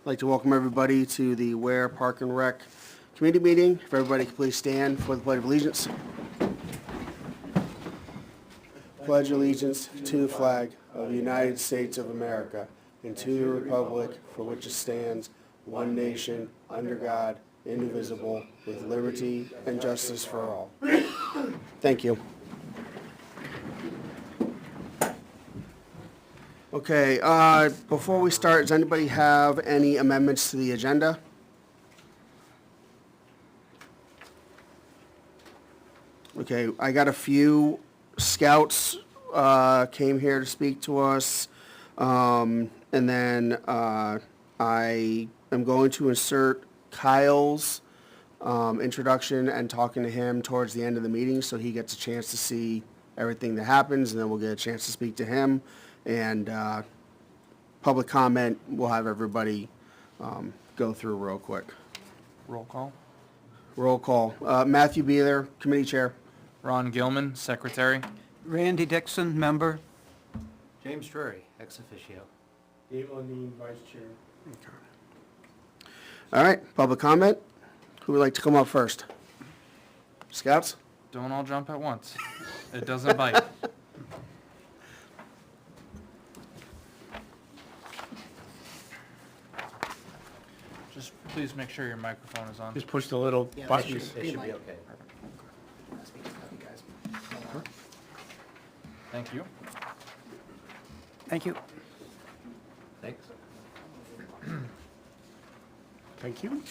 I'd like to welcome everybody to the Ware Park and Rec Committee meeting. If everybody could please stand for the Pledge of Allegiance. Pledge allegiance to the flag of the United States of America and to the republic for which it stands, one nation, under God, indivisible, with liberty and justice for all. Thank you. Okay, before we start, does anybody have any amendments to the agenda? Okay, I got a few scouts came here to speak to us, and then I am going to insert Kyle's introduction and talking to him towards the end of the meeting so he gets a chance to see everything that happens, and then we'll get a chance to speak to him. And public comment, we'll have everybody go through real quick. Roll call. Roll call. Matthew Beeler, Committee Chair. Ron Gilman, Secretary. Randy Dixon, member. James Drury, ex officio. Dave O'Neill, Vice Chair. All right, public comment. Who would like to come up first? Scouts? Don't all jump at once. It doesn't bite. Just please make sure your microphone is on. Just push the little buttons. It should be okay. Thank you. Thank you. Thanks. Thank you.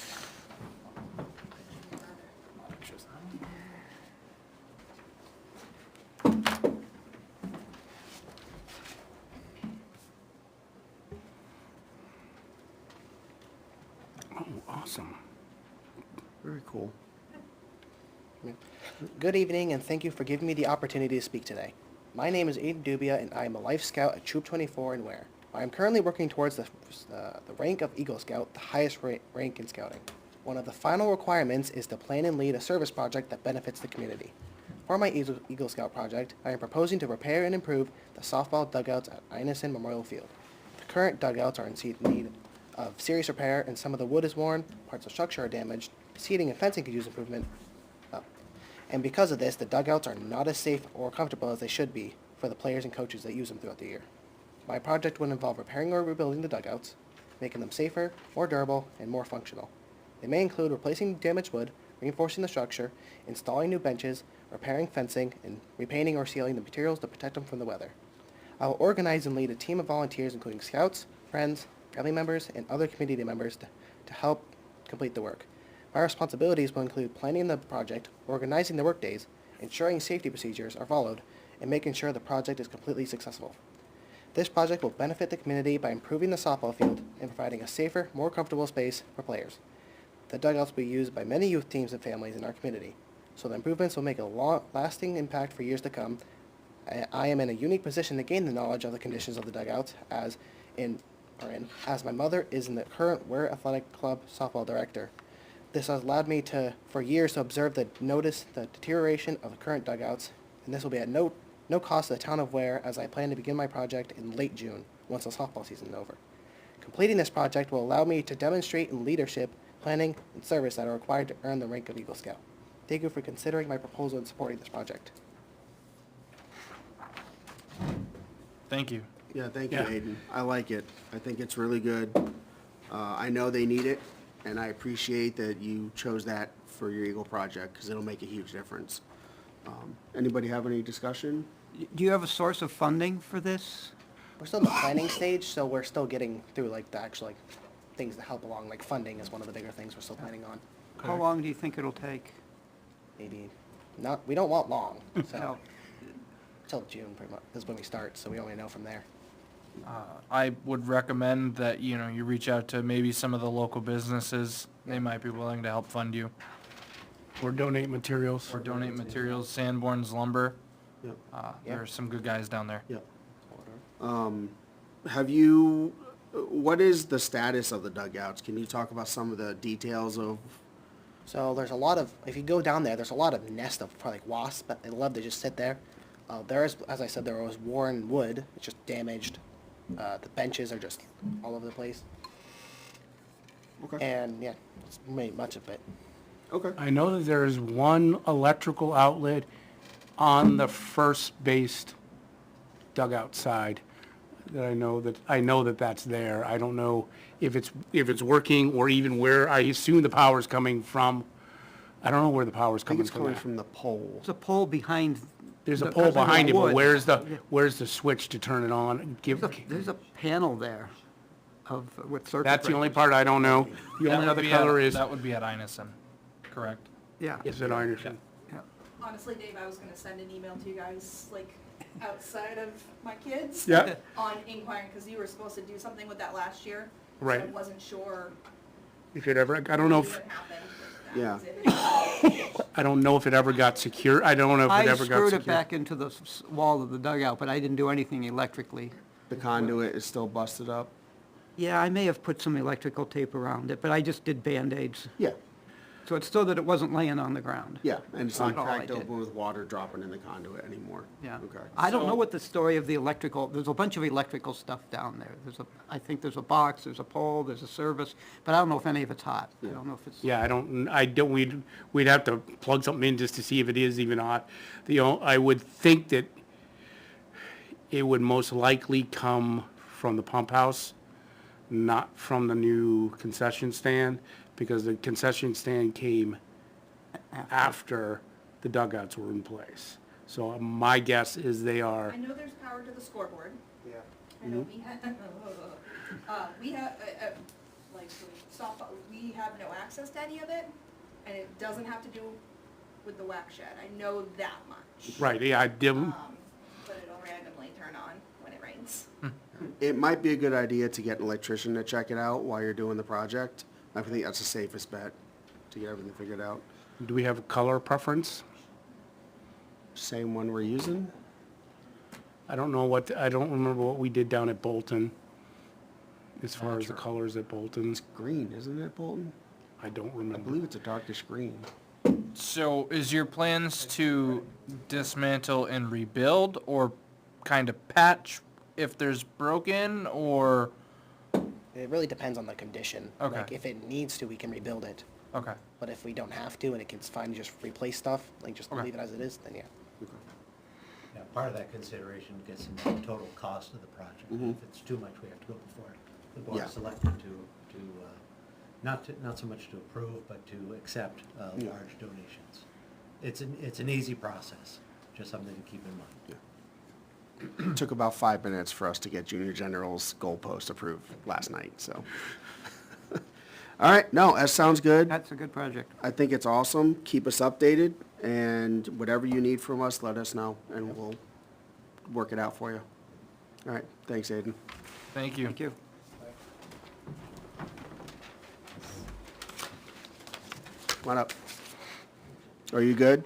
Oh, awesome. Very cool. Good evening, and thank you for giving me the opportunity to speak today. My name is Aiden Dubia, and I am a Life Scout at Troop 24 in Ware. I am currently working towards the rank of Eagle Scout, the highest rank in Scouting. One of the final requirements is to plan and lead a service project that benefits the community. For my Eagle Scout project, I am proposing to repair and improve the softball dugouts at Inison Memorial Field. The current dugouts are in need of serious repair, and some of the wood is worn, parts of structure are damaged, seating and fencing could use improvement. And because of this, the dugouts are not as safe or comfortable as they should be for the players and coaches that use them throughout the year. My project would involve repairing or rebuilding the dugouts, making them safer, more durable, and more functional. They may include replacing damaged wood, reinforcing the structure, installing new benches, repairing fencing, and repainting or sealing the materials to protect them from the weather. I will organize and lead a team of volunteers including scouts, friends, family members, and other community members to help complete the work. My responsibilities will include planning the project, organizing the workdays, ensuring safety procedures are followed, and making sure the project is completely successful. This project will benefit the community by improving the softball field and providing a safer, more comfortable space for players. The dugouts will be used by many youth teams and families in our community, so the improvements will make a lasting impact for years to come. I am in a unique position to gain the knowledge of the conditions of the dugouts as my mother is in the current Ware Athletic Club softball director. This has allowed me for years to notice the deterioration of the current dugouts, and this will be at no cost to the town of Ware as I plan to begin my project in late June, once the softball season is over. Completing this project will allow me to demonstrate in leadership, planning, and service that are required to earn the rank of Eagle Scout. Thank you for considering my proposal and supporting this project. Thank you. Yeah, thank you, Yeah. Aiden. I like it. I think it's really good. I know they need it, and I appreciate that you chose that for your Eagle project, because it'll make a huge difference. Anybody have any discussion? Do you have a source of funding for this? We're still in the planning stage, so we're still getting through the actual things to help along. Like funding is one of the bigger things we're still planning on. How long do you think it'll take? Maybe not. We don't want long, No. so till June pretty much is when we start. So we only know from there. I would recommend that, you reach out to maybe some of the local businesses. They might be willing to help fund you. Or donate materials. Or donate materials. Sanborn's Lumber. Yep. There are some good guys down there. Yep. What is the status of the dugouts? Can you talk about some of the details of? So there's a lot of, if you go down there, there's a lot of nest of probably wasps, but they love to just sit there. There is, as I said, there was worn wood. It's just damaged. The benches are just all over the place. Okay. And yeah, it's made much of it. Okay. I know that there is one electrical outlet on the first base dugout side that I know that that's there. I don't know if it's working or even where, I assume the power's coming from. I don't know where the power's I think coming it's from. coming at. from the pole. There's a pole behind. There's a the- pole behind it, but wood. where's the switch to turn it on? There's a panel there with circuit That's the only breakers. part I don't know. The That only would other be at- color is, That would be at Inison, correct? Yeah. is it Anderson? Yeah. Honestly, Dave, I was gonna send an email to you guys, like, outside of my kids. Yeah. On inquiring, because you were supposed to do something with that last year. Right. So I wasn't sure If it ever, I don't know what if, happened with that. Yeah. Was it- I don't know if it ever got secure. I don't know if I it ever got screwed secure. it back into the wall of the dugout, but I didn't do anything electrically. The conduit is still busted up. Yeah, I may have put some electrical tape around it, but I just did Band-Aids. Yeah, So it's so that it wasn't laying on the ground. yeah, and it's not That's all I cracked did. open with water dropping in the conduit anymore. Yeah. Okay. I don't know So- what the story of the electrical, there's a bunch of electrical stuff down there. I think there's a box, there's a pole, there's a service, but I don't know if any of it's hot. I don't know if it's. Yeah, we'd have to plug something in just to see if it is even hot. I would think that it would most likely come from the pump house, not from the new concession stand, because the concession stand came after the dugouts were in place. So my guess is they are, I know there's power to the scoreboard. Yeah. I know we have, like, softball, we have no access to any of it, and it doesn't have to do with the whack shed. I know that much. right, yeah, I did, But it'll randomly turn on when it rains. It might be a good idea to get an electrician to check it out while you're doing the project. I think that's the safest bet to get everything figured out. do we have a color preference? Same one we're using? I don't remember what we did down at Bolton, as far as the colors at Bolton. It's green, isn't it, Bolton? I don't I remember. believe it's a darkish green. So is your plans to dismantle and rebuild, or kind of patch if there's broken, or, It really depends on the condition. Okay. Like, if it needs to, we can rebuild it. okay, But if we don't have to and it can fine just replace stuff, like just Okay. leave it as it is, then yeah. Yeah, part of that consideration gets into the total cost of the project. If it's too much, we have to go before the board Yeah. of selectmen not so much to approve, but to accept Yeah. large donations. It's an easy process, just something to keep in mind. It took about 5 minutes for us to get Junior General's goalpost approved last night, so. All right, no, that sounds good. That's a good project. I think it's awesome. Keep us updated, and whatever you need from us, let us know, and we'll work it out for you. All right, thanks, Aiden. thank you. Thank you. Come on up. Are you good?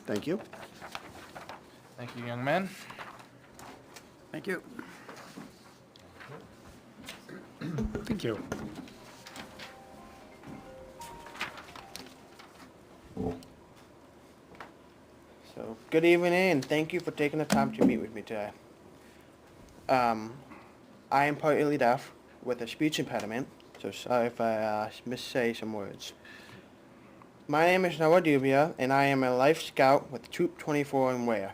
Thank you. Thank you, young man. Thank you. Thank you. So, good evening, and thank you for taking the time to meet with me today. I am partly deaf with a speech impediment, so sorry if I missay some words. My name is Noah Dubia, and I am a Life Scout with Troop 24 in Ware.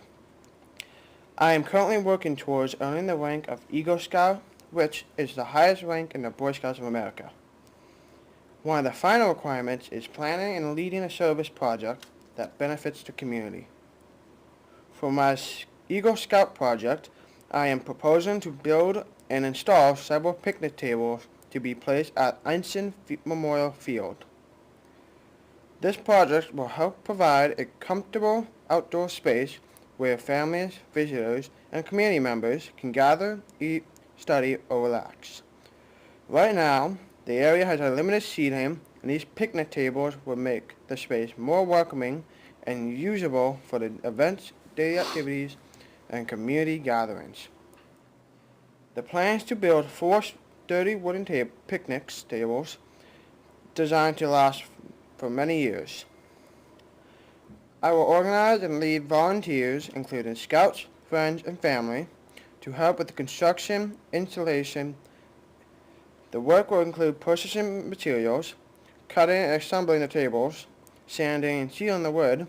I am currently working towards earning the rank of Eagle Scout, which is the highest rank in the Boy Scouts of America. One of the final requirements is planning and leading a service project that benefits the community. For my Eagle Scout project, I am proposing to build and install several picnic tables to be placed at Einstein Memorial Field. This project will help provide a comfortable outdoor space where families, visitors, and community members can gather, eat, study, or relax. Right now, the area has a limited seating, and these picnic tables will make the space more welcoming and usable for the events, daily activities, and community gatherings. The plan is to build 4 sturdy wooden picnic tables designed to last for many years. I will organize and lead volunteers, including scouts, friends, and family to help with the construction, installation. The work will include purchasing materials, cutting and assembling the tables, sanding and sealing the wood,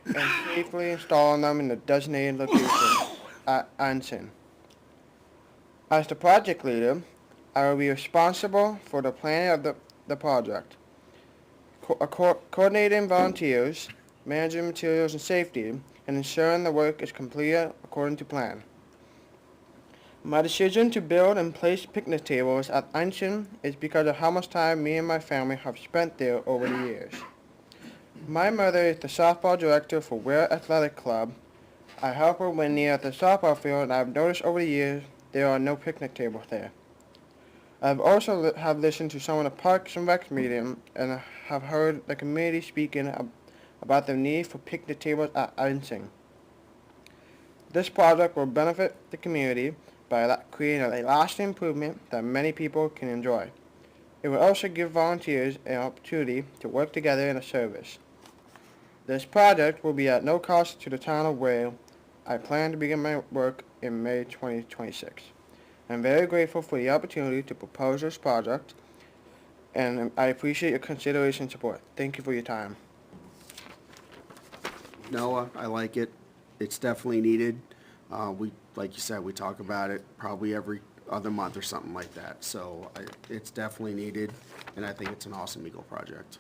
and safely installing them in the designated location at Anson. As the project leader, I will be responsible for the planning of the project, coordinating volunteers, managing materials and safety, and ensuring the work is completed according to plan. My decision to build and place picnic tables at Anson is because of how much time me and my family have spent there over the years. My mother is the softball director for Ware Athletic Club. I help her when near the softball field, and I've noticed over the years there are no picnic tables there. I've also have listened to some of the Parks and Rec meetings and have heard the community speaking about the need for picnic tables at Anson. This project will benefit the community by creating a lasting improvement that many people can enjoy. It will also give volunteers an opportunity to work together in a service. This project will be at no cost to the town of Ware. I plan to begin my work in May 2026. I'm very grateful for the opportunity to propose this project, and I appreciate your consideration and support. Thank you for your time. Noah, I like it. It's definitely needed. Like you said, we talk about it probably every other month or something like that. So it's definitely needed, and I think it's an awesome Eagle project.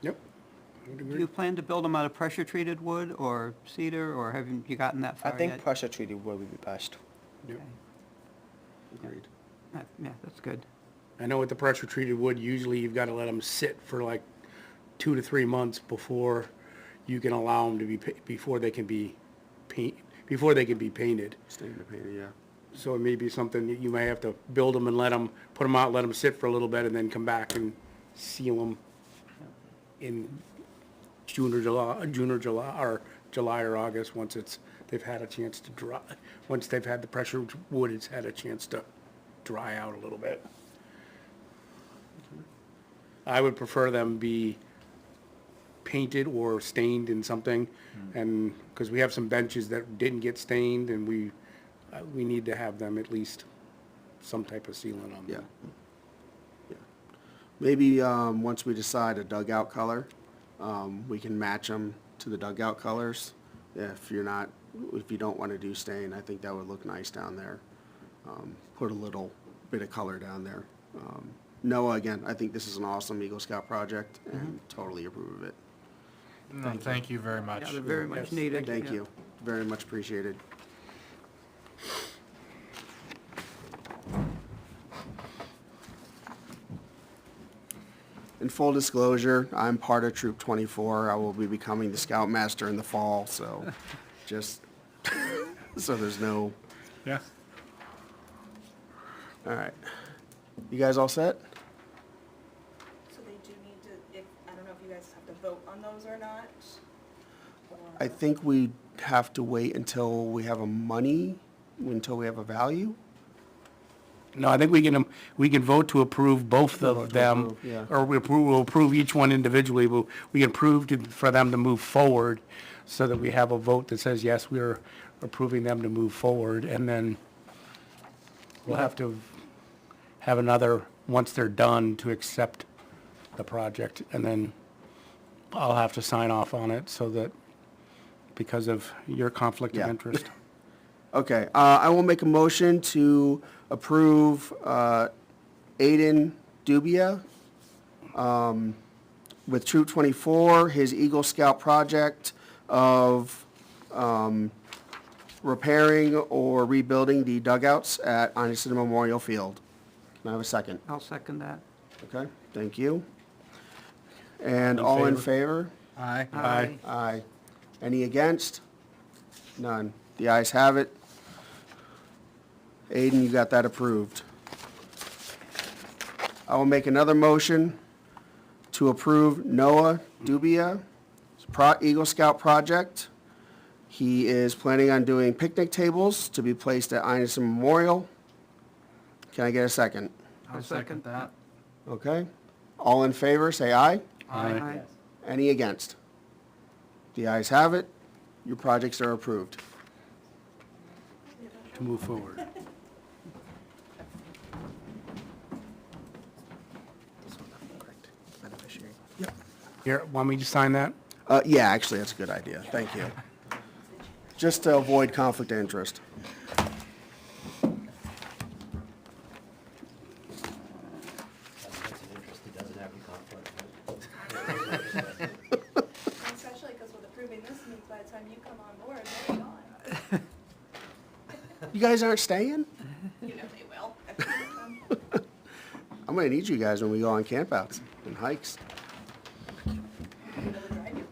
Yep. I would Do agree. you plan to build them out of pressure-treated wood or cedar, or haven't you gotten that I far think yet? pressure treated wood would be best. Yep. Agreed. Yeah, that's good. I know with the pressure treated wood, usually you've got to let them sit for like 2 to 3 months before you can allow them to be, before they can be painted. Staying the painter, yeah. So it may be something that you may have to build them and put them out, let them sit for a little bit, and then come back and seal them in June or July or August, once they've had a chance to dry, once they've had the pressure wood, it's had a chance to dry out a little bit. I would prefer them be painted or stained in something, and, because we have some benches that didn't get stained, and we need to have them at least some type of sealant on Yeah. them. Yeah. Maybe, once we decide a dugout color, we can match them to the dugout colors. If you don't want to do stain, I think that would look nice down there. Put a little bit of color down there. Noah, again, I think this is an awesome Eagle Scout project and totally approve of it. No, thank you very much. Yeah, they're very much Yes, needed. Thank yeah. you. Very much appreciated. In full disclosure, I'm part of Troop 24. I will be becoming the Scoutmaster in the fall, so just, so there's no, Yeah. all right. You guys all set? So they do need to, I don't know if you guys have to vote on those or not. I think we have to wait until we have until we have a value. No, I think we can vote to approve both Vote of to them, approve, yeah. or we'll approve each one individually, but we can approve for them to move forward, so that we have a vote that says, yes, we're approving them to move forward, and then we'll have to have another, once they're done, to accept the project, and then I'll have to sign off on it, so that, because of your conflict of Yeah. interest. Okay, I will make a motion to approve Aiden Dubia with Troop 24, his Eagle Scout project of repairing or rebuilding the dugouts at Anderson Memorial Field. Can I have a second? I'll second that. Okay, thank you. And all in favor? Aye. Aye. Aye. Any against? None. The ayes have it. Aiden, you got that approved. I will make another motion to approve Noah Dubia, Eagle Scout project. He is planning on doing picnic tables to be placed at Anderson Memorial. Can I get a second? I'll second that. Okay. All in favor, say aye. Aye. Any against? The ayes have it. Your projects are approved. to move forward. Beneficiary. Here, want me to sign that? Yeah, actually, that's a good idea. Thank you. Just to avoid conflict of interest. That's an interest that doesn't have any conflict. Especially because with approving this means by the time you come on board, they're gone. You guys aren't staying? You know they will. I'm gonna need you guys when we go on campouts and hikes. They'll drive you.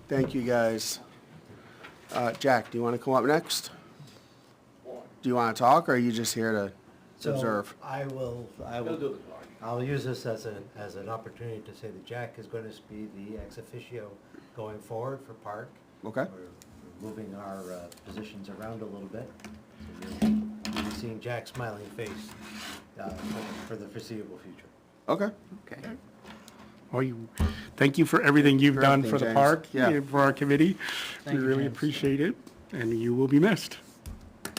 Thank you, guys. Jack, do you want to come up next? Do you want to talk, or are you just here to So observe? I'll use this as an opportunity to say that Jack is going to be the ex officio going forward for Park. Okay. We're moving our positions around a little bit. So you'll be seeing Jack's smiling face for the foreseeable future. Okay. Okay. Well, thank you for everything you've For done everything, for the James. park, Yeah. for our committee. We Thank you, really James. appreciate it, and you will be missed.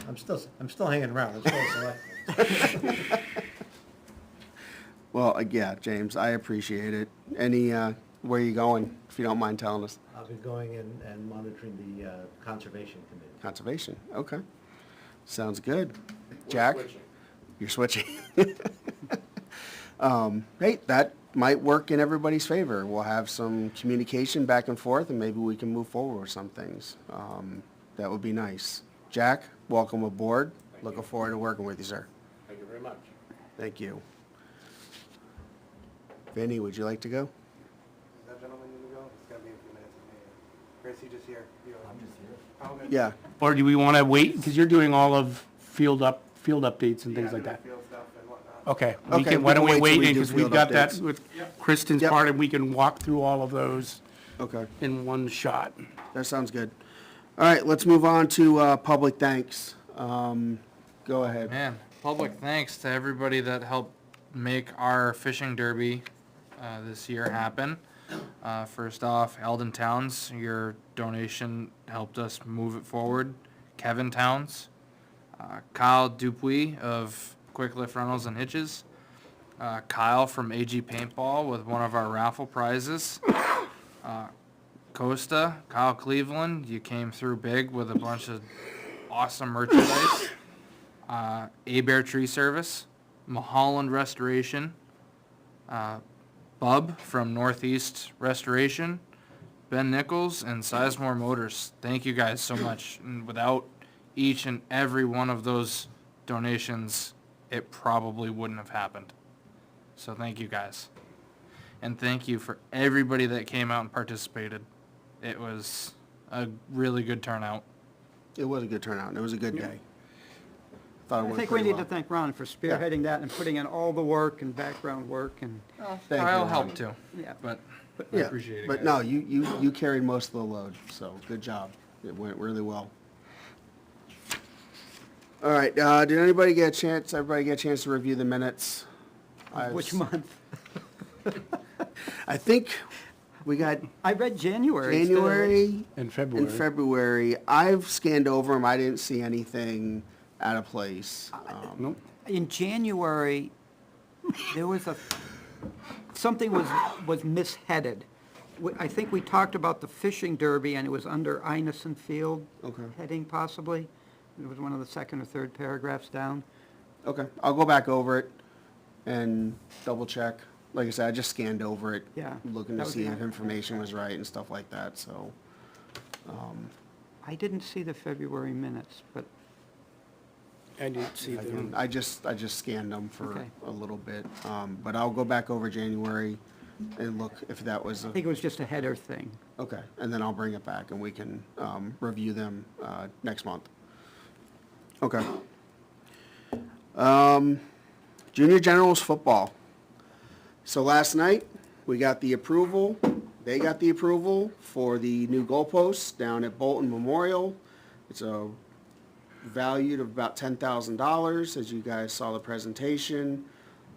I'm still hanging around. I'm still select. Well, yeah, James, I appreciate it. Any, where are you going, if you don't mind telling us? I'll be going in and monitoring the Conservation Committee. Conservation, okay. Sounds good. Jack? You're switching. Hey, that might work in everybody's favor. We'll have some communication back and forth, and maybe we can move forward with some things. That would be nice. Jack, welcome aboard. Looking forward to working with you, sir. Thank you very much. Thank you. Vinny, would you like to go? Is that gentleman need to go? It's gotta be a few minutes. Chris, you just here? I'm just here. Oh, good. Yeah, Or do we want to wait, because you're doing all of field updates and things like that? Field stuff and whatnot. Okay, Okay, why don't we we can wait till wait, we do because we've field got that updates. with Kristen's Yep. part, and we can walk through all of those okay. in one shot. That sounds good. All right, let's move on to public thanks. Go ahead. Man, public thanks to everybody that helped make our fishing derby this year happen. First off, Eldon Towns, your donation helped us move it forward. Kevin Towns, Kyle Dupuy of Quick Lift Rentals and Hitches, Kyle from AG Paintball with one of our raffle prizes. Costa, Kyle Cleveland, you came through big with a bunch of awesome merchandise. A-Bear Tree Service, Mulholland Restoration, Bub from Northeast Restoration, Ben Nichols, and Sizemore Motors. Thank you guys so much. And without each and every one of those donations, it probably wouldn't have happened. So thank you guys. And thank you for everybody that came out and participated. It was a really good turnout. It was a good turnout, and it was a good day. Thought it I went think we pretty need to well. thank Ron for spearheading that and putting in all the work and background work and, Thank you, Kyle Ron. helped too, yeah. but I Yeah, appreciate it, but guys. no, you carried most of the load, so good job. It went really well. All right, did everybody get a chance to review the minutes? Which month? I think we got I read January. January In February. and February. I've scanned over them. I didn't see anything out of place. Nope. In January, there was something was misheaded. I think we talked about the fishing derby, and it was under Inison Field. Okay. Heading possibly. It was one of the second or third paragraphs down. Okay, I'll go back over it and double check. Like I said, I just scanned over it. Yeah, Looking to that was see the- if information was right and stuff like that, so. I didn't see the February minutes, but, I didn't see them. I just scanned them for Okay. a little bit. But I'll go back over January and look if that was, I think it was just a header thing. okay. And then I'll bring it back and we can review them next month. Okay. Junior Generals football. So last night, we got the approval, they got the approval for the new goalposts down at Bolton Memorial. It's a valued of about $10,000, as you guys saw the presentation.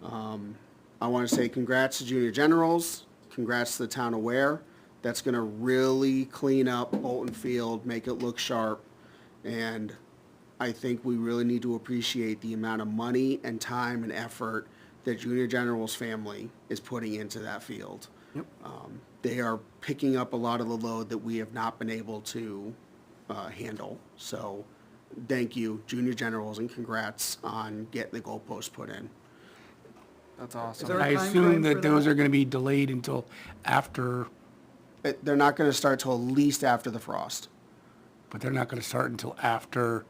I want to say congrats to Junior Generals, congrats to the town of Ware. That's going to really clean up Bolton Field, make it look sharp, and I think we really need to appreciate the amount of money and time and effort that Junior Generals family is putting into that field. They are picking up a lot of the load that we have not been able to handle. So thank you, Junior Generals, and congrats on getting the goalpost put in. That's awesome. there a I time assume frame for that those that? are gonna be delayed until after, They're not going to start till at least after the frost. but they're not gonna start until after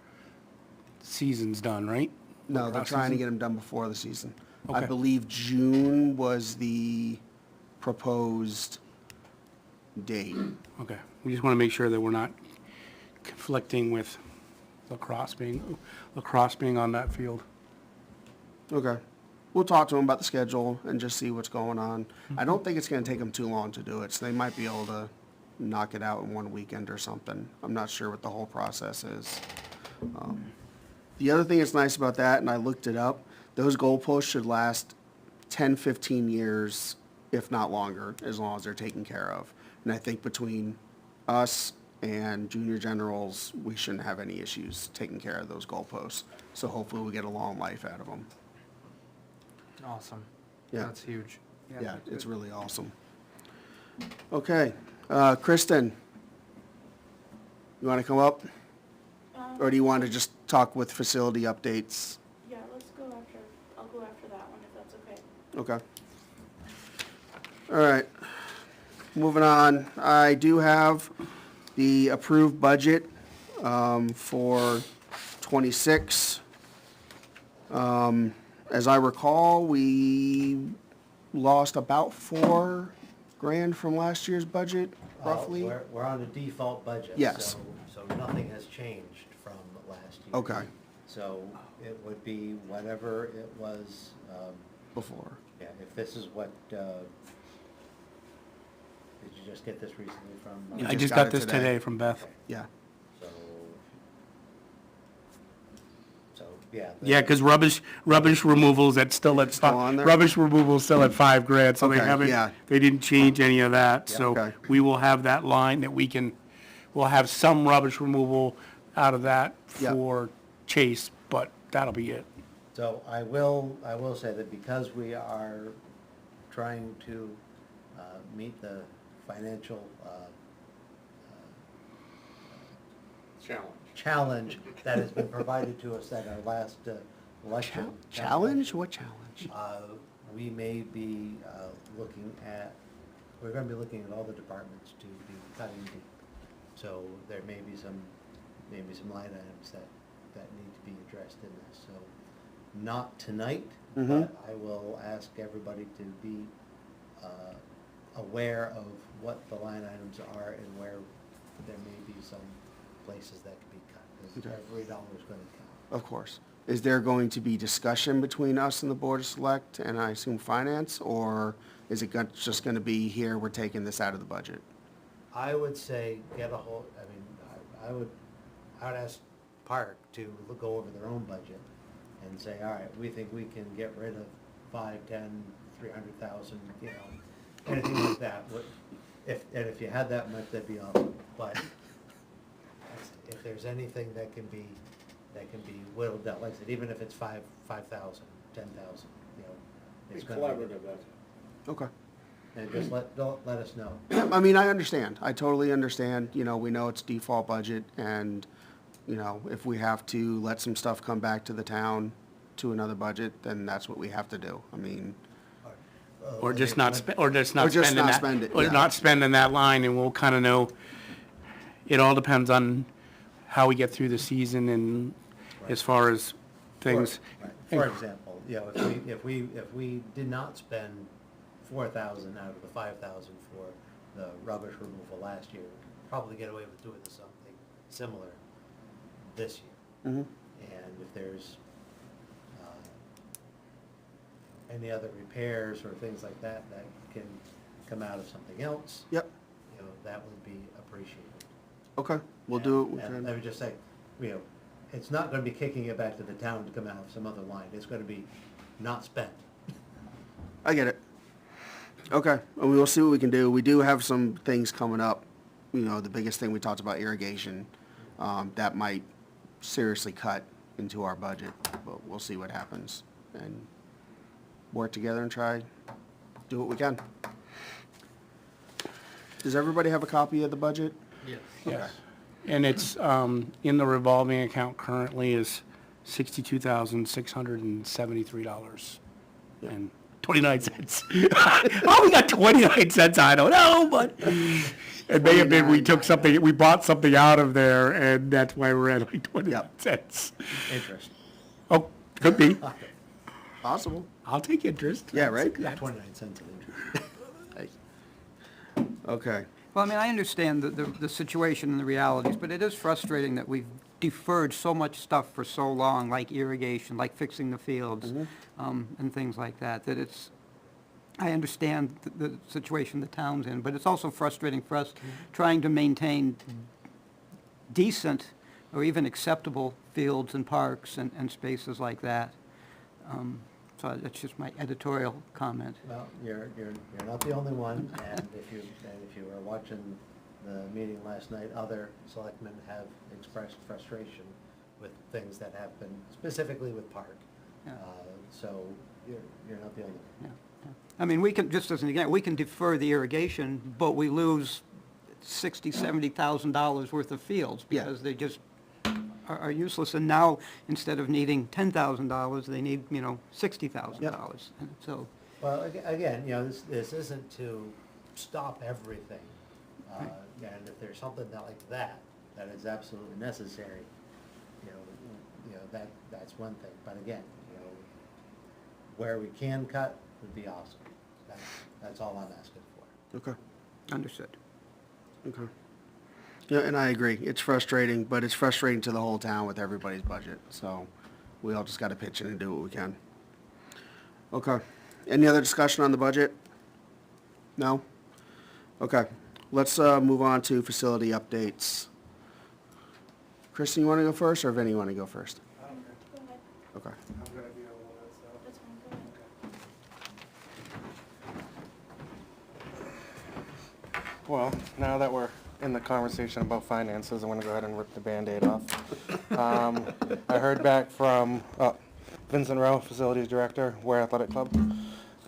season's done, right? No, they're Lacrosse trying to season? get them done before the season. I Okay. believe June was the proposed date. Okay, we just wanna make sure that we're not conflicting with lacrosse being on that field. Okay. We'll talk to them about the schedule and just see what's going on. I don't think it's gonna take them too long to do it, so they might be able to knock it out in one weekend or something. I'm not sure what the whole process is. The other thing that's nice about that, and I looked it up, those goalposts should last 10, 15 years, if not longer, as long as they're taken care of. And I think between us and Junior Generals, we shouldn't have any issues taking care of those goalposts. So hopefully we get a long life out of them. Awesome. Yeah. That's huge. Yeah, that's it's good. really awesome. Okay, Kristen, you want to come up? Or do you want to just talk with facility updates? Yeah, I'll go after that one if that's okay. Okay. All right, moving on. I do have the approved budget for '26. As I recall, we lost about $4,000 from last year's budget, roughly. We're on a default budget. Yes. So nothing has changed from last year. Okay, So it would be whatever it was, before. yeah, if this is what, did you just get this recently from? I just just got got it this today. today from Beth. Yeah, So, yeah. Yeah, because rubbish removal's at still at Still on there? rubbish removal's still at $5,000, so they Okay, haven't, yeah. they didn't change any of that. Yeah, So okay. we will have that line that we'll have some rubbish removal out of that Yeah. for Chase, but that'll be it. So I will say that because we are trying to meet the financial challenge that has been provided to us at our last election. challenge? What challenge? We may be looking at, we're gonna be looking at all the departments to be cutting deep. So there may be some line items that need to be addressed in this, so not tonight, but I will ask everybody to be aware of what the line items are and where there may be some places that could be cut, because Okay. every dollar is gonna count. Of course. Is there going to be discussion between us and the Board of Select, and I assume Finance, or is it just gonna be here, we're taking this out of the budget? I would say get a whole, I mean, I would ask Park to go over their own budget and say, all right, we think we can get rid of 5, 10, 300,000, you know, anything like that. If you had that much, that'd be awesome, but if there's anything that can be whittled down, like I said, even if it's 5,000, 10,000, you know, it's gonna be. Okay. And just let us know. Yeah, I mean, I understand. I totally understand. You know, we know it's default budget, and, you know, if we have to let some stuff come back to the town to another budget, then that's what we have to do. I mean, Or just not spending Or just that. not spend it, Or yeah. not spending that line, and we'll kind of know, it all depends on how we get through the season and as far as things. For example, you know, if we did not spend 4,000 out of the 5,000 for the rubbish removal last year, we'd probably get away with doing something similar this year. mhm. And if there's, any other repairs or things like that that can come out of something else, Yep, you know, that would be appreciated. okay, we'll do it. And I would just say, you know, it's not gonna be kicking it back to the town to come out of some other line, it's gonna be not spent. I get it. Okay, and we will see what we can do. We do have some things coming up. You know, the biggest thing we talked about, irrigation, that might seriously cut into our budget, but we'll see what happens. And work together and try, do what we can. Does everybody have a copy of the budget? Yes. Yes. And it's, in the revolving account currently is $62,673 and 29 cents. How we got 29 cents, I don't know, but it may have been we took something, we bought something out of there, and that's why we're at like 29 Yep. cents. Interest. Oh, could be. Possible. I'll take interest. Yeah, right? 29 cents of interest. Okay. Well, I mean, I understand the situation and the realities, but it is frustrating that we've deferred so much stuff for so long, like irrigation, like fixing the fields, and things like that, that it's, I understand the situation the town's in, but it's also frustrating for us trying to maintain decent or even acceptable fields and parks and spaces like that. So that's just my editorial comment. Well, you're not the only one, and if you were watching the meeting last night, other selectmen have expressed frustration with things that happen, specifically with Park. Yeah. So you're not the only one. Yeah, yeah. I mean, we can, just as an example, we can defer the irrigation, but we lose $60,000-$70,000 worth of fields Yeah. because they just are useless. And now, instead of needing $10,000, they need, you know, $60,000. And so, Well, again, you know, this isn't to stop everything. And if there's something like that is absolutely necessary, you know, that's one thing. But again, you know, where we can cut would be awesome. That's all I'm asking for. Okay. understood. Okay. Yeah, and I agree. It's frustrating, but it's frustrating to the whole town with everybody's budget. So we all just got to pitch in and do what we can. Okay. Any other discussion on the budget? No? Okay. Let's move on to facility updates. Kristen, you want to go first, or Vinny, you want to go first? I don't care. Go ahead. Okay. I'm gonna be on all that stuff. That's fine. Go ahead. Well, now that we're in the conversation about finances, I'm gonna go ahead and rip the Band-Aid off. I heard back from Vincent Rowe, Facilities Director, Ware Athletic Club.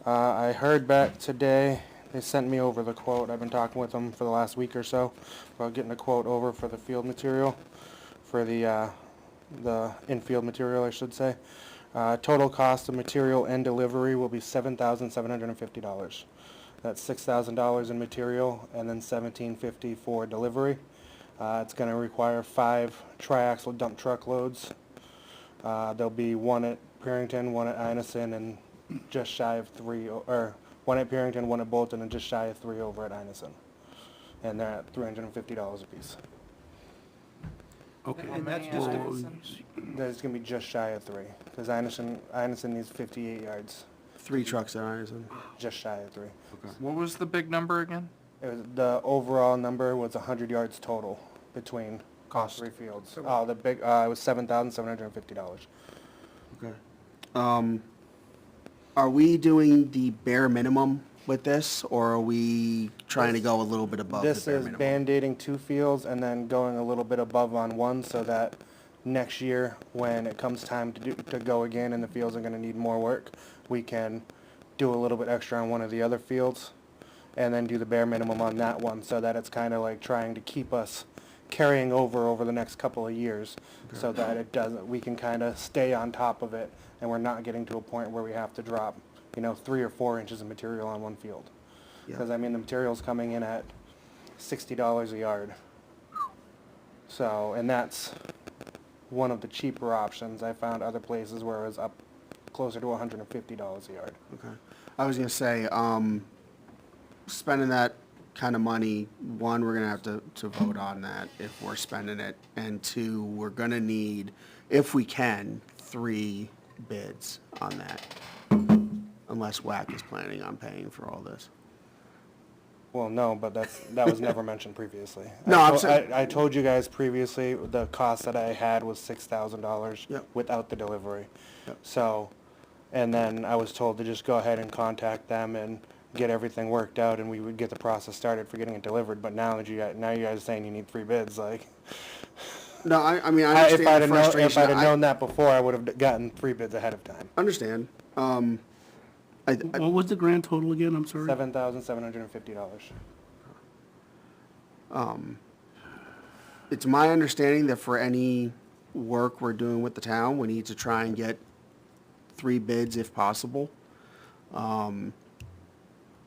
I heard back today, they sent me over the quote. I've been talking with them for the last week or so about getting a quote over for the field material, for the infield material, I should say. Total cost of material and delivery will be $7,750. That's $6,000 in material and then $1,750 for delivery. It's going to require 5 triaxle dump truck loads. There'll be one at Perrington, one at Inison, and just shy of 3, or one at Perrington, one at Bolton, and just shy of 3 over at Inison. And they're at $350 a piece. Okay. And that's just a- There's going to be just shy of 3, because Inison needs 58 yards, 3 trucks at Ironson. just shy of 3. What was the big number again? It was, the overall number was 100 yards total between Cost. 3 fields. Oh, the big, it was $7,750. Okay. Are we doing the bare minimum with this, or are we trying to go a little bit above the This bare is minimum? band-aiding 2 fields and then going a little bit above on 1, so that next year, when it comes time to go again and the fields are gonna need more work, we can do a little bit extra on one of the other fields and then do the bare minimum on that one, so that it's kinda like trying to keep us carrying over the next couple of years, so that it doesn't, we can kinda stay on top of it and we're not getting to a point where we have to drop, 3 or 4 inches of material on one field. Yeah. Because, I mean, the material's coming in at $60 a yard. So, and that's one of the cheaper options. I found other places where it was up closer to $150 a yard. Okay. I was gonna say, spending that kind of money, one, we're gonna have to vote on that if we're spending it, and 2, we're gonna need, if we can, 3 bids on that. unless WAC is planning on paying for all this. Well, no, but that was never mentioned previously. No, I'm saying- I told you guys previously, the cost that I had was $6,000 Yep. without the delivery. Yep. So, and then I was told to just go ahead and contact them and get everything worked out, and we would get the process started for getting it delivered. But now that you guys are saying you need 3 bids, like, No, I mean, I if understand I'd the have known, if frustration. I'd have I known that before, I would have gotten 3 bids ahead of time. understand. What was the grand total again? I'm sorry. $7,750. It's my understanding that for any work we're doing with the town, we need to try and get 3 bids if possible.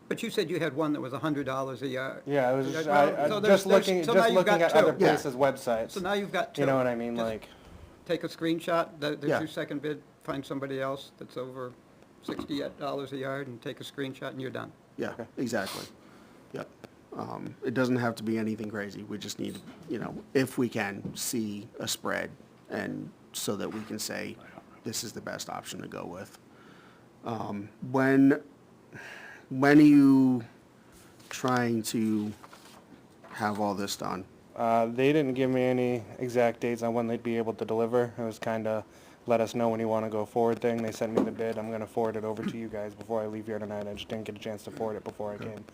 But you said you had one that was $100 a yard. Yeah, I was just, Well, so just there's- looking, so now just you've looking got at other two. Yeah. places' websites. So now you've got two. You know what I mean? Just Like, Take a screenshot, that's Yeah. your second bid, find somebody else that's over $60 a yard and take a screenshot and you're done. Yeah, exactly. Yep. It doesn't have to be anything crazy. We just need, if we can, see a spread and so that we can say, this is the best option to go with. When are you trying to have all this done? they didn't give me any exact dates on when they'd be able to deliver. It was kind of let us know when you want to go forward thing. They sent me the bid. I'm going to forward it over to you guys before I leave here tonight. I just didn't get a chance to forward it before I came.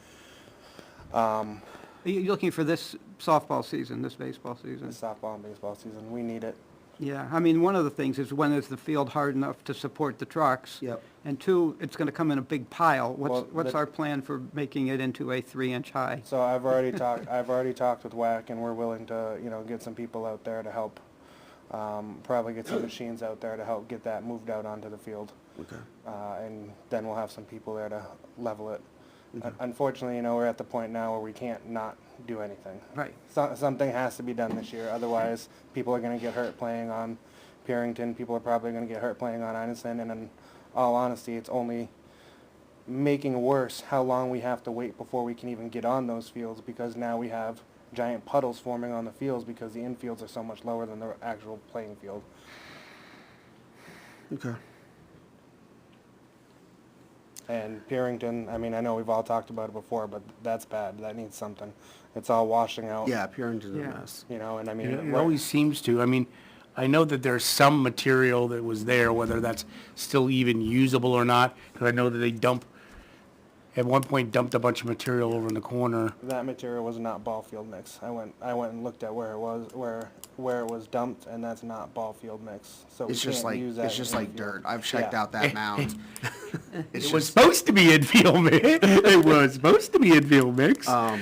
Are you looking for this softball season, this baseball season? It's softball and baseball season. We need it. Yeah, I mean, one of the things is when is the field hard enough to support the trucks? Yep. And two, it's gonna come in a big pile. Well, What's the- our plan for making it into a 3-inch high? So I've already talked with WAC, and we're willing to, get some people out there to help. Probably get some machines out there to help get that moved out onto the field. Okay. And then we'll have some people there to level it. Unfortunately, we're at the point now where we can't not do anything. Right. Something has to be done this year, otherwise people are gonna get hurt playing on Purrington, people are probably gonna get hurt playing on Einstein, and in all honesty, it's only making worse how long we have to wait before we can even get on those fields, because now we have giant puddles forming on the fields because the infields are so much lower than the actual playing field. Okay. And Purrington, I mean, I know we've all talked about it before, but that's bad. That needs something. It's all washing out. Yeah, Purrington's a Yeah. mess. And I mean, It always seems to. I mean, I know that there's some material that was there, whether that's still even usable or not, because I know that they at one point dumped a bunch of material over in the corner. that material was not ball field mix. I went and looked at where it was, where it was dumped, and that's not ball field mix. So we It's just can't like, use that it's just in like infield. dirt. I've checked Yeah. out that mound. It's It was just, supposed to be infield mix. It was supposed to be infield mix. I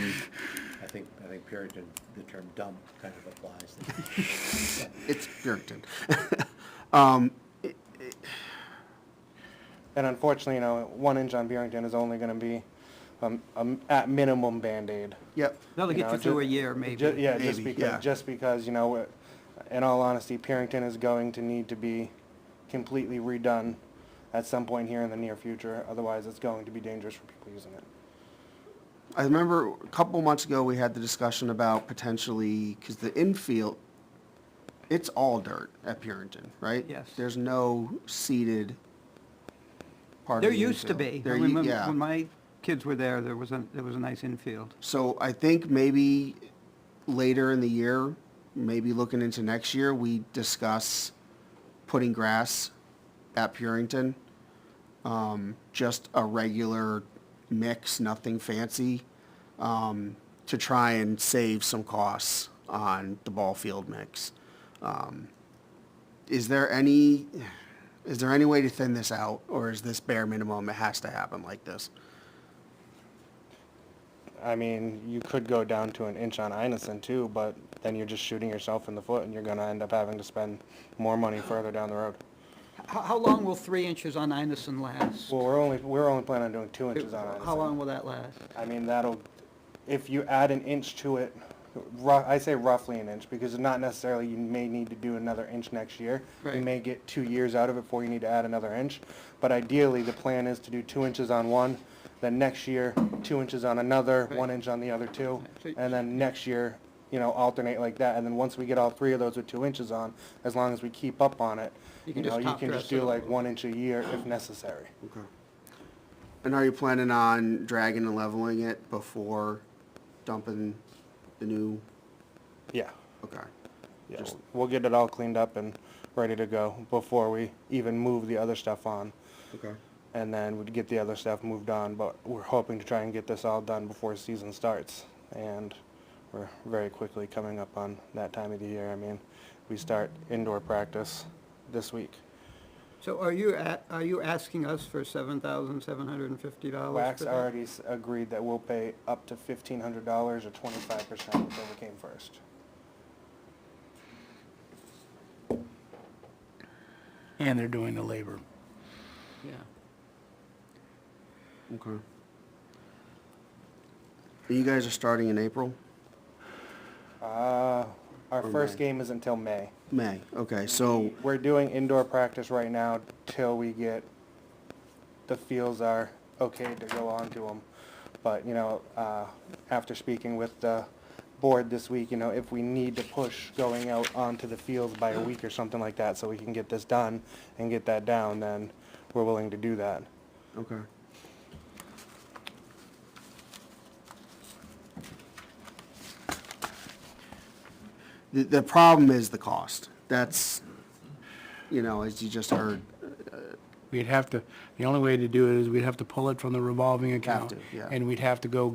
think Puritan, the term dump kind of applies. it's Purrington. And unfortunately, 1 inch on Purrington is only going to be at minimum Band-Aid. Yep. That'll get you through a year, maybe. Yeah, Maybe, yeah. just because, in all honesty, Purrington is going to need to be completely redone at some point here in the near future. Otherwise, it's going to be dangerous for people using it. I remember a couple months ago, we had the discussion about potentially, because the infield, it's all dirt at Purrington, right? Yes. There's no seeded part of There the used to infield. be. I There, remember yeah. when my kids were there, there was a nice infield. So I think maybe later in the year, maybe looking into next year, we discuss putting grass at Purrington. Just a regular mix, nothing fancy, to try and save some costs on the ball field mix. Is there any way to thin this out, or is this bare minimum, it has to happen like this? I mean, you could go down to 1 inch on Einison too, but then you're just shooting yourself in the foot, and you're going to end up having to spend more money further down the road. How long will 3 inches on Einison last? Well, we're only planning on doing 2 inches on Einison. How long will that last? I mean, if you add 1 inch to it, I say roughly 1 inch, because not necessarily you may need to do another inch next year. You Right. may get 2 years out of it before you need to add another inch. But ideally, the plan is to do 2 inches on one, then next year, 2 inches on another, Right. 1 inch on the other two, Right. and then next year, alternate like that. And then once we get all 3 of those with 2 inches on, as long as we keep up on it, You can just top you can dress just do it. like 1 inch a year if necessary. Okay. And are you planning on dragging and leveling it before dumping the new, Yeah, okay, yeah, Just- we'll get it all cleaned up and ready to go before we even move the other stuff on. okay. And then we'd get the other stuff moved on, but we're hoping to try and get this all done before season starts. And we're very quickly coming up on that time of the year. I mean, we start indoor practice this week. So are you asking us for $7,750? Wax already agreed that we'll pay up to $1,500 or 25%, whichever came first. And they're doing the labor. Yeah. Okay. You guys are starting in April? Our Or first May. game is until May. May, okay, so, We're doing indoor practice right now till we get, the fields are okay to go onto them. But, you know, after speaking with the board this week, you know, if we need to push going out onto the fields by a week or something like that so we can get this done and get that down, then we're willing to do that. okay. The problem is the cost. That's, you know, as you just heard, We'd have to, the only way to do it is we'd have to pull it from the revolving account. to, yeah. And we'd have to go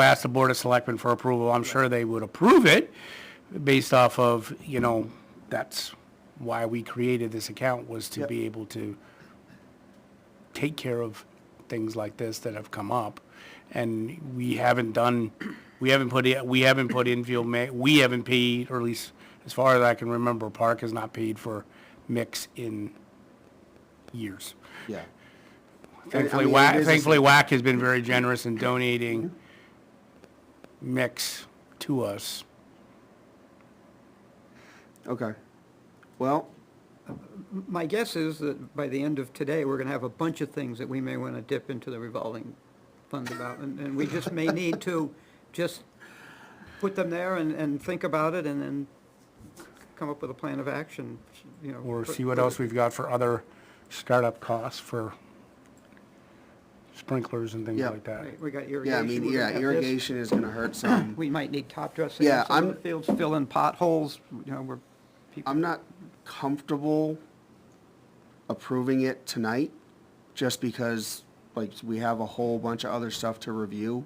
ask the Board of Selectmen for approval. I'm sure they would approve it based off of, you know, that's why we created this account, was to Yep. be able to take care of things like this that have come up. And we haven't put infield we haven't paid, or at least as far as I can remember, Park has not paid for mix in years. yeah. Thankfully, mean, WAC, it is a- thankfully WAC has been very generous in donating mix to us. Okay. Well, My guess is that by the end of today, we're gonna have a bunch of things that we may wanna dip into the revolving fund about, and we just may need to just put them there and think about it, and then come up with a plan of action, you know. Or put- see what put it- else we've got for other startup costs for sprinklers and things Yeah. like that. Right, we got yeah, I irrigation. mean, we're gonna yeah, have this. irrigation is gonna hurt some. We might need top dressing Yeah, on some of I'm- the fields, fill in potholes, you know, where people. I'm not comfortable approving it tonight, just because, like, we have a whole bunch of other stuff to review.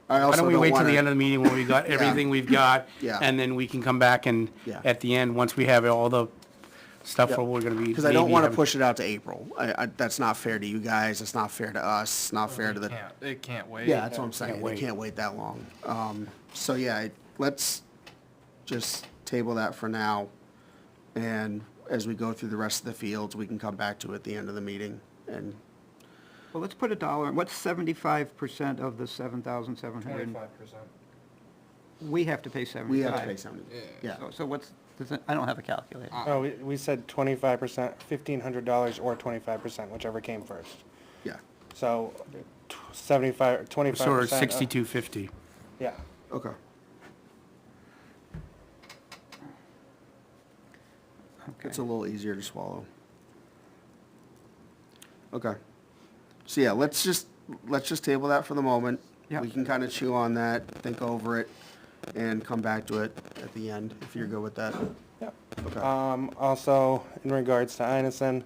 I Why also don't we don't wait till the wanna, end of the meeting when we got everything we've got? Yeah. And then we can come back and, Yeah. at the end, once we have all the stuff Yep. where we're gonna be. because I don't maybe wanna having- push it out to April. That's not fair to you guys, it's not fair to us, it's not fair to the. It can't wait. Yeah, that's what I'm saying, Can't they wait. can't wait that long. So yeah, let's just table that for now, and as we go through the rest of the fields, we can come back to it at the end of the meeting, and, Well, let's put a dollar, what's 75% of the 7,700? 25%. We have to pay 75. we have to pay something, yeah. So what's, I don't have a calculator. Oh, we said 25%, $1,500 or 25%, whichever came first. Yeah, So 75, 25%. So we're of- 6250. Yeah. okay. It's a little easier to swallow. Okay. So yeah, let's just table that for the moment. Yeah. We can kind of chew on that, think over it, and come back to it at the end, if you're good with that. Yep. Okay. Also, in regards to Einison,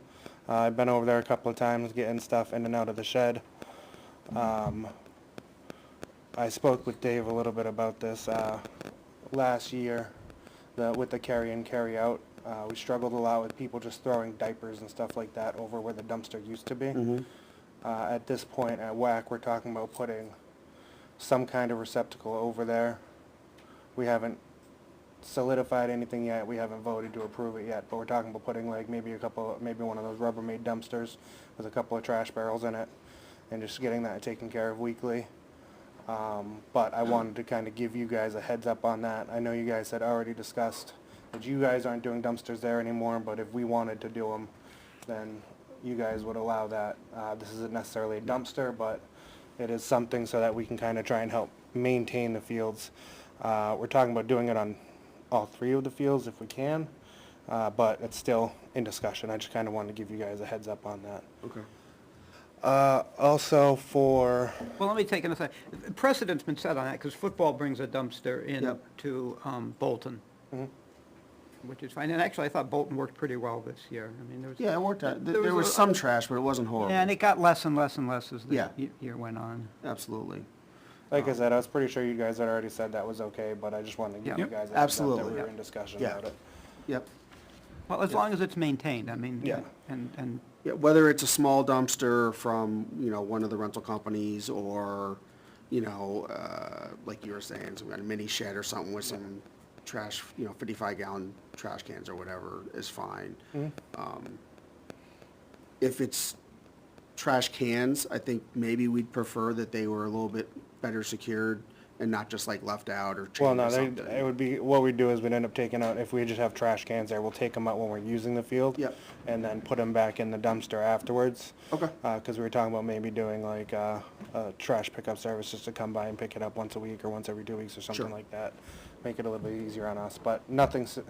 I've been over there a couple of times getting stuff in and out of the shed. I spoke with Dave a little bit about this last year, with the carry in, carry out. We struggled a lot with people just throwing diapers and stuff like that over where the dumpster used to be. Mhm. At this point at WAC, we're talking about putting some kind of receptacle over there. We haven't solidified anything yet, we haven't voted to approve it yet, but we're talking about putting like maybe one of those Rubbermaid dumpsters with a couple of trash barrels in it, and just getting that taken care of weekly. But I wanted to kind of give you guys a heads up on that. I know you guys had already discussed that you guys aren't doing dumpsters there anymore, but if we wanted to do them, then you guys would allow that. This isn't necessarily a dumpster, but it is something so that we can kind of try and help maintain the fields. We're talking about doing it on all three of the fields if we can. But it's still in discussion. I just kind of wanted to give you guys a heads up on that. Okay. Also for, Well, let me take it a second. Precedent's been set on that, because football brings a dumpster in Yep. to Bolton, Mhm. which is fine. And actually, I thought Bolton worked pretty well this year. I mean, there was. Yeah, it worked out. There There was was a- some trash, but it wasn't horrible. Yeah, and it got less and less and less as the Yeah. year went on. Absolutely. like I said, I was pretty sure you guys had already said that was okay, but I just wanted to give you Yep. guys a heads up that Absolutely. we were in discussion Yeah. about it. Yep. Well, as long as it's maintained, I mean. Yeah. And, Yeah, whether it's a small dumpster from, one of the rental companies or, like you were saying, some kind of mini shed or something with some trash, 55-gallon trash cans or whatever is fine. If it's trash cans, I think maybe we'd prefer that they were a little bit better secured and not just like left out or Well, chained no, or they, something. it would be, what we'd do is we'd end up taking out, if we just have trash cans there, we'll take them out when we're using the field. Yep. And then put them back in the dumpster afterwards. Okay. Cause we were talking about maybe doing like, a trash pickup service just to come by and pick it up once a week or once every 2 weeks or something Sure. like that. Make it a little bit easier on us, but nothing's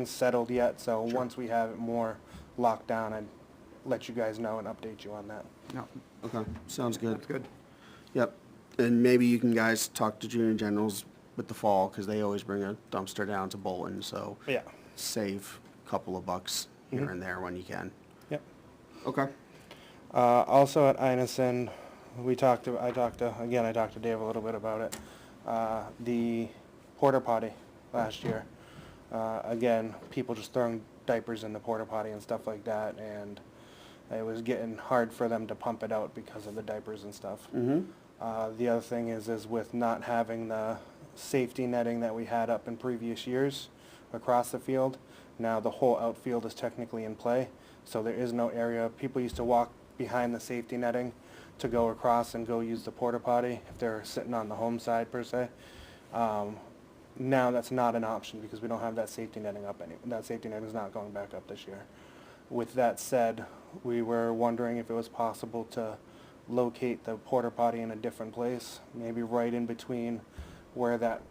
settled yet, so Sure. once we have it more locked down, I'd let you guys know and update you on that. no, Okay, sounds good. that's good. Yep, and maybe you can guys talk to Junior Generals with the fall, because they always bring a dumpster down to Bolton, so Yeah, save a couple of bucks here and there when you can. yep. Okay. Also at Einison, I talked to Dave a little bit about it. The porta potty last year. Again, people just throwing diapers in the porta potty and stuff like that, and it was getting hard for them to pump it out because of the diapers and stuff. Mm-hmm. The other thing is with not having the safety netting that we had up in previous years across the field, now the whole outfield is technically in play, so there is no area. People used to walk behind the safety netting to go across and go use the porta potty if they're sitting on the home side per se. Now that's not an option because we don't have that safety netting up that safety netting is not going back up this year. With that said, we were wondering if it was possible to locate the porta potty in a different place, maybe right in between where that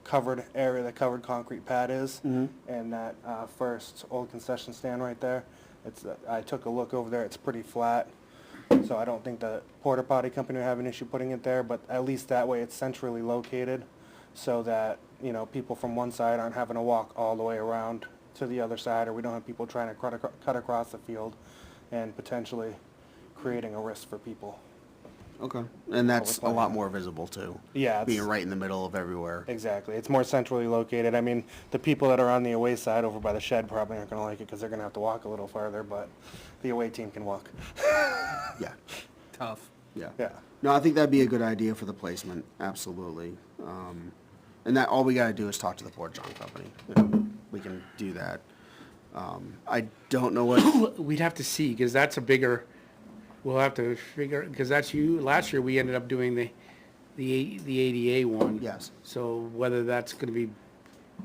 covered area, the covered concrete pad is, and that first old concession stand right there. I took a look over there, it's pretty flat, so I don't think the porta potty company would have an issue putting it there, but at least that way it's centrally located so that, people from one side aren't having to walk all the way around to the other side, or we don't have people trying to cut across the field and potentially creating a risk for people. Okay, and that's a planning. lot more visible too. Yeah, it's- Being right in the middle of everywhere. Exactly. It's more centrally located. I mean, the people that are on the away side over by the shed probably aren't going to like it because they're going to have to walk a little farther, but the away team can walk. Yeah, Tough. yeah. Yeah. No, I think that'd be a good idea for the placement, absolutely. And that, all we gotta do is talk to the Port John Company. We can do that. I don't know what, We'd have to see, because that's a bigger, we'll have to figure, because last year we ended up doing the ADA one. yes, So whether that's gonna be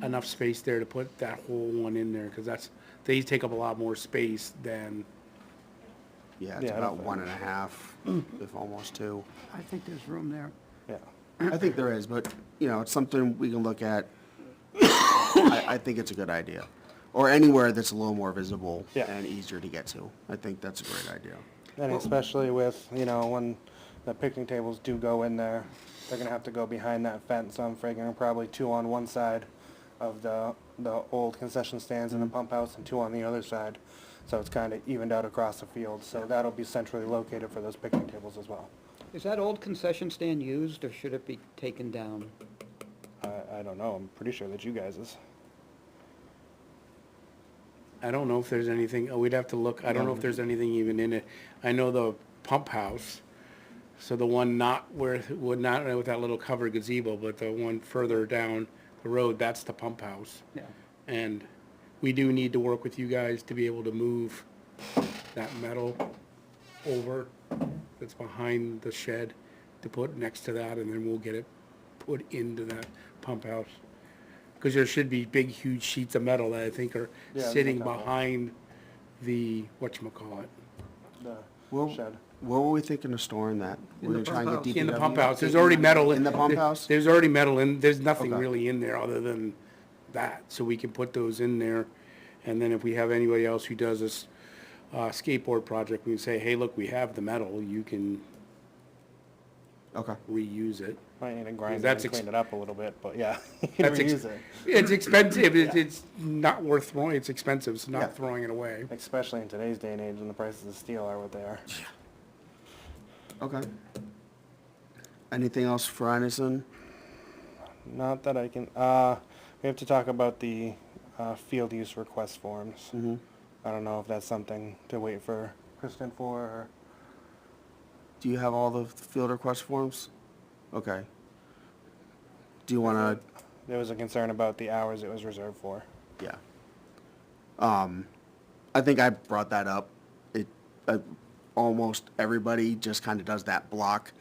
enough space there to put that whole one in there, because they take up a lot more space than, yeah, it's Yeah, I about don't- 1.5, if almost 2. I think there's room there. Yeah. I think there is, but, it's something we can look at. I think it's a good idea. Or anywhere that's a little more visible Yeah. and easier to get to. I think that's a great idea. And especially with, when the picnic tables do go in there, they're going to have to go behind that fence. So I'm figuring probably 2 on one side of the old concession stands in the pump house and 2 on the other side. So it's kind of evened out across the field. So that'll be centrally located for those picnic tables as well. Is that old concession stand used, or should it be taken down? I don't know. I'm pretty sure that you guys is. I don't know if there's anything, we'd have to look, I don't know if there's anything even in it. I know the pump house, so the one not with that little covered gazebo, but the one further down the road, that's the pump house. Yeah. And we do need to work with you guys to be able to move that metal over that's behind the shed to put next to that, and then we'll get it put into that pump house. Because there should be big, huge sheets of metal that I think are Yeah, there's sitting a couple. behind the, whatchamacallit, The Well, shed. where were we thinking of storing that? In We're the gonna try and pump get house. in the DPW? pump house. There's already metal In the pump there- house? There's already metal in, there's nothing Okay. really in there other than that, so we can put those in there. And then if we have anybody else who does this skateboard project, we can say, hey, look, we have the metal, you can Okay. reuse it. Might need to grind it That's and ex- clean it up a little bit, but yeah, you can That's reuse it. It's expensive, it's not worth throwing, it's expensive, it's Yeah. not throwing it away. Especially in today's day and age when the prices of steel are what they are. Okay. Anything else for Anderson? Not that I can, we have to talk about the, field use request forms. Mm-hmm. I don't know if that's something to wait for Kristen for, or, Do you have all the field request forms? Okay. Do you wanna, there was a concern about the hours it was reserved for. yeah. I think I brought that up. Almost everybody just kinda does that block.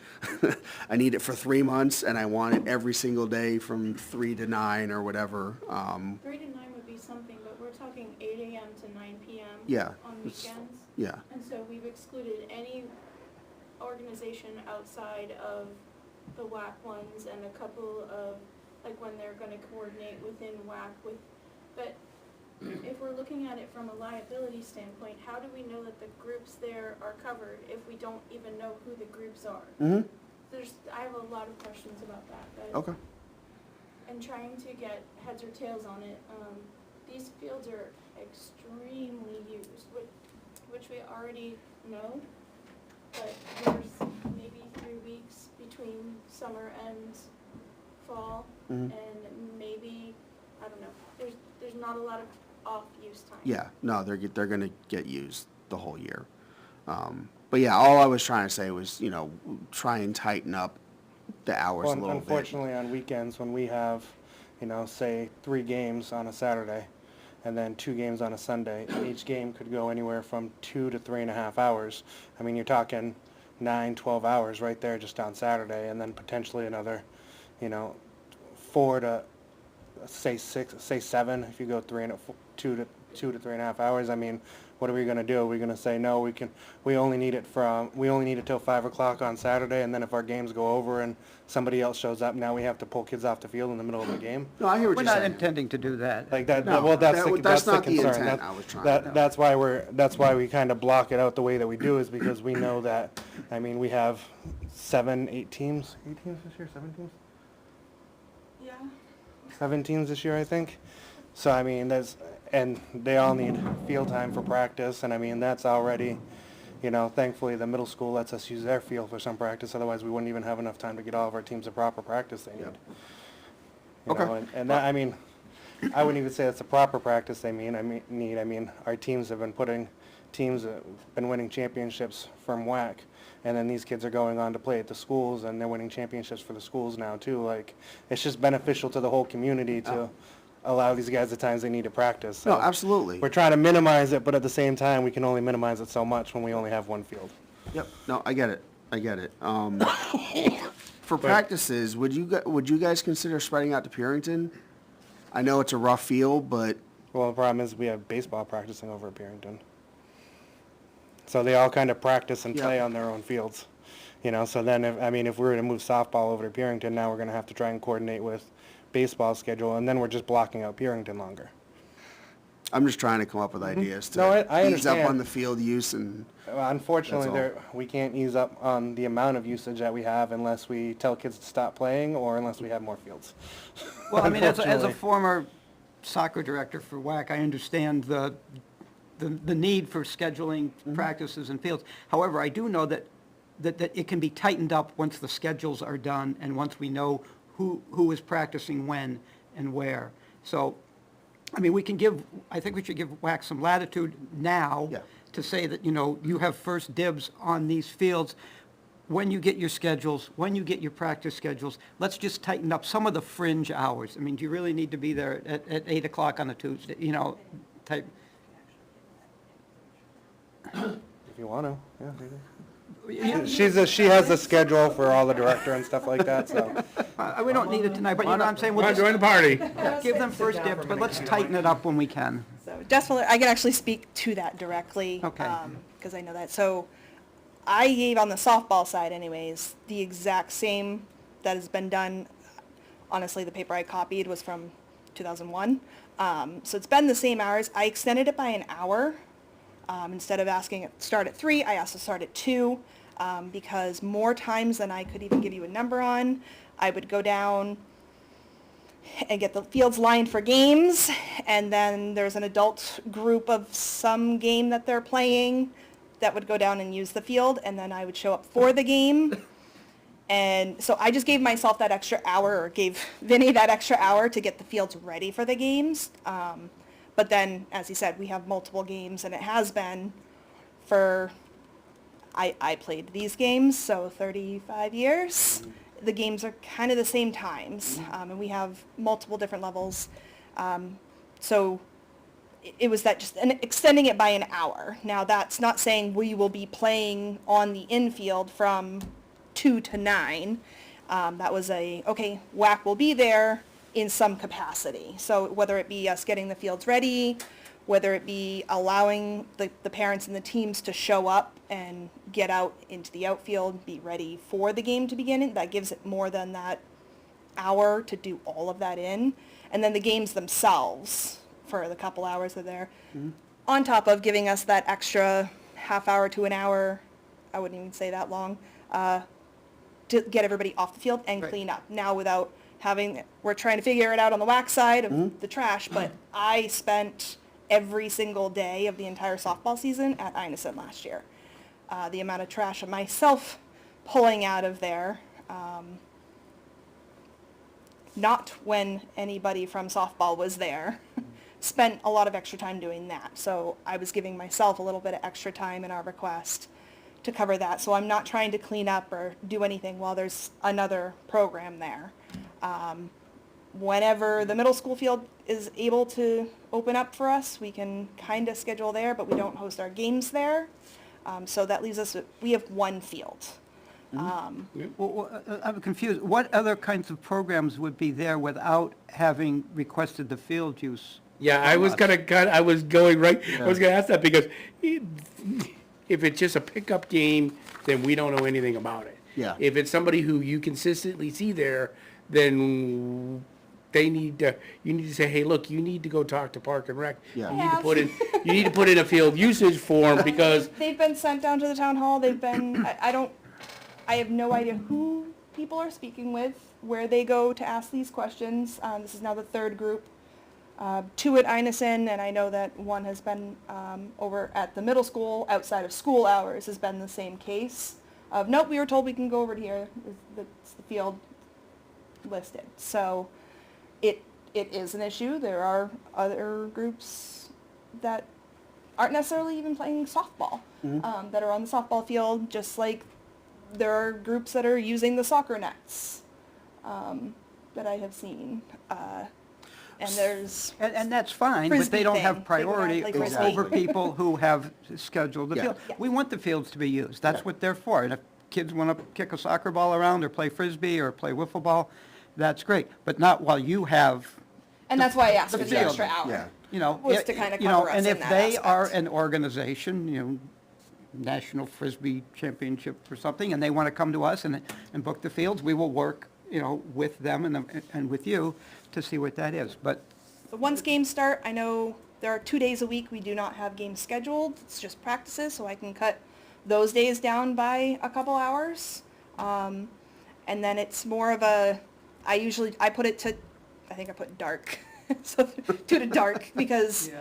I need it for 3 months and I want it every single day from 3 to 9 or whatever. 3 to 9 would be something, but we're talking 8 AM to 9 PM. Yeah, On it's- weekends. Yeah, And so we've excluded any organization outside of the WAC ones and a couple of, like when they're gonna coordinate within WAC with, but if we're looking at it from a liability standpoint, how do we know that the groups there are covered if we don't even know who the groups are? mm-hmm, I have a lot of questions about that, but. okay. And trying to get heads or tails on it, these fields are extremely used, which we already know, but there's maybe 3 weeks between summer and fall, Mhm. and maybe, I don't know, there's not a lot of off-use time. Yeah, no, they're gonna get used the whole year. But yeah, all I was trying to say was, try and tighten up the hours a Well, little bit. unfortunately, on weekends, when we have, say 3 games on a Saturday, and then 2 games on a Sunday, and each game could go anywhere from 2 to 3.5 hours. I mean, you're talking 9, 12 hours right there just on Saturday, and then potentially another, 4 to, say 6, say 7, if you go 2 to 3.5 hours. I mean, what are we gonna do? Are we gonna say, no, we only need it till 5 o'clock on Saturday, and then if our games go over and somebody else shows up, now we have to pull kids off the field in the middle of the game? No, I hear what We're you're not saying. intending to do that. Like that, No, well, that's that's the not the concern. intent I was trying to do. That's why we kind of block it out the way that we do, is because we know that, I mean, we have 7, 8 teams, 8 teams this year, 7 teams? Yeah. 7 teams this year, I think. So, I mean, and they all need field time for practice, and I mean, that's already, thankfully, the middle school lets us use their field for some practice, otherwise we wouldn't even have enough time to get all of our teams the proper practice they need. Okay. And that, I mean, I wouldn't even say that's the proper practice they need. I mean, our teams have been winning championships from WAC, and then these kids are going on to play at the schools, and they're winning championships for the schools now too. Like, it's just beneficial to the whole community to allow these guys the times they need to practice. So No, absolutely. we're trying to minimize it, but at the same time, we can only minimize it so much when we only have one field. Yep, no, I get it. For practices, would you guys consider spreading out to Purington? I know it's a rough field, but, Well, the problem is we have baseball practicing over at Barrington. So they all kind of practice and play Yeah. on their own fields. So then if we were to move softball over to Barrington, now we're gonna have to try and coordinate with baseball schedule, and then we're just blocking out Barrington longer. I'm just trying to come up with ideas No, I to ease up understand. on the field use and, Unfortunately, That's we can't ease up on the amount of usage that we have unless we tell kids to stop playing or unless we have more fields. Well, I mean, as a Unfortunately. former soccer director for WAC, I understand the need for scheduling practices and fields. However, I do know that it can be tightened up once the schedules are done and once we know who is practicing when and where. So, I mean, I think we should give WAC some latitude now Yeah. to say that, you have first dibs on these fields. When you get your schedules, when you get your practice schedules, let's just tighten up some of the fringe hours. I mean, do you really need to be there at 8 o'clock on a Tuesday, type? If you want to, yeah. She has a schedule for all the director and stuff like that, so. We don't need it tonight, but I'm saying, Come we'll on, join just the party. give them first dibs, but let's tighten it up when we can. So definitely, I can actually speak to that directly. Okay. Because I know that. So I gave on the softball side anyways, the exact same that has been done. Honestly, the paper I copied was from 2001. So it's been the same hours. I extended it by an hour. Instead of asking it to start at 3, I asked to start at 2, because more times than I could even give you a number on, I would go down and get the fields lined for games, and then there's an adult group of some game that they're playing that would go down and use the field, and then I would show up for the game. And so I just gave myself that extra hour, or gave Vinny that extra hour to get the fields ready for the games. But then, as he said, we have multiple games, and it has been for, I played these games, so 35 years. The games are kind of the same times, and we have multiple different levels. So it was that just extending it by an hour. Now, that's not saying we will be playing on the infield from 2 to 9. That was okay, WAC will be there in some capacity. So whether it be us getting the fields ready, whether it be allowing the parents and the teams to show up and get out into the outfield, be ready for the game to begin, that gives it more than that hour to do all of that in. And then the games themselves, for the couple hours that they're on top of giving us that extra half hour to an hour, I wouldn't even say that long, to get everybody off the field and Right. clean up. Now without we're trying to figure it out on the WAC side of the trash, but I spent every single day of the entire softball season at Inison last year. The amount of trash of myself pulling out of there, not when anybody from softball was there, spent a lot of extra time doing that. So I was giving myself a little bit of extra time in our request to cover that. So I'm not trying to clean up or do anything while there's another program there. Whenever the middle school field is able to open up for us, we can kind of schedule there, but we don't host our games there. So that leaves us, we have one field. Well, I'm confused. What other kinds of programs would be there without having requested the field use? Yeah, I was gonna ask that, because if it's just a pickup game, then we don't know anything about it. Yeah. If it's somebody who you consistently see there, then you need to say, hey, look, you need to go talk to Park and Rec. Yeah. You need to put in a field usage form, because They've been sent down to the town hall. They've been, I have no idea who people are speaking with, where they go to ask these questions. This is now the third group. 2 at Inison, and I know that one has been over at the middle school outside of school hours has been the same case of, nope, we were told we can go over to here. It's the field listed. So it is an issue. There are other groups that aren't necessarily even playing softball, that are on the softball field, just like there are groups that are using the soccer nets that I have seen. And there's, And that's fine, but Frisbee they don't thing. have They would priority have, like, Frisbee. over people who have scheduled the Yeah. field. Yeah. We want the fields to be used. That's what they're for. And if kids want to kick a soccer ball around or play Frisbee or play wiffle ball, that's great. But not while you have, and that's why I asked the for the field. extra hour. Yeah. you know. Was to kinda you know, cover us and in if that they are aspect. an organization, National Frisbee Championship or something, and they want to come to us and book the fields, we will work, with them and with you to see what that is. But So once games start, I know there are 2 days a week we do not have games scheduled. It's just practices, so I can cut those days down by a couple hours. And then it's more of I put it to, I think I put dark. So 2 to dark, because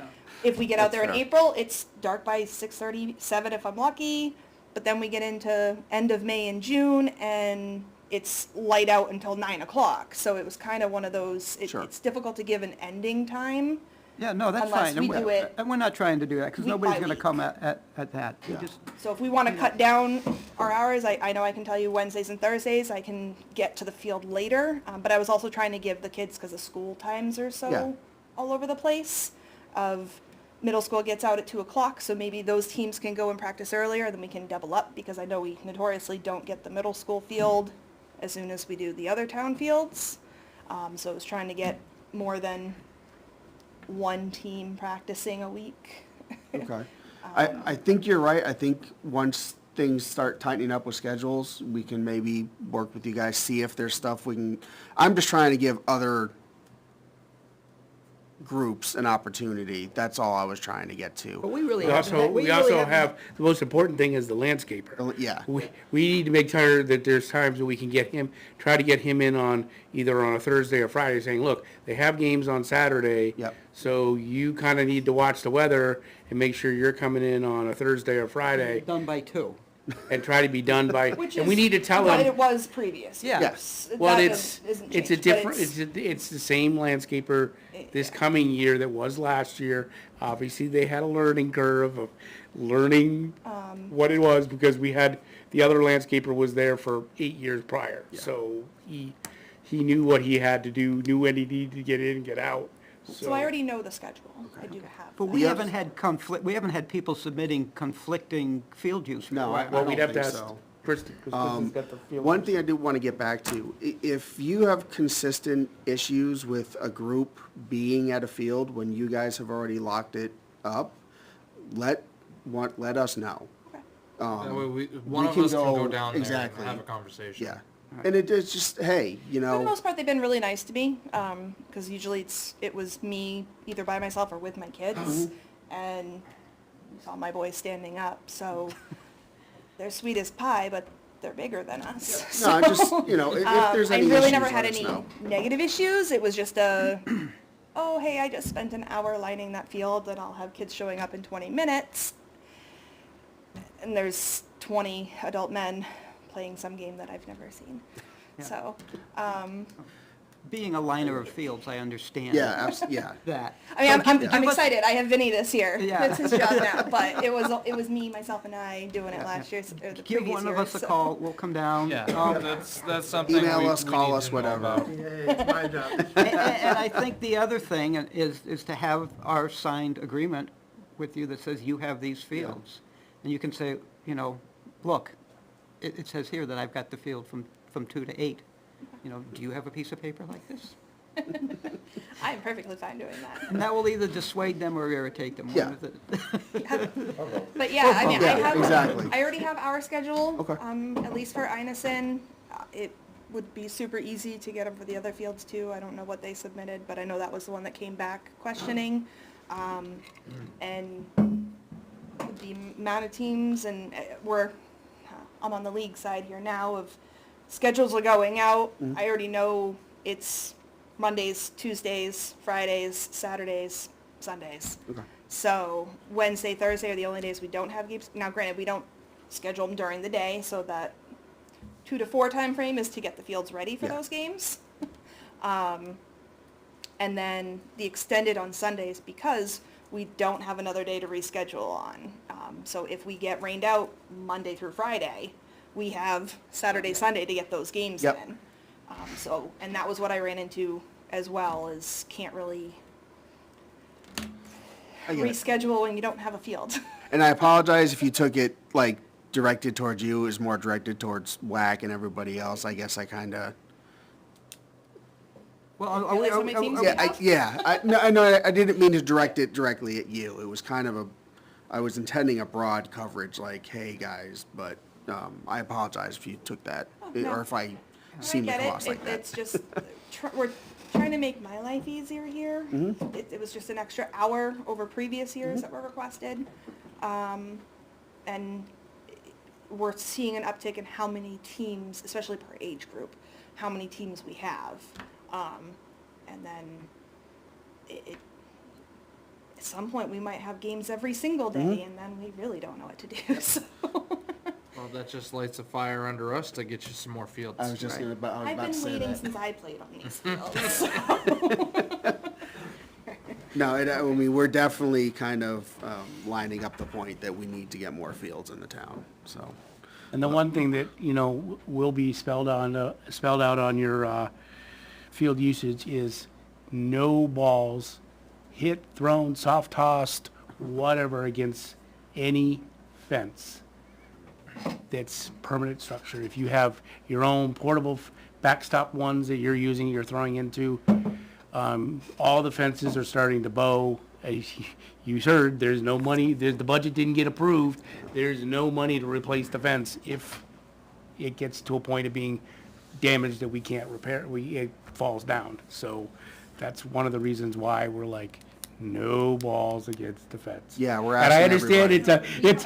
if we get out there in fair. April, it's dark by 6:30, 7 if I'm lucky. But then we get into end of May and June, and it's light out until 9 o'clock. So it was kind of one of those, Sure. it's difficult to give an ending time. yeah, no, that's Unless fine. we do it And we're not trying to do that, because week nobody's by going to week. come at that. We Yeah. just- So if we want to cut down our hours, I know I can tell you Wednesdays and Thursdays, I can get to the field later. But I was also trying to give the kids, because the school times are so Yeah. all over the place, of middle school gets out at 2 o'clock, so maybe those teams can go and practice earlier, then we can double up, because I know we notoriously don't get the middle school field as soon as we do the other town fields. So I was trying to get more than one team practicing a week. Okay. I think you're right. I think once things start tightening up with schedules, we can maybe work with you guys, see if there's stuff we can, I'm just trying to give other groups an opportunity. That's all I was trying to get to. But we really We haven't. also, we also have, the most important thing is the landscaper. Yeah. We need to make sure that there's times that we can get him, try to get him in on, either on a Thursday or Friday, saying, look, they have games on Saturday. Yep. So you kind of need to watch the weather and make sure you're coming in on a Thursday or Friday Done by 2. and try to be done by, Which and we is need to tell what them. it was previous. Yeah. Yes. Well, That it's isn't a changed, but different, it's- it's the same landscaper this coming year that was last year. Obviously, they had a learning curve of learning what it was, because we had, the other landscaper was there for 8 years prior. So he knew what he had to do, knew when he needed to get in and get out. So I already know the schedule. I do have. But we The haven't had we haven't had people submitting conflicting field use. No, requests. Well, don't we'd have to think ask so. Kristen, because Kristen's got the field. One thing I do want to get back to, if you have consistent issues with a group being at a field when you guys have already locked it up, let us know. That way one of can us can go go- down there exactly. and have a conversation. Yeah. And it's just, hey, For the most part, they've been really nice to me, because usually it was me either by myself or with my kids, and you saw my boys standing up, so they're sweet as pie, but they're bigger than us. No, I just, if there's any I really issues, never let had us any know. negative issues. It was just oh, hey, I just spent an hour lining that field, and I'll have kids showing up in 20 minutes. And there's 20 adult men playing some game that I've never seen. Yeah. So, Being a liner of fields, I understand. Yeah, yeah. That. I mean, So I'm give us- excited. I have Vinny this year. Yeah. That's his job now. But it was me, myself, and I doing it last year, or the Give previous one year. of us a so- call, we'll come down. Yeah, Um, that's something Email we us, we call need us, to know whatever. about. And I think the other thing is to have our signed agreement with you that says you have these fields. And you can say, look, it says here that I've got the field from 2 to 8. Do you have a piece of paper like this? I am perfectly fine doing that. And that will either dissuade them or irritate them. Yeah. One of the- But yeah, I mean, Yeah, I have, exactly. I already have our schedule. Okay. At least for Inison, it would be super easy to get them for the other fields too. I don't know what they submitted, but I know that was the one that came back questioning. And with the amount of teams, and I'm on the league side here now of schedules are going out. I already know it's Mondays, Tuesdays, Fridays, Saturdays, Sundays. Okay. So Wednesday, Thursday are the only days we don't have games. Now granted, we don't schedule them during the day, so that 2 to 4 time frame is to get the fields ready for Yeah. those games. And then the extended on Sundays because we don't have another day to reschedule on. So if we get rained out Monday through Friday, we have Saturday, Sunday to get those games Yep. in. And that was what I ran into as well, is can't really I get it. reschedule when you don't have a field. And I apologize if you took it, directed towards you. It was more directed towards WAC and everybody else. I guess I kind of... Well, You realize how many teams we have? I didn't mean to direct it directly at you. It was kind of I was intending a broad coverage, like, hey, guys, but I apologize if you took that, no. or if I I seemed to get come it. across like that. It's just, we're trying to make my life easier here. Mm-hmm. It was just an extra hour over previous years that were requested. And we're seeing an uptick in how many teams, especially per age group, how many teams we have. And then at some point, we might have games every single day, Mm-hmm. and then we really don't know what to do, so. Well, that just lights a fire under us to get you some more fields. I was just Right. about I've to been say waiting that. since I played on these fields, so. No, I mean, we're definitely kind of lining up the point that we need to get more fields in the town, so. And the one thing that, will be spelled out on your field usage is no balls hit, thrown, soft tossed, whatever, against any fence that's permanent structure. If you have your own portable backstop ones that you're using, you're throwing into, all the fences are starting to bow. As you heard, there's no money, the budget didn't get approved. There's no money to replace the fence if it gets to a point of being damaged that we can't repair, it falls down. So, that's one of the reasons why we're like, no balls against the fence. Yeah, we're And I asking understand everybody. it's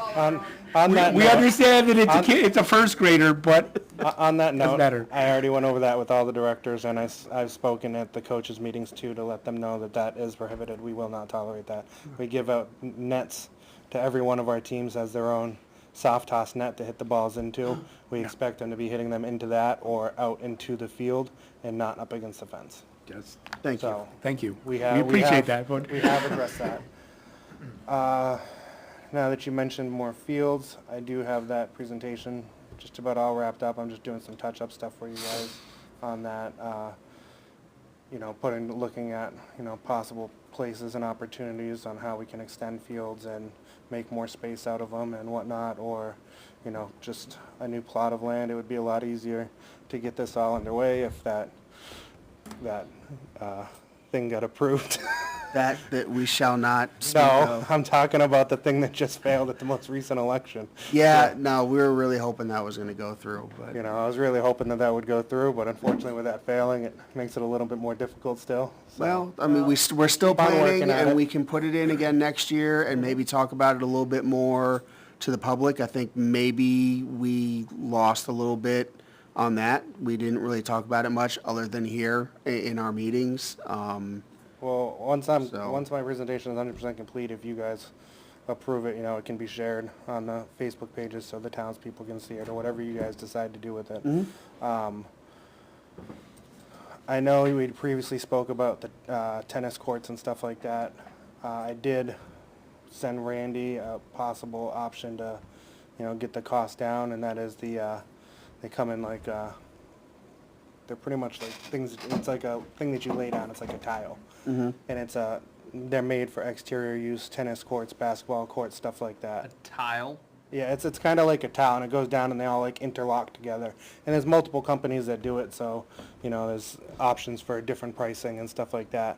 On that we note, understand that it's a first grader, but on that note, better. I already went over that with all the directors, and I've spoken at the coaches' meetings too to let them know that that is prohibited. We will not tolerate that. We give out nets to every one of our teams as their own soft toss net to hit the balls into. We expect them to be hitting them into that or out into the field and not up against the fence. just, Thank you. So thank you. we appreciate that, but we have addressed that. Now that you mentioned more fields, I do have that presentation just about all wrapped up. I'm just doing some touch-up stuff for you guys on that. You know, looking at, you know, possible places and opportunities on how we can extend fields and make more space out of them and whatnot, or, you know, just a new plot of land. It would be a lot easier to get this all underway if that thing got approved. That we shall not speak No, of. I'm talking about the thing that just failed at the most recent election. Yeah, no, we were really hoping that was gonna go through, but. You know, I was really hoping that that would go through, but unfortunately with that failing, it makes it a little bit more difficult still. So, Well, I mean, we're still Keep on planning, working at and it. we can put it in again next year and maybe talk about it a little bit more to the public. I think maybe we lost a little bit on that. We didn't really talk about it much, other than here in our meetings. Well, So- once my presentation is 100% complete, if you guys approve it, you know, it can be shared on the Facebook pages so the townspeople can see it, or whatever you guys decide to do with it. I know we'd previously spoke about the tennis courts and stuff like that. I did send Randy a possible option to, you know, get the cost down, and that is they come in like, they're pretty much like things, it's like a thing that you lay down, it's like a tile. And they're made for exterior use, tennis courts, basketball courts, stuff like A that. tile? Yeah, it's kind of like a towel, and it goes down, and they all like interlock together. And there's multiple companies that do it, so you know there's options for different pricing and stuff like that.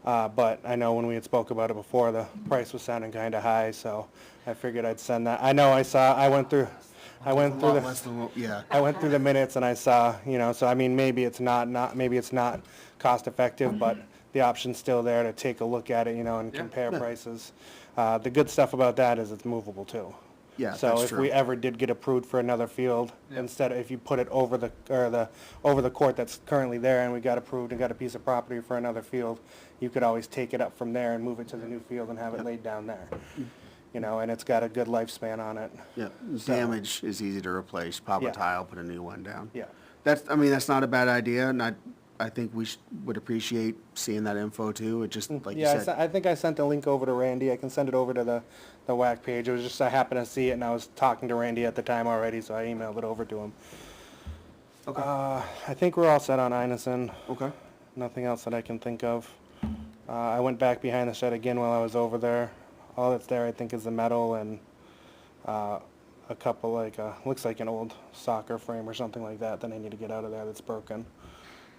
But I know when we had spoke about it before, the price was sounding kind of high, so I figured I'd send that. I know I went through Yeah, I went through the minutes and I saw, you know, so I mean, maybe it's not cost effective, but the option's still there to take a look at it, you know, and Yeah. compare prices. The good stuff about that is it's movable too. yeah, So that's if true. we ever did get approved for another field, Yeah. instead, if you put it over the court that's currently there and we got approved and got a piece of property for another field, you could always take it up from there and move it to the new field and have it laid down there. You know, and it's got a good lifespan on it. Yeah, So- damage is easy to replace. Pop a Yeah. tile, put a new one down. Yeah. That's not a bad idea, and I think we would appreciate seeing that info too. It just, like you Yeah, said. I think I sent a link over to Randy. I can send it over to the WAC page. It was just I happened to see it and I was talking to Randy at the time already, so I emailed it over to him. Okay. I think we're all set on Einison. Okay. Nothing else that I can think of. I went back behind the shed again while I was over there. All that's there, I think, is the metal and a couple looks like an old soccer frame or something like that I need to get out of there that's broken.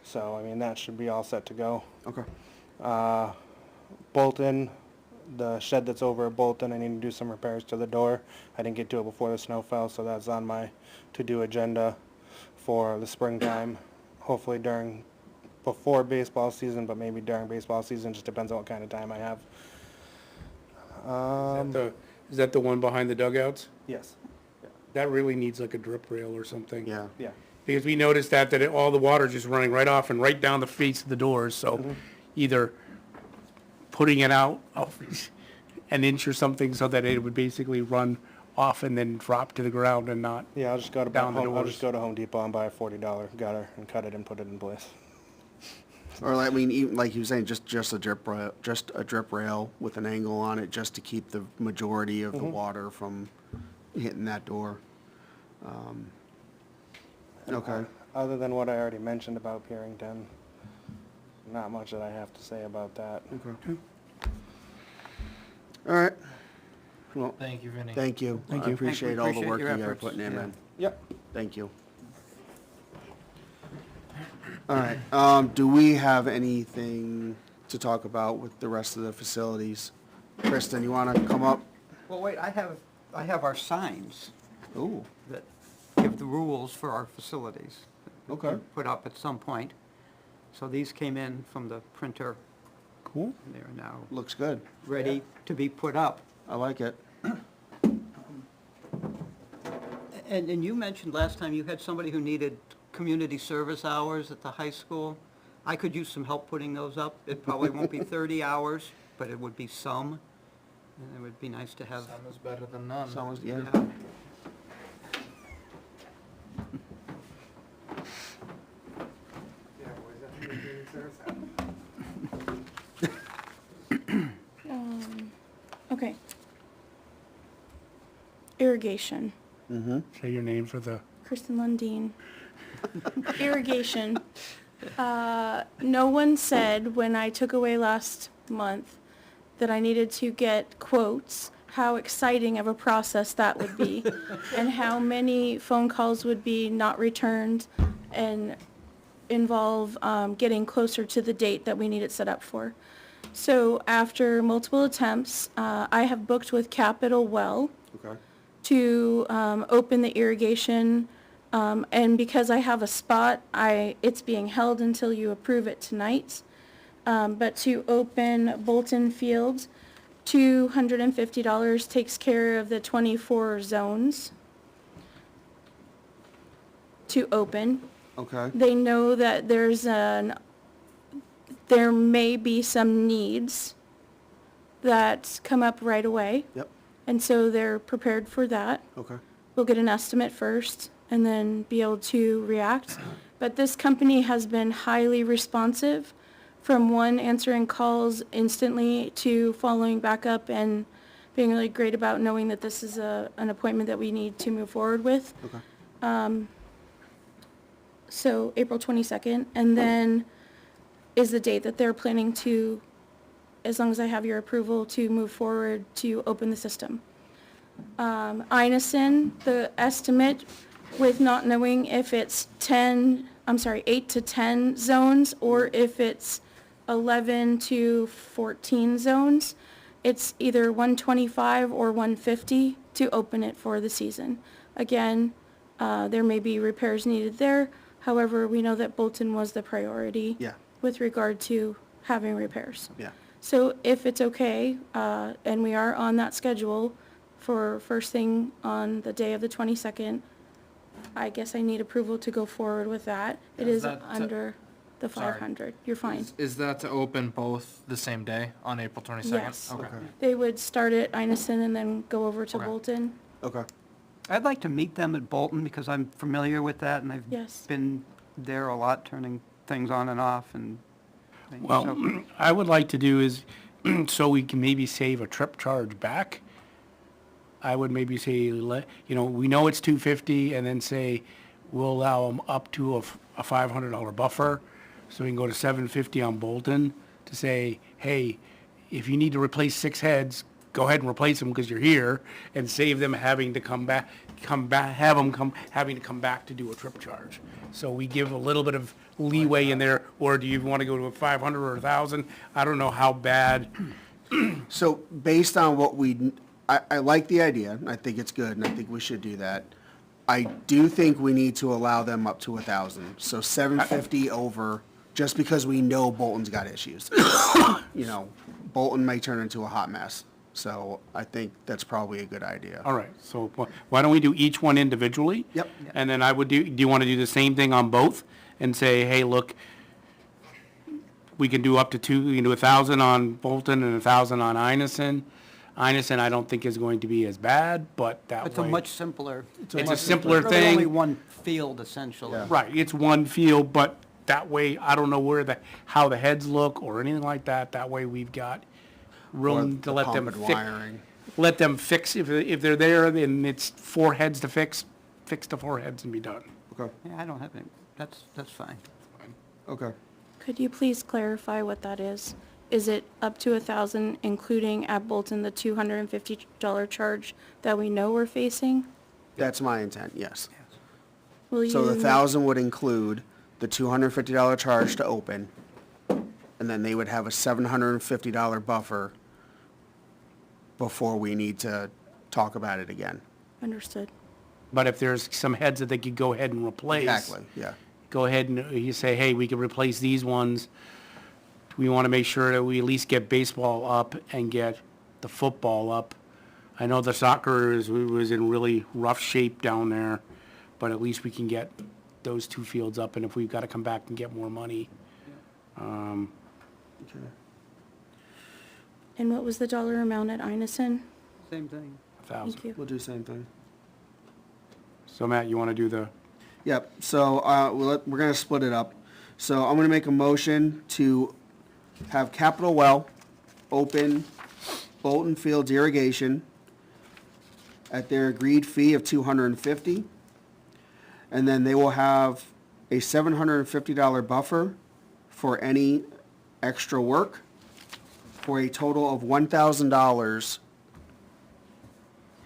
So, I mean, that should be all set to go. Okay. Bolton, the shed that's over at Bolton, I need to do some repairs to the door. I didn't get to it before the snow fell, so that's on my to-do agenda for the springtime. Hopefully before baseball season, but maybe during baseball season, just depends on what kind of time I have. is that the one behind the dugouts? Yes, That really needs like a drip rail or something. Yeah. yeah. Because we noticed that all the water just running right off and right down the face of the doors, so either putting it out an inch or something so that it would basically run off and then drop to the ground and not, Yeah, I'll just go to Down the I'll doors. just go to Home Depot and buy a $40 gutter and cut it and put it in place. Or I mean, even like you were saying, just a drip rail with an angle on it, just to keep the majority of the water from hitting that door. Okay. Other than what I already mentioned about Pierrington, not much that I have to say about that. Okay. All right. Well, Thank you, Vinny. thank you. Thank I you. appreciate all the Appreciate work you your guys are efforts, putting in, yeah. man. Yep. Thank you. All right, do we have anything to talk about with the rest of the facilities? Kristen, you wanna come up? Well, wait, I have our signs Ooh, that give the rules for our facilities. okay. Put up at some point. So these came in from the printer, Cool. and they're now Looks good. ready to be put up. I like it. And you mentioned last time you had somebody who needed community service hours at the high school. I could use some help putting those up. It probably won't be 30 hours, but it would be some. And it would be nice to have. Some is better than none. Sounds, yeah. Yeah. Okay. Irrigation. Say your name for the, Kristen Lundeen. Irrigation. No one said when I took away last month that I needed to get quotes, how exciting of a process that would be, and how many phone calls would be not returned and involve getting closer to the date that we need it set up for. So after multiple attempts, I have booked with Capital Well Okay. to open the irrigation, and because I have a spot, it's being held until you approve it tonight. But to open Bolton Field, $250 takes care of the 24 zones to open. Okay. They know that there may be some needs that come up right away. Yep. And so they're prepared for that. Okay. We'll get an estimate first and then be able to react. But this company has been highly responsive, from one answering calls instantly to following back up and being really great about knowing that this is an appointment that we need to move forward with. Okay. So April 22nd, and then is the date that they're planning to, as long as I have your approval, to move forward to open the system. Inison, the estimate, with not knowing if it's 8 to 10 zones or if it's 11 to 14 zones, it's either 125 or 150 to open it for the season. Again, there may be repairs needed there. However, we know that Bolton was the priority. Yeah. With regard to having repairs. Yeah. So if it's okay, and we are on that schedule for first thing on the day of the 22nd, I guess I need approval to go forward with that. It Is is that under the Sorry. 500. You're fine. Is that to open both the same day on April 22nd? Yes. Okay. They would start at Inison and then go over to Okay. Bolton. Okay. I'd like to meet them at Bolton because I'm familiar with that and I've Yes. been there a lot, turning things on and off and things. well, So- I would like to do is, so we can maybe save a trip charge back, I would maybe say, we know it's 250, and then say, we'll allow them up to a $500 buffer, so we can go to 750 on Bolton, to say, hey, if you need to replace 6 heads, go ahead and replace them because you're here, and save them having to come back, having to come back to do a trip charge. So we give a little bit of leeway in there, or do you want to go to a 500 or 1,000? I don't know how bad. So based on what I like the idea, I think it's good, and I think we should do that. I do think we need to allow them up to 1,000, so 750 over, just because we know Bolton's got issues. Bolton may turn into a hot mess, so I think that's probably a good idea. All right, so why don't we do each one individually? Yep. And then I would do you want to do the same thing on both and say, hey, look, we can do up to we can do 1,000 on Bolton and 1,000 on Inison. Inison, I don't think is going to be as bad, but that way. It's a much simpler. It's a simpler Really only thing. one field essentially. Yeah. Right, it's one field, but that way, I don't know how the heads look or anything like that. That way we've got Or room to the let pump them and fix. wiring. Let them fix, if they're there, then it's 4 heads to fix the 4 heads and be done. Okay, Yeah, I don't have any, that's fine. okay. Could you please clarify what that is? Is it up to 1,000, including at Bolton the $250 charge that we know we're facing? That's my intent, yes. Will So the you- 1,000 would include the $250 charge to open, and then they would have a $750 buffer before we need to talk about it again. Understood. But if there's some heads that they could go ahead and replace. Exactly, yeah. go ahead and you say, hey, we can replace these ones. We want to make sure that we at least get baseball up and get the football up. I know the soccer was in really rough shape down there, but at least we can get those two fields up, and if we've got to come back and get more money. Okay. And what was the dollar amount at Inison? Same thing. 1,000. Thank you. We'll do the same thing. So Matt, you want to do the, Yep, so, we're gonna split it up. So I'm gonna make a motion to have Capital Well open Bolton Fields irrigation at their agreed fee of $250. And then they will have a $750 buffer for any extra work, for a total of $1,000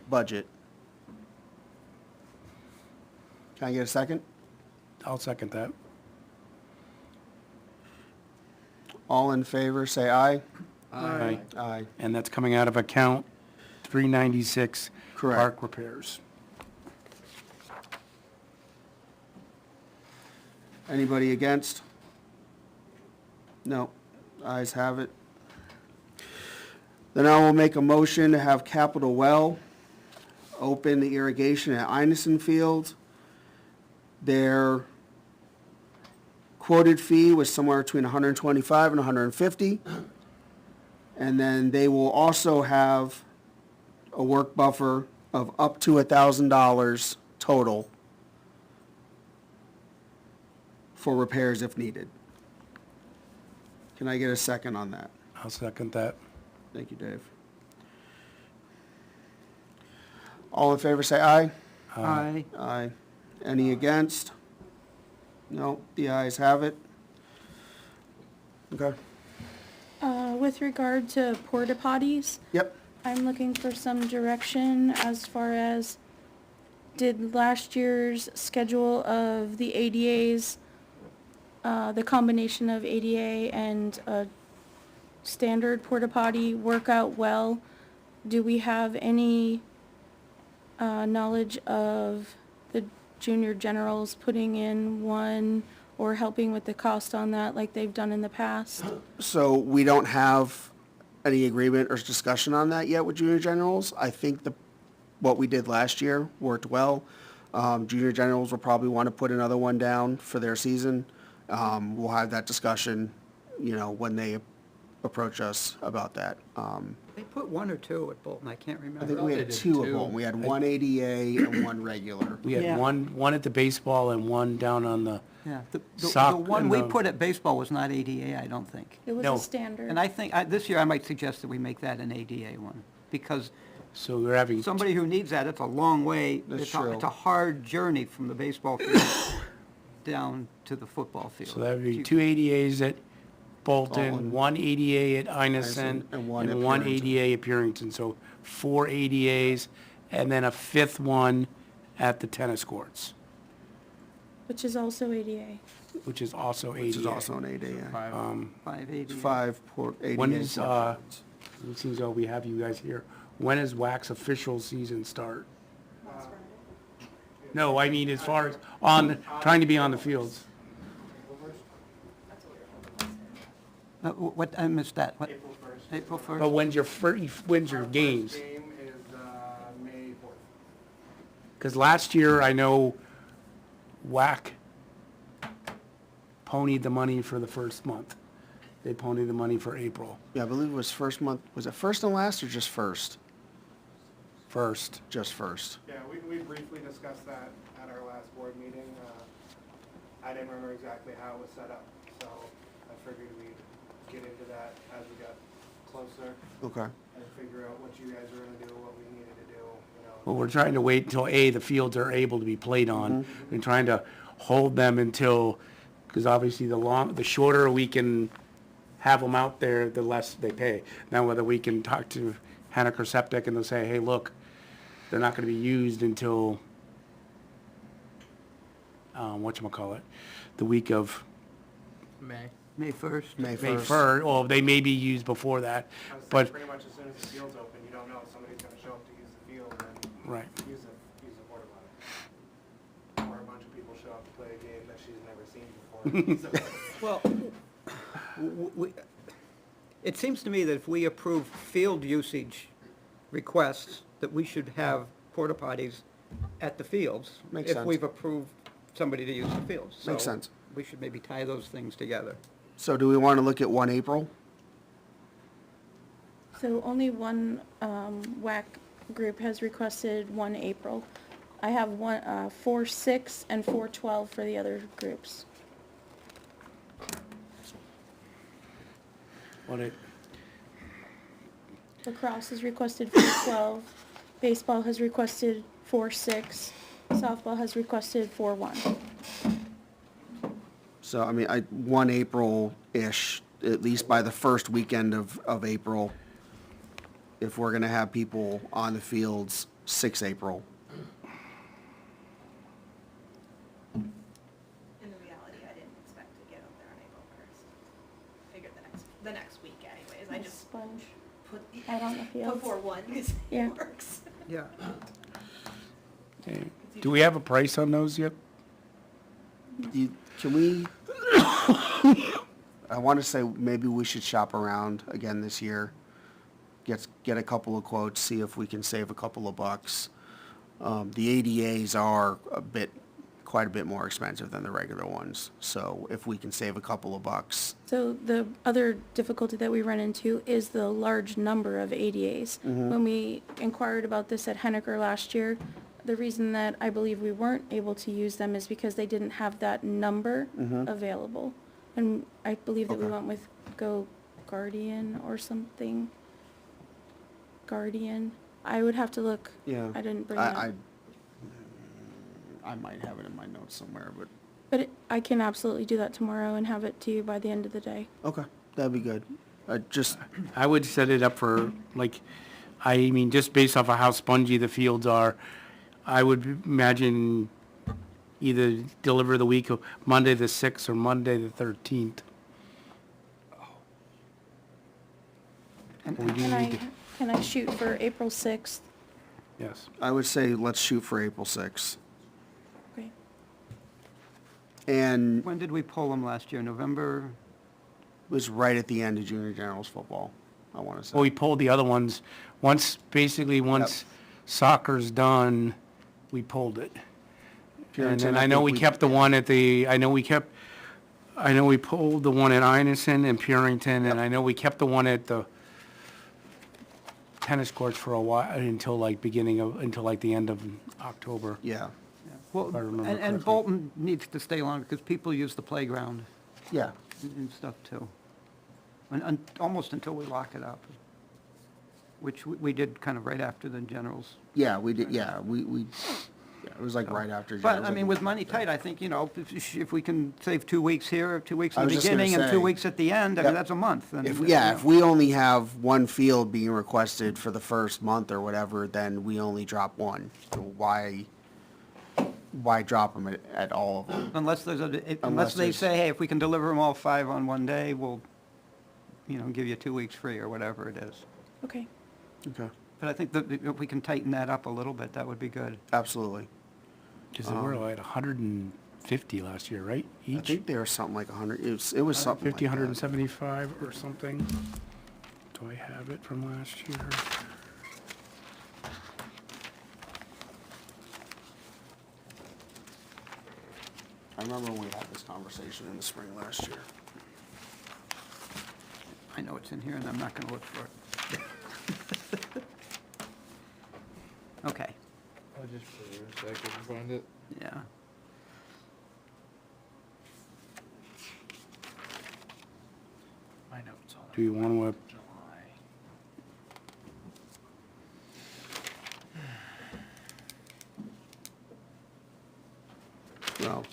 budget. Can I get a second? I'll second that. All in favor, say aye. Aye. Aye. And that's coming out of account 396. Correct. Park repairs. Anybody against? No. Ayes have it. Then I will make a motion to have Capital Well open the irrigation at Inison Field. Their quoted fee was somewhere between $125 and $150. And then they will also have a work buffer of up to $1,000 total for repairs if needed. Can I get a second on that? I'll second that. Thank you, Dave. All in favor, say aye. Aye. Aye. Any against? No, the ayes have it. Okay. With regard to porta potties, Yep. I'm looking for some direction as far as, did last year's schedule of the ADAs, the combination of ADA and a standard porta potty work out well? Do we have any knowledge of the junior generals putting in one or helping with the cost on that like they've done in the past? So we don't have any agreement or discussion on that yet with junior generals. I think what we did last year worked well. Junior generals will probably want to put another one down for their season. We'll have that discussion, when they approach us about that. They put one or two at Bolton, I can't I remember. think we had two of them. We had one ADA and one regular. We had Yeah. one at the baseball and one down on the, Yeah, the Sock one and we the- put at baseball was not ADA, I don't think. It was No. a standard. And I think, this year I might suggest that we make that an ADA one, because so we're having, somebody who needs that, it's a long way. That's It's true. a hard journey from the baseball field down to the football field. so that would be two ADAs at Bolton, Bolton. one ADA at Inison, And one at and one Purington. ADA at Purington. So 4 ADAs, and then a fifth one at the tennis courts, Which is also ADA. which is also ADA. Which is also an ADA. Five ADA. 5 ADA. When is, portions. it seems though we have you guys here. When does WAC's official season start? No, I mean as far as trying to be on the fields. What, I missed that. What? April 1st? But when's your games? Game is, May 4th. Because last year, I know WAC ponied the money for the first month. They ponied the money for April Yeah, I believe it was first month. Was it first and last or just first? first. Just first. Yeah, we briefly discussed that at our last board meeting. I didn't remember exactly how it was set up, so I figured we'd get into that as we got closer Okay. and figure out what you guys were gonna do, what we needed to do, Well, we're trying to wait until the fields are able to be played on. We're trying to hold them until, because obviously the shorter we can have them out there, the less they pay. Now, whether we can talk to Henniker Septic and they'll say, hey, look, they're not gonna be used until, whatchamacallit, the week of May. May 1st? May May 1st. 1st, or they may be used before that, I was saying but, pretty much as soon as the field's open, you don't know if somebody's gonna show up to use the field and right. use the porta potty. Or a bunch of people show up to play a game that she's never seen Well, it seems to me that if we approve field usage requests, that we should have porta potties at the fields. Makes If sense. we've approved somebody to use the fields. Makes So sense. we should maybe tie those things together. So do we want to look at 1 April? So only one WAC group has requested 1 April. I have 4/6 and 4/12 for the other groups. What it, Lacrosse has requested 4/12, baseball has requested 4/6, softball has requested 4/1. So, I mean, 1 April-ish, at least by the first weekend of April. If we're gonna have people on the fields, 6 April. In the reality, I didn't expect to get out there on April 1st. Figured the next week anyways. I just Sponge put out on the fields. before 1 because Yeah. it works. Yeah. okay. Do we have a price on those yet? Can we, I want to say maybe we should shop around again this year. Get a couple of quotes, see if we can save a couple of bucks. The ADAs are quite a bit more expensive than the regular ones. So if we can save a couple of bucks, So the other difficulty that we run into is the large number of ADAs. When we inquired about this at Henniker last year, the reason that I believe we weren't able to use them is because they didn't have that number available. And I believe that we Okay. went with Go Guardian or something. Guardian. I would have to look. yeah. I didn't bring that. I might have it in my notes somewhere, but, But I can absolutely do that tomorrow and have it to you by the end of the day. okay, that'd be good. Just, I would set it up for, like, I mean, just based off of how spongy the fields are, I would imagine either deliver the week of Monday the 6th or Monday the 13th. And- We do need to, Can I shoot for April 6th? yes. I would say let's shoot for April 6th. Okay. And When did we pull them last year? November? it was right at the end of junior generals football, I want to say. Well, we pulled the other ones. Once soccer's done, we pulled it. And Purinton, then I know think we kept the one at the, I know we pulled the one at Einison and Purington, and I know we kept the one at the tennis courts for a while, until like the end of October. Yeah, Well, If I remember and correctly. Bolton needs to stay longer because people use the playground yeah. and stuff too. And almost until we lock it up, which we did kind of right after the generals. Yeah, we did, yeah, yeah, it was like right after. But, generals, I mean, with money tight, I think, if we can save 2 weeks here, 2 weeks I in the was just gonna beginning and 2 say- weeks at the end, I Yep. mean, that's a month. and, If, you yeah, know. if we only have one field being requested for the first month or whatever, then we only drop one. So why drop them at all of them? Unless Unless unless they there's- say, hey, if we can deliver them all 5 on one day, we'll, give you 2 weeks free or whatever it is. Okay. Okay. But I think that if we can tighten that up a little bit, that would be good. Absolutely. Because they were like 150 last year, right? I Each? think they were something like 100, it was something like 50, that. 175 or something. Do I have it from last year? I remember when we had this conversation in the spring last year. I know it's in here and I'm not gonna look for it. Okay, I'll just for a second find it. yeah. My notes on Do you want to, July. Well,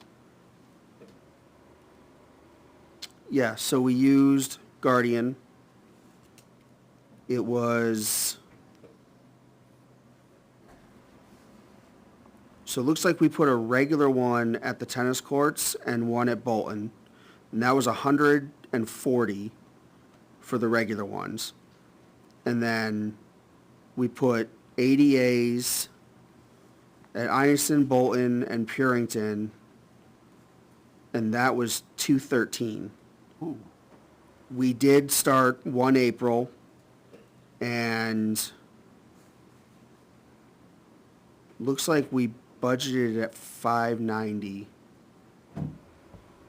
yeah, so we used Guardian. It was, so it looks like we put a regular one at the tennis courts and one at Bolton. And that was 140 for the regular ones. And then we put ADAs at Einison, Bolton, and Purington and that was 213. We did start 1 April, and looks like we budgeted at 590,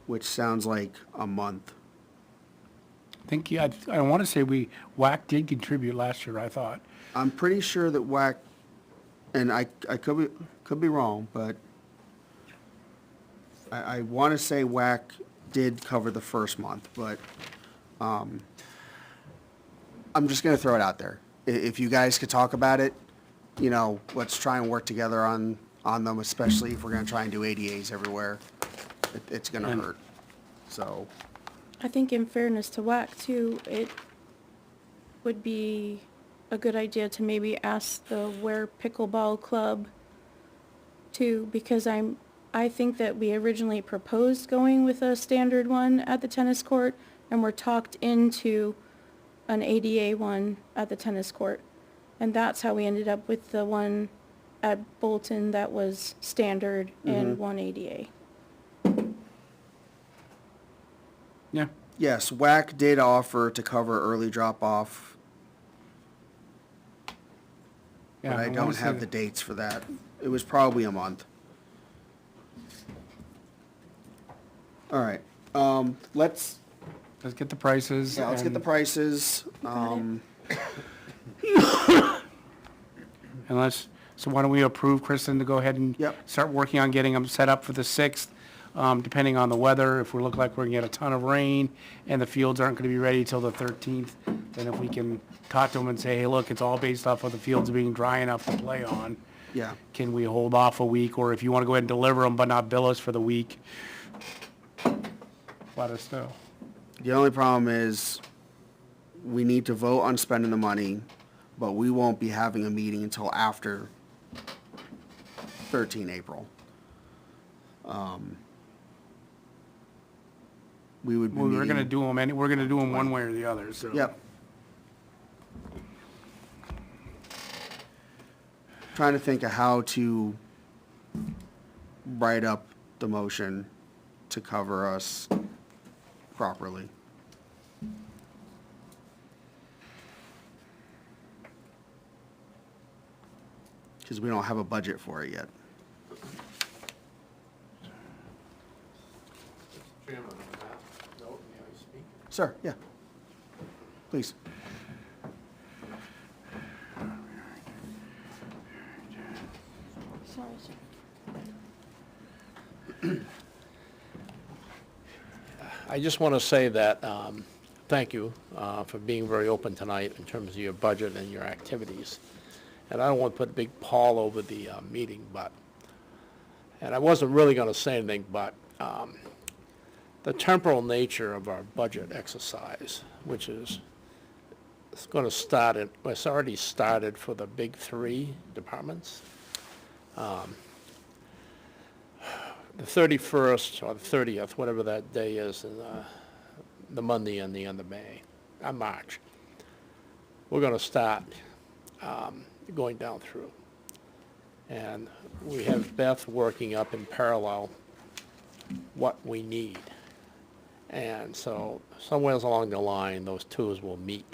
which sounds like a month. I think, yeah, I want to say WAC did contribute last year, I thought. I'm pretty sure that WAC, and I could be wrong, but I want to say WAC did cover the first month, but I'm just gonna throw it out there. If you guys could talk about it, you know, let's try and work together on them, especially if we're gonna try and do ADAs everywhere. It's gonna And- hurt, so. I think in fairness to WAC too, it would be a good idea to maybe ask the Ware Pickleball Club too, because I think that we originally proposed going with a standard one at the tennis court, and we're talked into an ADA one at the tennis court. And that's how we ended up with the one at Bolton that was standard and one ADA. Yeah. Yes, WAC did offer to cover early drop-off, Yeah, but I wanna don't say have the that- dates for that. It was probably a month. All right, let's Let's get the prices. get the and- prices. So why don't we approve Kristen to go ahead and Yep. start working on getting them set up for the 6th, depending on the weather. If we look like we're gonna get a ton of rain and the fields aren't gonna be ready till the 13th, then if we can talk to them and say, hey, look, it's all based off of the fields being dry enough to play on. Yeah, Can we hold off a week, or if you wanna go ahead and deliver them but not bill us for the week, let us know. the only problem is we need to vote on spending the money, but we won't be having a meeting until after 13 April. We would be Well, we're gonna meeting- do them we're gonna do them one way or the other, so. Yep. Trying to think of how to write up the motion to cover us properly. Because we don't have a budget for it yet. Sir, yeah. Please. Sorry, sir. I just want to say that, thank you for being very open tonight in terms of your budget and your activities. And I don't want to put a big pall over the meeting, and I wasn't really going to say anything, but the temporal nature of our budget exercise, which is, it's going to start, it's already started for the big three departments. The 31st or the 30th, whatever that day is, the Monday in the end of March, we're going to start going down through. And we have Beth working up in parallel what we need. And so somewhere along the line, those twos will meet.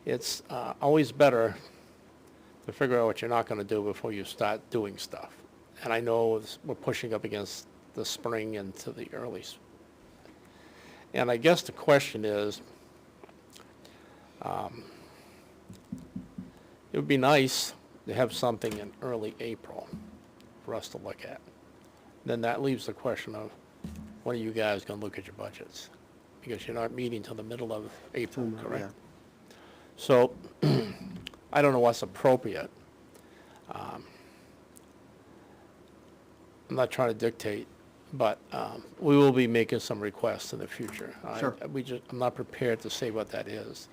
It's always better to figure out what you're not going to do before you start doing stuff. And I know we're pushing up against the spring into the early. And I guess the question is, it would be nice to have something in early April for us to look at. Then that leaves the question of, when are you guys going to look at your budgets? Because you're not meeting till the middle of April, correct? Yeah. So, I don't know what's appropriate. I'm not trying to dictate, but we will be making some requests in the future. Sure. I'm not prepared to say what that is.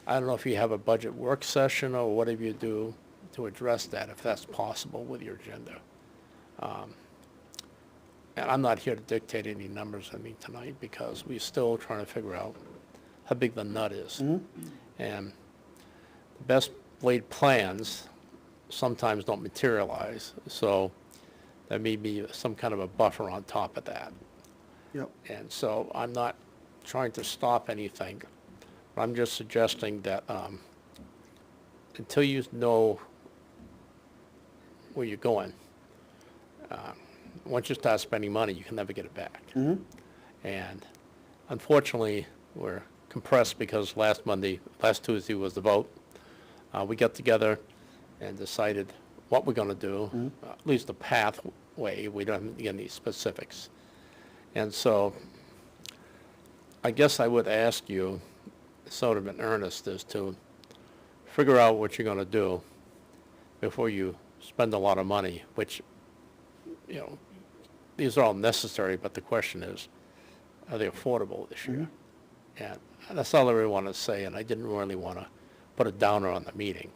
I don't know if you have a budget work session or whatever you do to address that, if that's possible with your agenda. And I'm not here to dictate any numbers, tonight, because we're still trying to figure out how big the nut is. And the best laid plans sometimes don't materialize, so there may be some kind of a buffer on top of that. Yep. And so I'm not trying to stop anything. I'm just suggesting that until you know where you're going, once you start spending money, you can never get it back. And unfortunately, we're compressed because last Tuesday was the vote. We got together and decided what we're going to do, at least the pathway. We don't get any specifics. And so I guess I would ask you, sort of in earnest, is to figure out what you're going to do before you spend a lot of money, which, you know, these are all necessary, but the question is, are they affordable this year? And that's all I really want to say, and I didn't really want to put a downer on the meeting,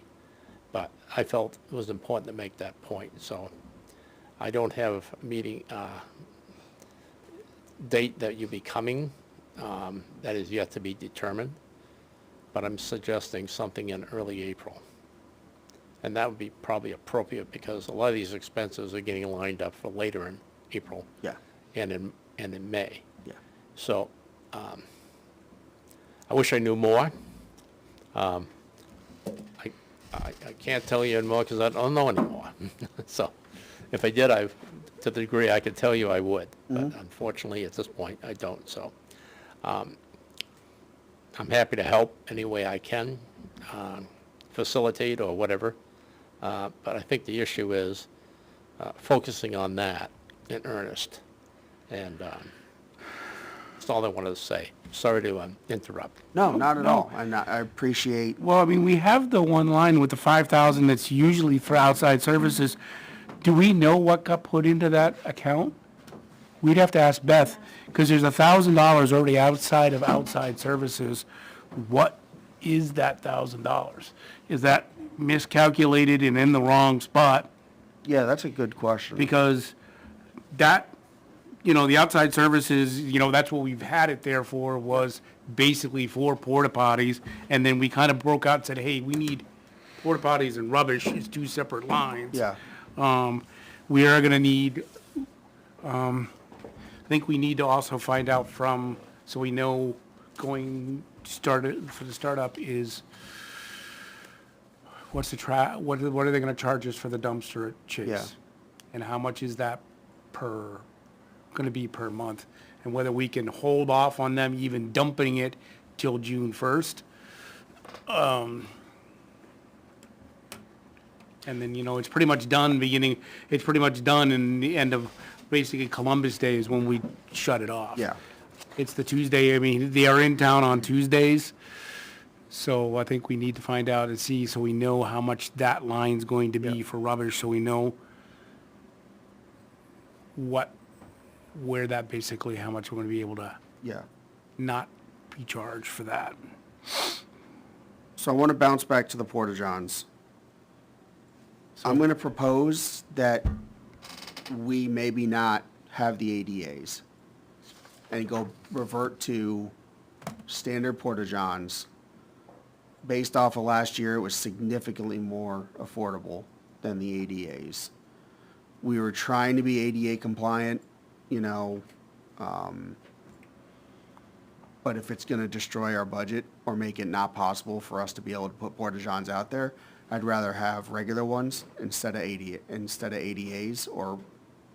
but I felt it was important to make that point. So I don't have a meeting date that you'll be coming. That is yet to be determined, but I'm suggesting something in early April. And that would be probably appropriate because a lot of these expenses are getting lined up for later in April. Yeah. And in May. Yeah. So, I wish I knew more. I can't tell you anymore because I don't know anymore. So, if I did, to the degree I could tell you, I would. But unfortunately, at this point, I don't. So, I'm happy to help any way I can, facilitate or whatever. But I think the issue is focusing on that in earnest. And that's all I wanted to say. Sorry to interrupt. No, not at all. I appreciate, Well, I mean, we have the one line with the 5,000 that's usually for outside services. Do we know what got put into that account? We'd have to ask Beth, because there's $1,000 already outside of outside services. What is that $1,000? Is that miscalculated and in the wrong spot? yeah, that's a good question. Because that, you know, the outside services, you know, that's what we've had it there for, was basically for porta potties. And then we kind of broke out and said, hey, we need porta potties and rubbish. It's two separate lines. Yeah. We are gonna need, I think we need to also find out from, so we know going started, for the startup is, what's the what are they gonna charge us for the dumpster at Chase? Yeah. And how much is that gonna be per month? And whether we can hold off on them even dumping it till June 1st. And then, you know, it's pretty much done it's pretty much done in the end of basically Columbus Day is when we shut it off. Yeah. It's the Tuesday, I mean, they are in town on Tuesdays. So I think we need to find out and see, so we know how much that line's going to be Yeah. for rubbish, so we know where that basically, how much we're gonna be able to Yeah. not be charged for that. So I want to bounce back to the Porta Johns. I'm going to propose that we maybe not have the ADAs and go revert to standard Porta Johns. Based off of last year, it was significantly more affordable than the ADAs. We were trying to be ADA compliant, you know, but if it's going to destroy our budget or make it not possible for us to be able to put Porta Johns out there, I'd rather have regular ones instead of ADAs, or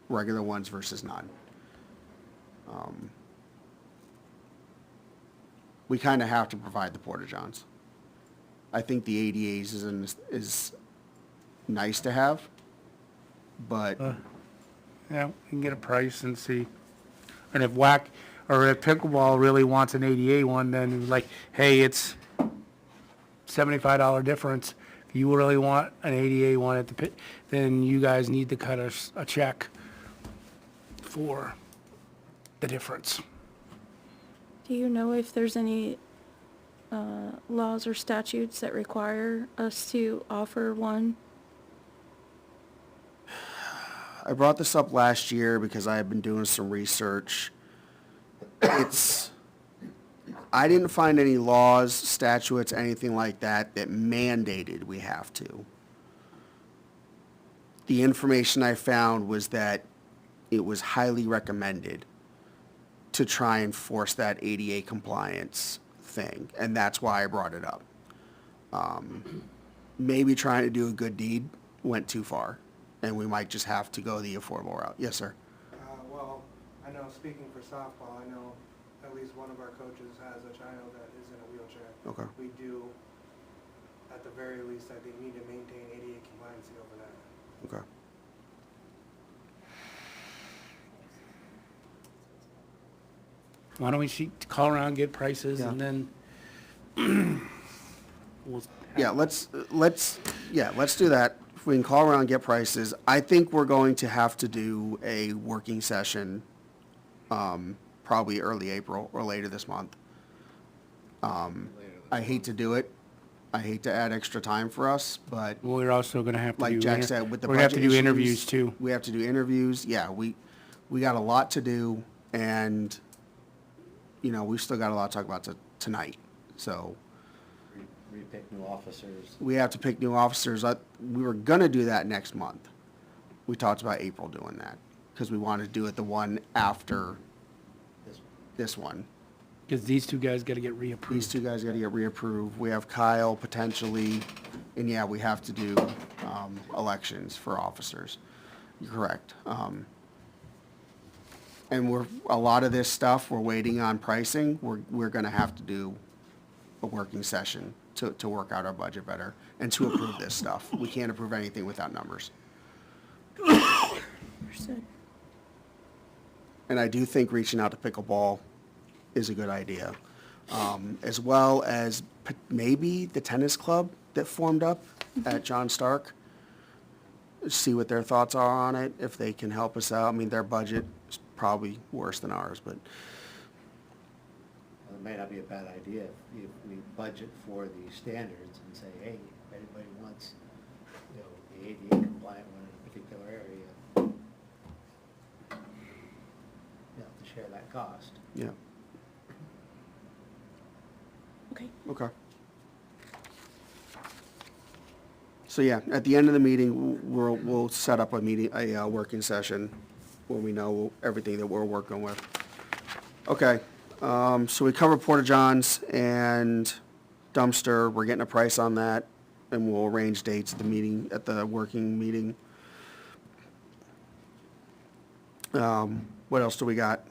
regular ones versus none. We kind of have to provide the Porta Johns. I think the ADAs is nice to have, but Yeah, we can get a price and see. And if if pickleball really wants an ADA one, then like, hey, it's $75 difference. If you really want an ADA one at the pit, then you guys need to cut us a check for the difference. Do you know if there's any laws or statutes that require us to offer one? I brought this up last year because I had been doing some research. I didn't find any laws, statutes, anything like that mandated we have to. The information I found was that it was highly recommended to try and force that ADA compliance thing, and that's why I brought it up. Maybe trying to do a good deed went too far, and we might just have to go the affordable route. Yes, sir. Well, I know, speaking for softball, I know at least one of our coaches has a child that is in a wheelchair. Okay. We do, at the very least, I think, need to maintain ADA compliancy over that. Okay. Why don't we call around, get prices, Yeah. and then we'll. Yeah, let's do that. If we can call around, get prices. I think we're going to have to do a working session, probably early April or later this month. I hate to do it. I hate to add extra time for us, but We're also gonna have to do. like Jack said, with the We're gonna have to budget do issues, interviews too. We have to do interviews. Yeah, we got a lot to do, and, you know, we've still got a lot to talk about tonight. So Repick new officers. we have to pick new officers. We were gonna do that next month. We talked about April doing that, because we wanted to do it the one after This this one. Because these two guys gotta get These reapproved. two guys gotta get reapproved. We have Kyle potentially, and yeah, we have to do, elections for officers. You're correct. And a lot of this stuff, we're waiting on pricing. We're gonna have to do a working session to work out our budget better and to approve this stuff. We can't approve anything without numbers. Understood. And I do think reaching out to pickleball is a good idea. As well as maybe the tennis club that formed up at John Stark. See what their thoughts are on it, if they can help us out. I mean, their budget is probably worse than ours, but Well, it may not be a bad idea if we budget for the standards and say, hey, if anybody wants, you know, the ADA compliant one in a particular area, you know, to share that cost. yeah, Okay. okay. So yeah, at the end of the meeting, we'll set up a working session when we know everything that we're working with. Okay, so we covered Porta Johns and dumpster. We're getting a price on that, and we'll arrange dates at the meeting, at the working meeting. What else do we got?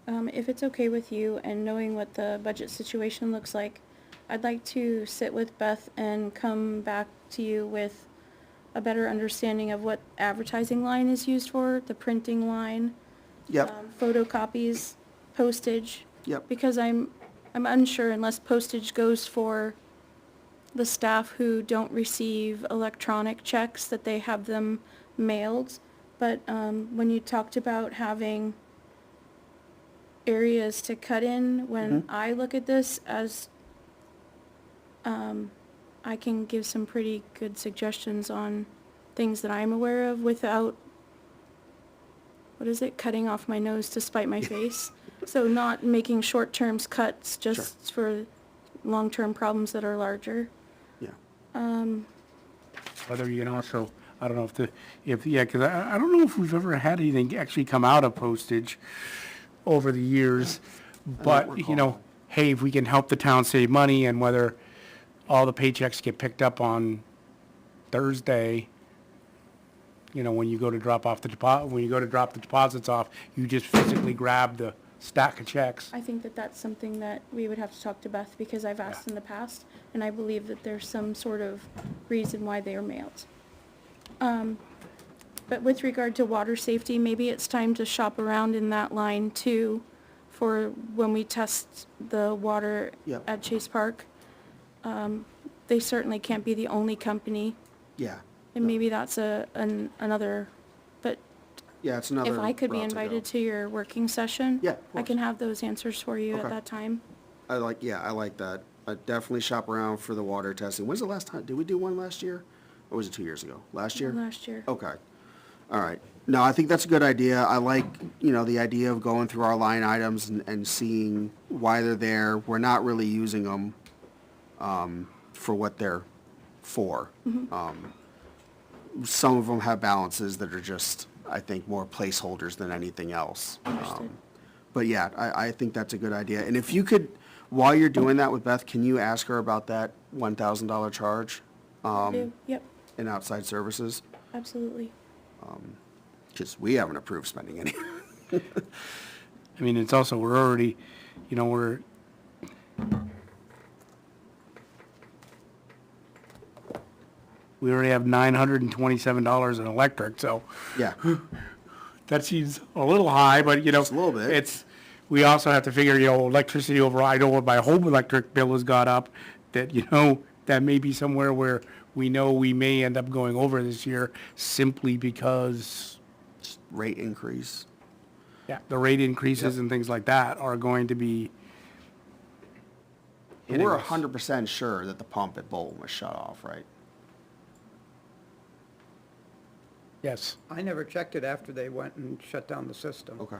If it's okay with you and knowing what the budget situation looks like, I'd like to sit with Beth and come back to you with a better understanding of what advertising line is used for, the printing line, Yep, photocopies, postage. yep, Because I'm unsure unless postage goes for the staff who don't receive electronic checks, that they have them mailed. But when you talked about having areas to cut in, when I look at this as, I can give some pretty good suggestions on things that I'm aware of without, what is it, cutting off my nose to spite my face. So not making short-term cuts just for long-term problems that are larger. yeah. Whether you can also, I don't know because I don't know if we've ever had anything actually come out of postage over the years. But, you know, hey, if we can help the town save money, and whether all the paychecks get picked up on Thursday, you know, when you go to drop the deposits off, you just physically grab the stack of checks. I think that that's something that we would have to talk to Beth, because I've asked in the past, and I believe that there's some sort of reason why they are mailed. But with regard to water safety, maybe it's time to shop around in that line too, for when we test the water Yep. at Chase Park. They certainly can't be the only company, Yeah, and maybe that's another, but yeah, it's another if I could be route to go. invited to your working session, Yeah, of I course. can have those answers for you at Okay. that time. I like that. I definitely shop around for the water testing. When's the last time, did we do one last year? Or was it 2 years ago? Last year? Last year. Okay, all right. No, I think that's a good idea. I like, the idea of going through our line items and seeing why they're there. We're not really using them, for what they're for. Some of them have balances that are just, I think, more placeholders than anything else. Understood. But yeah, I think that's a good idea. And if you could, while you're doing that with Beth, can you ask her about that $1,000 charge Yep, in outside services? absolutely. Because we haven't approved spending any. I mean, it's also, we're already, you know, we already have $927 in electric, so Yeah, that seems a little high, but, you know. Just a little bit. We also have to figure, you know, electricity overall, I know what my home electric bill has got up, that, you know, that may be somewhere where we know we may end up going over this year simply because, rate increase. yeah, the rate increases Yep. and things like that are going to be And hitting we're us. 100% sure that the pump at Bolton was shut off, right? Yes. I never checked it after they went and shut down the system. Okay.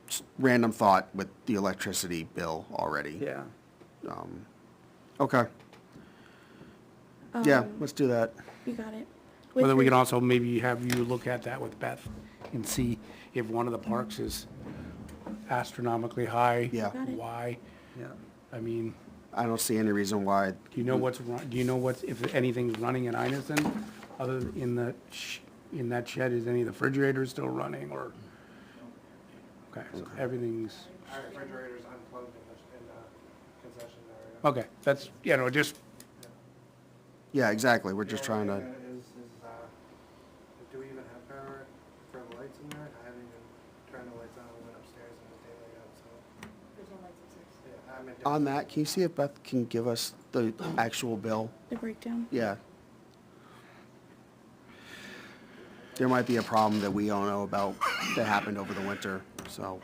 Just random thought with the electricity bill already. Yeah. Okay. Yeah, let's do that. You got it. Whether we With can also maybe have you look at that with Beth and see if one of the parks is astronomically high. Yeah. Got it. Why? Yeah. I mean, I don't see any reason why. do you know what's, if anything's running in Einison, other than in that shed, is any of the refrigerators still running, or? Okay, so everything's, Our refrigerator's unplugged in the concession area. okay, that's, you know, just, Yeah, exactly. We're just trying to, Do we even have power for the lights in there? I haven't even turned the lights on, I went upstairs and it's daylight out, so. There's no lights upstairs. Yeah, I'm in. on that, can you see if Beth can give us the actual bill? the breakdown. Yeah. There might be a problem that we don't know about that happened over the winter, so.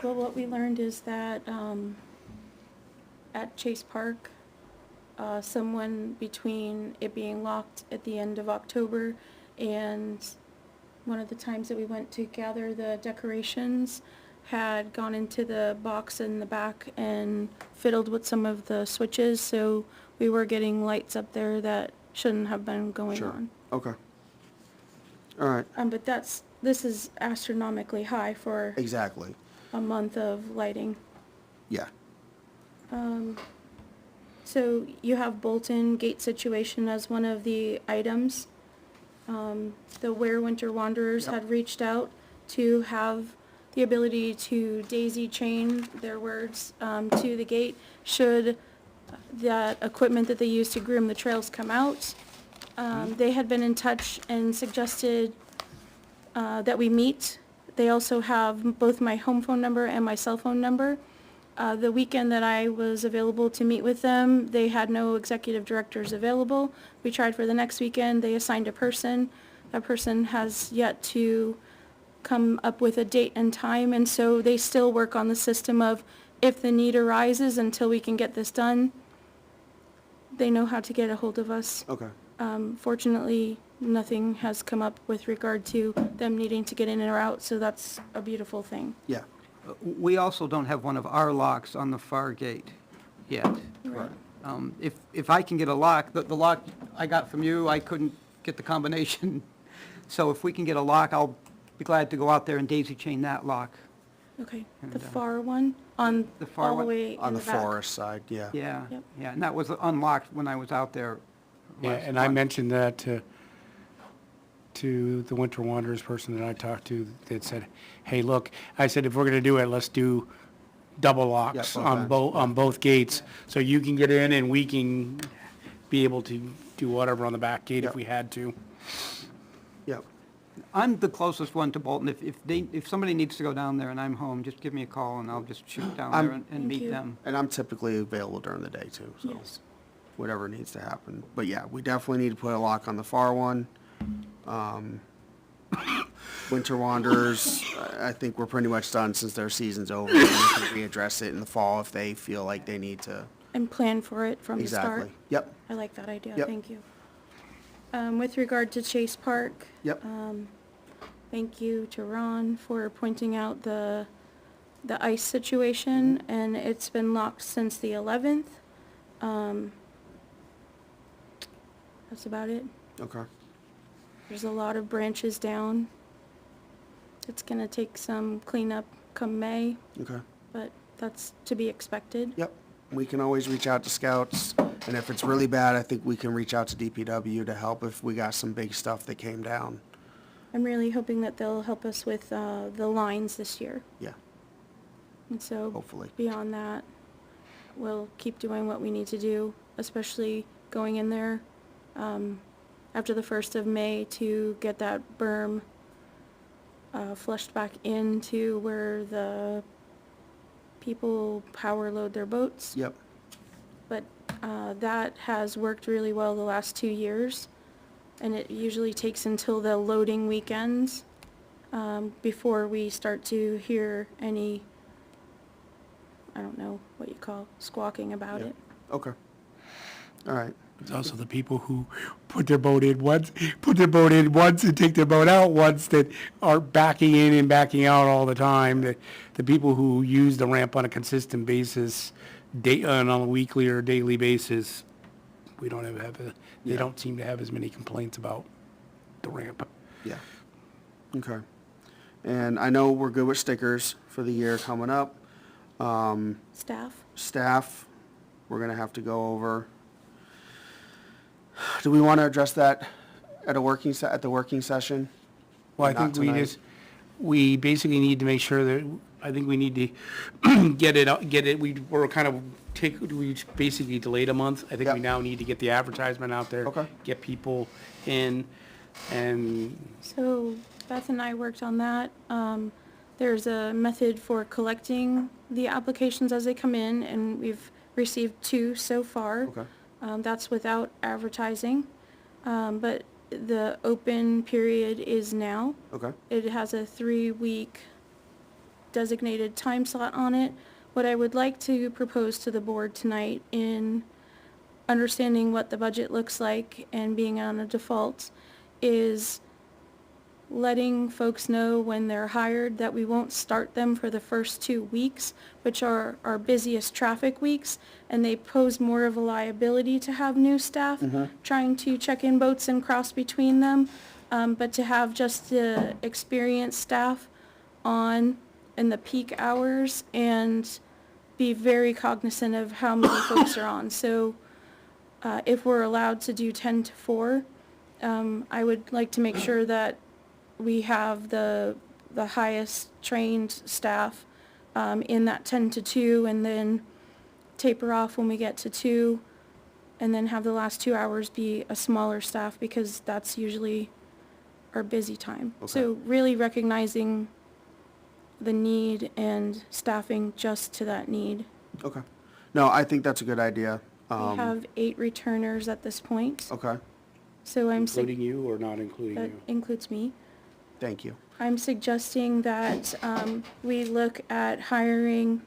Well, what we learned is that, at Chase Park, someone between it being locked at the end of October and one of the times that we went to gather the decorations had gone into the box in the back and fiddled with some of the switches, so we were getting lights up there that shouldn't have been going Sure. on. Okay. All right, But this is astronomically high for exactly. a month of lighting. Yeah. So you have Bolton gate situation as one of the items. The Ware Winter Wanderers Yep. had reached out to have the ability to daisy chain their words to the gate should that equipment that they use to groom the trails come out. They had been in touch and suggested that we meet. They also have both my home phone number and my cell phone number. The weekend that I was available to meet with them, they had no executive directors available. We tried for the next weekend, they assigned a person. That person has yet to come up with a date and time, and so they still work on the system of if the need arises until we can get this done, they know how to get a hold of us. Okay. Fortunately, nothing has come up with regard to them needing to get in or out, so that's a beautiful thing. Yeah. We also don't have one of our locks on the far gate yet. Right. If I can get a lock, the lock I got from you, I couldn't get the combination. So if we can get a lock, I'll be glad to go out there and daisy chain that lock. Okay, And, the far one, on, The far all the one? way On in the the back. forest side, yeah. Yeah, Yep. yeah, and that was unlocked when I was out there yeah, last and I month. mentioned that to the Winter Wanderers person that I talked to, that said, hey, look, I said, if we're gonna do it, let's do double locks both on ends, on both gates, so you can get in and we can be able to do whatever on the back gate if Yep. we had to. Yep. I'm the closest one to Bolton. If somebody needs to go down there and I'm home, just give me a call and I'll just shoot down there and Thank meet you. them. And I'm typically available during the day too, so Yes. whatever needs to happen. But yeah, we definitely need to put a lock on the far one. Winter Wanderers, I think we're pretty much done since their season's over. And we can readdress it in the fall if they feel like they need to. And plan for it from the start. Exactly. Yep, I like that idea, Yep. thank you. With regard to Chase Park, yep. thank you to Ron for pointing out the ice situation, and it's been locked since the 11th. That's about it. Okay. There's a lot of branches down. It's gonna take some cleanup come May, Okay. but that's to be expected. Yep. We can always reach out to scouts, and if it's really bad, I think we can reach out to DPW to help if we got some big stuff that came down. I'm really hoping that they'll help us with the lines this year. Yeah, And so hopefully. beyond that, we'll keep doing what we need to do, especially going in there after the 1st of May to get that berm flushed back into where the people power load their boats. Yep. But that has worked really well the last 2 years, and it usually takes until the loading weekends before we start to hear any, I don't know what you call squawking about Yep. it. Okay. All right. It's also the people who put their boat in once and take their boat out once that are backing in and backing out all the time. The people who use the ramp on a consistent basis, on a weekly or daily basis, we don't they Yeah. don't seem to have as many complaints about the ramp. Yeah. Okay. And I know we're good with stickers for the year coming up. Staff? Staff, we're gonna have to go over. Do we want to address that at a at the working session? Well, I Not think tonight? we basically need to make sure that, I think we need to get it, we basically delayed a month. I think Yep. we now need to get the advertisement out there. Okay. Get people in, and So Beth and I worked on that. There's a method for collecting the applications as they come in, and we've received 2 so far. Okay. That's without advertising, but the open period is now. Okay. It has a 3-week designated time slot on it. What I would like to propose to the board tonight, in understanding what the budget looks like and being on a default, is letting folks know when they're hired that we won't start them for the first 2 weeks, which are our busiest traffic weeks, and they pose more of a liability to have new staff trying to check in boats and cross between them, but to have just the experienced staff on in the peak hours and be very cognizant of how many folks are on. So if we're allowed to do 10 to 4, I would like to make sure that we have the highest trained staff in that 10 to 2, and then taper off when we get to 2, and then have the last 2 hours be a smaller staff, because that's usually our busy time. Okay. So really recognizing the need and staffing just to that need. Okay. No, I think that's a good idea. We have 8 returners at this point, Okay. so including you or not including that you? includes me. Thank you. I'm suggesting that we look at hiring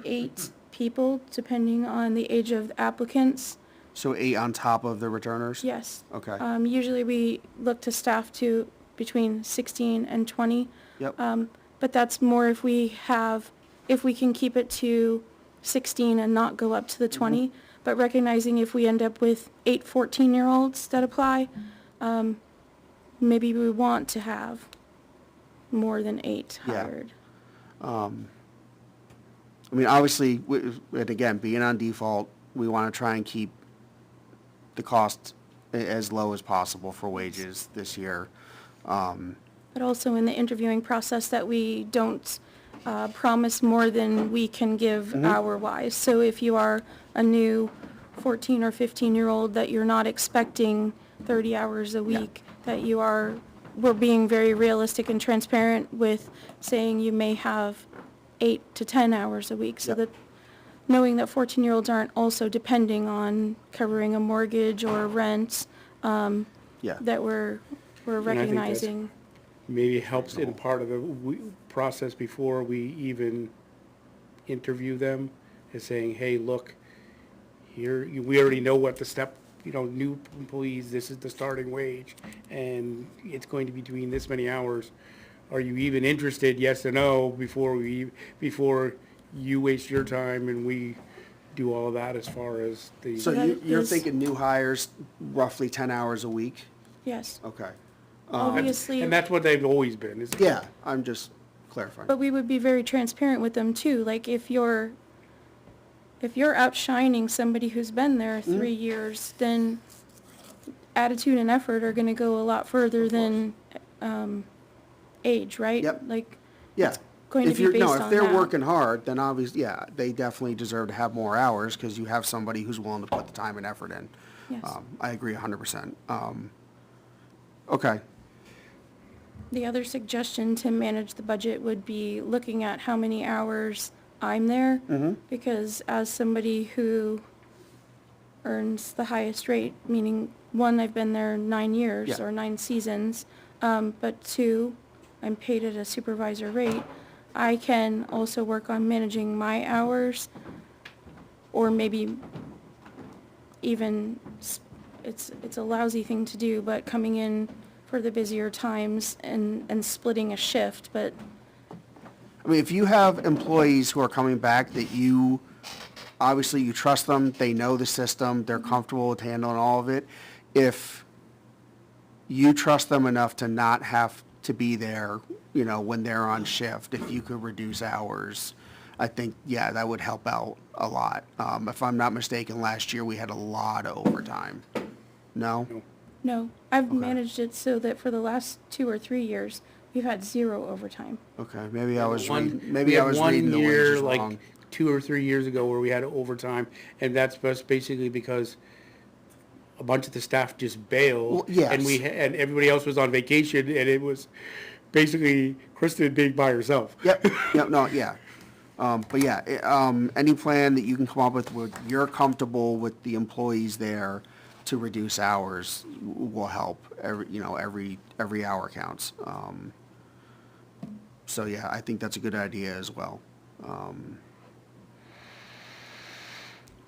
8 people, depending on the age of applicants. So 8 on top of the returners? Yes. Okay. Usually we look to staff to between 16 and 20. Yep. But that's more if we can keep it to 16 and not go up to the 20. But recognizing if we end up with 8 14-year-olds that apply, maybe we want to have more than 8 Yeah. hired. I mean, obviously, and again, being on default, we want to try and keep the cost as low as possible for wages this year. But also in the interviewing process, that we don't promise more than we can give hour-wise. So if you are a new 14 or 15-year-old, that you're not expecting 30 hours a week, that we're being very realistic and transparent with saying you may have 8 to 10 hours a week, so Yep. that knowing that 14-year-olds aren't also depending on covering a mortgage or rent, Yeah. that we're think that's- recognizing. Maybe it helps in part of the process before we even interview them, is saying, hey, look, here, we already know what the step, new employees, this is the starting wage, and it's going to be between this many hours. Are you even interested, yes or no, before you waste your time and we do all of that as far as the. So that you're is- thinking new hires, roughly 10 hours a week? Yes. Okay. obviously, And that's what they've always been, is. Yeah, I'm just clarifying. but we would be very transparent with them too. Like if you're outshining somebody who's been there 3 years, then attitude and effort are gonna go a lot further than, age, right? Yep. Like, Yeah. going to If be you're, based no, on if they're that. working hard, then obviously, yeah, they definitely deserve to have more hours because you have somebody who's willing to put the time and effort in. Yes. I agree 100%. Okay, The other suggestion to manage the budget would be looking at how many hours I'm there. Because as somebody who earns the highest rate, meaning, one, I've been there 9 years Yeah. or 9 seasons, but two, I'm paid at a supervisor rate, I can also work on managing my hours, or maybe even, it's a lousy thing to do, but coming in for the busier times and splitting a shift, but I mean, if you have employees who are coming back that you, obviously you trust them, they know the system, they're comfortable with handling all of it, if you trust them enough to not have to be there, you know, when they're on shift, if you could reduce hours, I think, yeah, that would help out a lot. If I'm not mistaken, last year we had a lot of overtime. No? no, I've Okay. managed it so that for the last 2 or 3 years, we've had 0 overtime. Okay, maybe I was One- reading, maybe I was We reading had the one year, wages like wrong. 2 or 3 years ago, where we had overtime, and that's basically because a bunch of the staff just bailed. Well, yes. And everybody else was on vacation, and it was basically Kristen being by herself. Yep, no, yeah. But yeah, any plan that you can come up with where you're comfortable with the employees there to reduce hours will help. Every hour counts. So yeah, I think that's a good idea as well.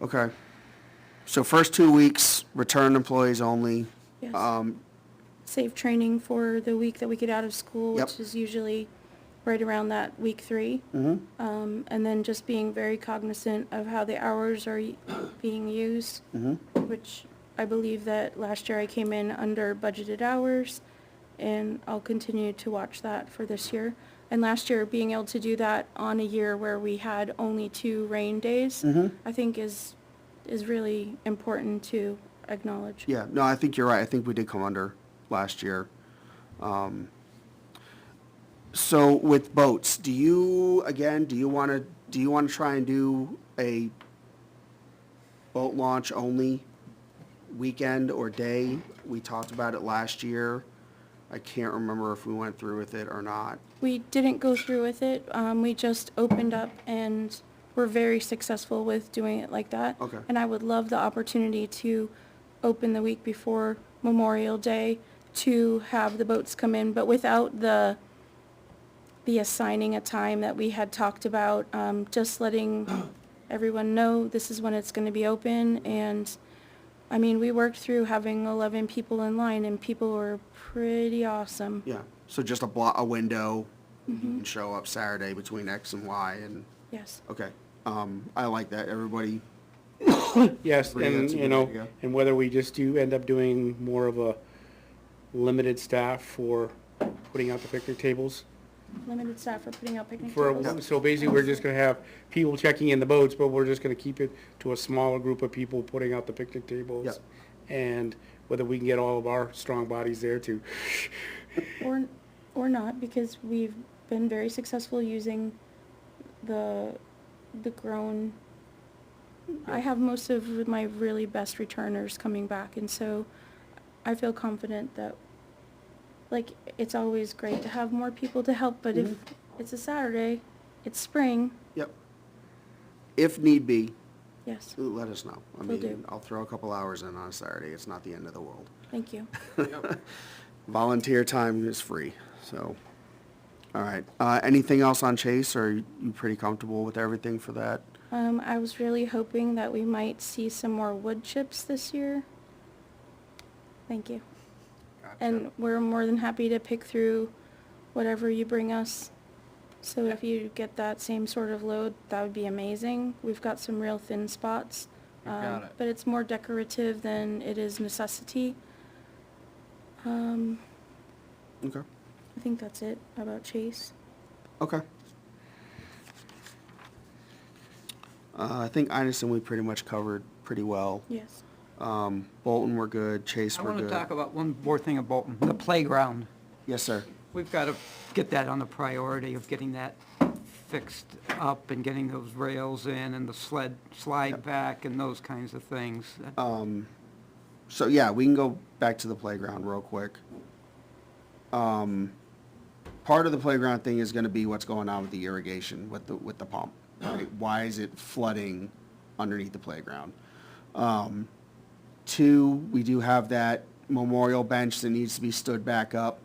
Okay. So first 2 weeks, return employees only. Yes. Save training for the week that we get out of school, Yep. which is usually right around that week 3. And then just being very cognizant of how the hours are being used, which I believe that last year I came in under budgeted hours, and I'll continue to watch that for this year. And last year, being able to do that on a year where we had only 2 rain days, I think is really important to acknowledge. Yeah, no, I think you're right. I think we did come under last year. So with boats, do you want to try and do a boat launch only weekend or day? We talked about it last year. I can't remember if we went through with it or not. We didn't go through with it. We just opened up and were very successful with doing it like that. Okay. And I would love the opportunity to open the week before Memorial Day to have the boats come in, but without the assigning a time that we had talked about, just letting everyone know this is when it's going to be open. And I mean, we worked through having 11 people in line, and people were pretty awesome. Yeah, so just a window, you can show up Saturday between X and Y and, Yes. okay. I like that. Everybody, Yes, Pretty and, that's a you good know, idea. and whether we just end up doing more of a limited staff for putting out the picnic tables. Limited staff for putting out picnic For, tables. so basically, we're just gonna have people checking in the boats, but we're just gonna keep it to a smaller group of people putting out the picnic tables. Yep. And whether we can get all of our strong bodies there to, Or not, because we've been very successful using the grown. I have most of my really best returners coming back, and so I feel confident that, like, it's always great to have more people to help, but if it's a Saturday, it's spring, yep. If need be, yes, let us know. I Will mean, do. I'll throw a couple hours in on a Saturday. It's not the end of the world. thank you. Volunteer time is free, so. All right. Anything else on Chase, or are you pretty comfortable with everything for that? I was really hoping that we might see some more wood chips this year. Thank you. And we're more than happy to pick through whatever you bring us. So if you get that same sort of load, that would be amazing. We've got some real thin spots. We've got it. But it's more decorative than it is necessity. Okay, I think that's it about Chase. okay. I think Einstein we pretty much covered pretty well. Yes. Bolton, we're good. Chase, I we're want good. to talk about one more thing of Bolton, the playground. Yes, sir. We've got to get that on the priority of getting that fixed up and getting those rails in and the slide back and those kinds of things. So yeah, we can go back to the playground real quick. Part of the playground thing is gonna be what's going on with the irrigation, with the pump, right? Why is it flooding underneath the playground? Two, we do have that memorial bench that needs to be stood back up.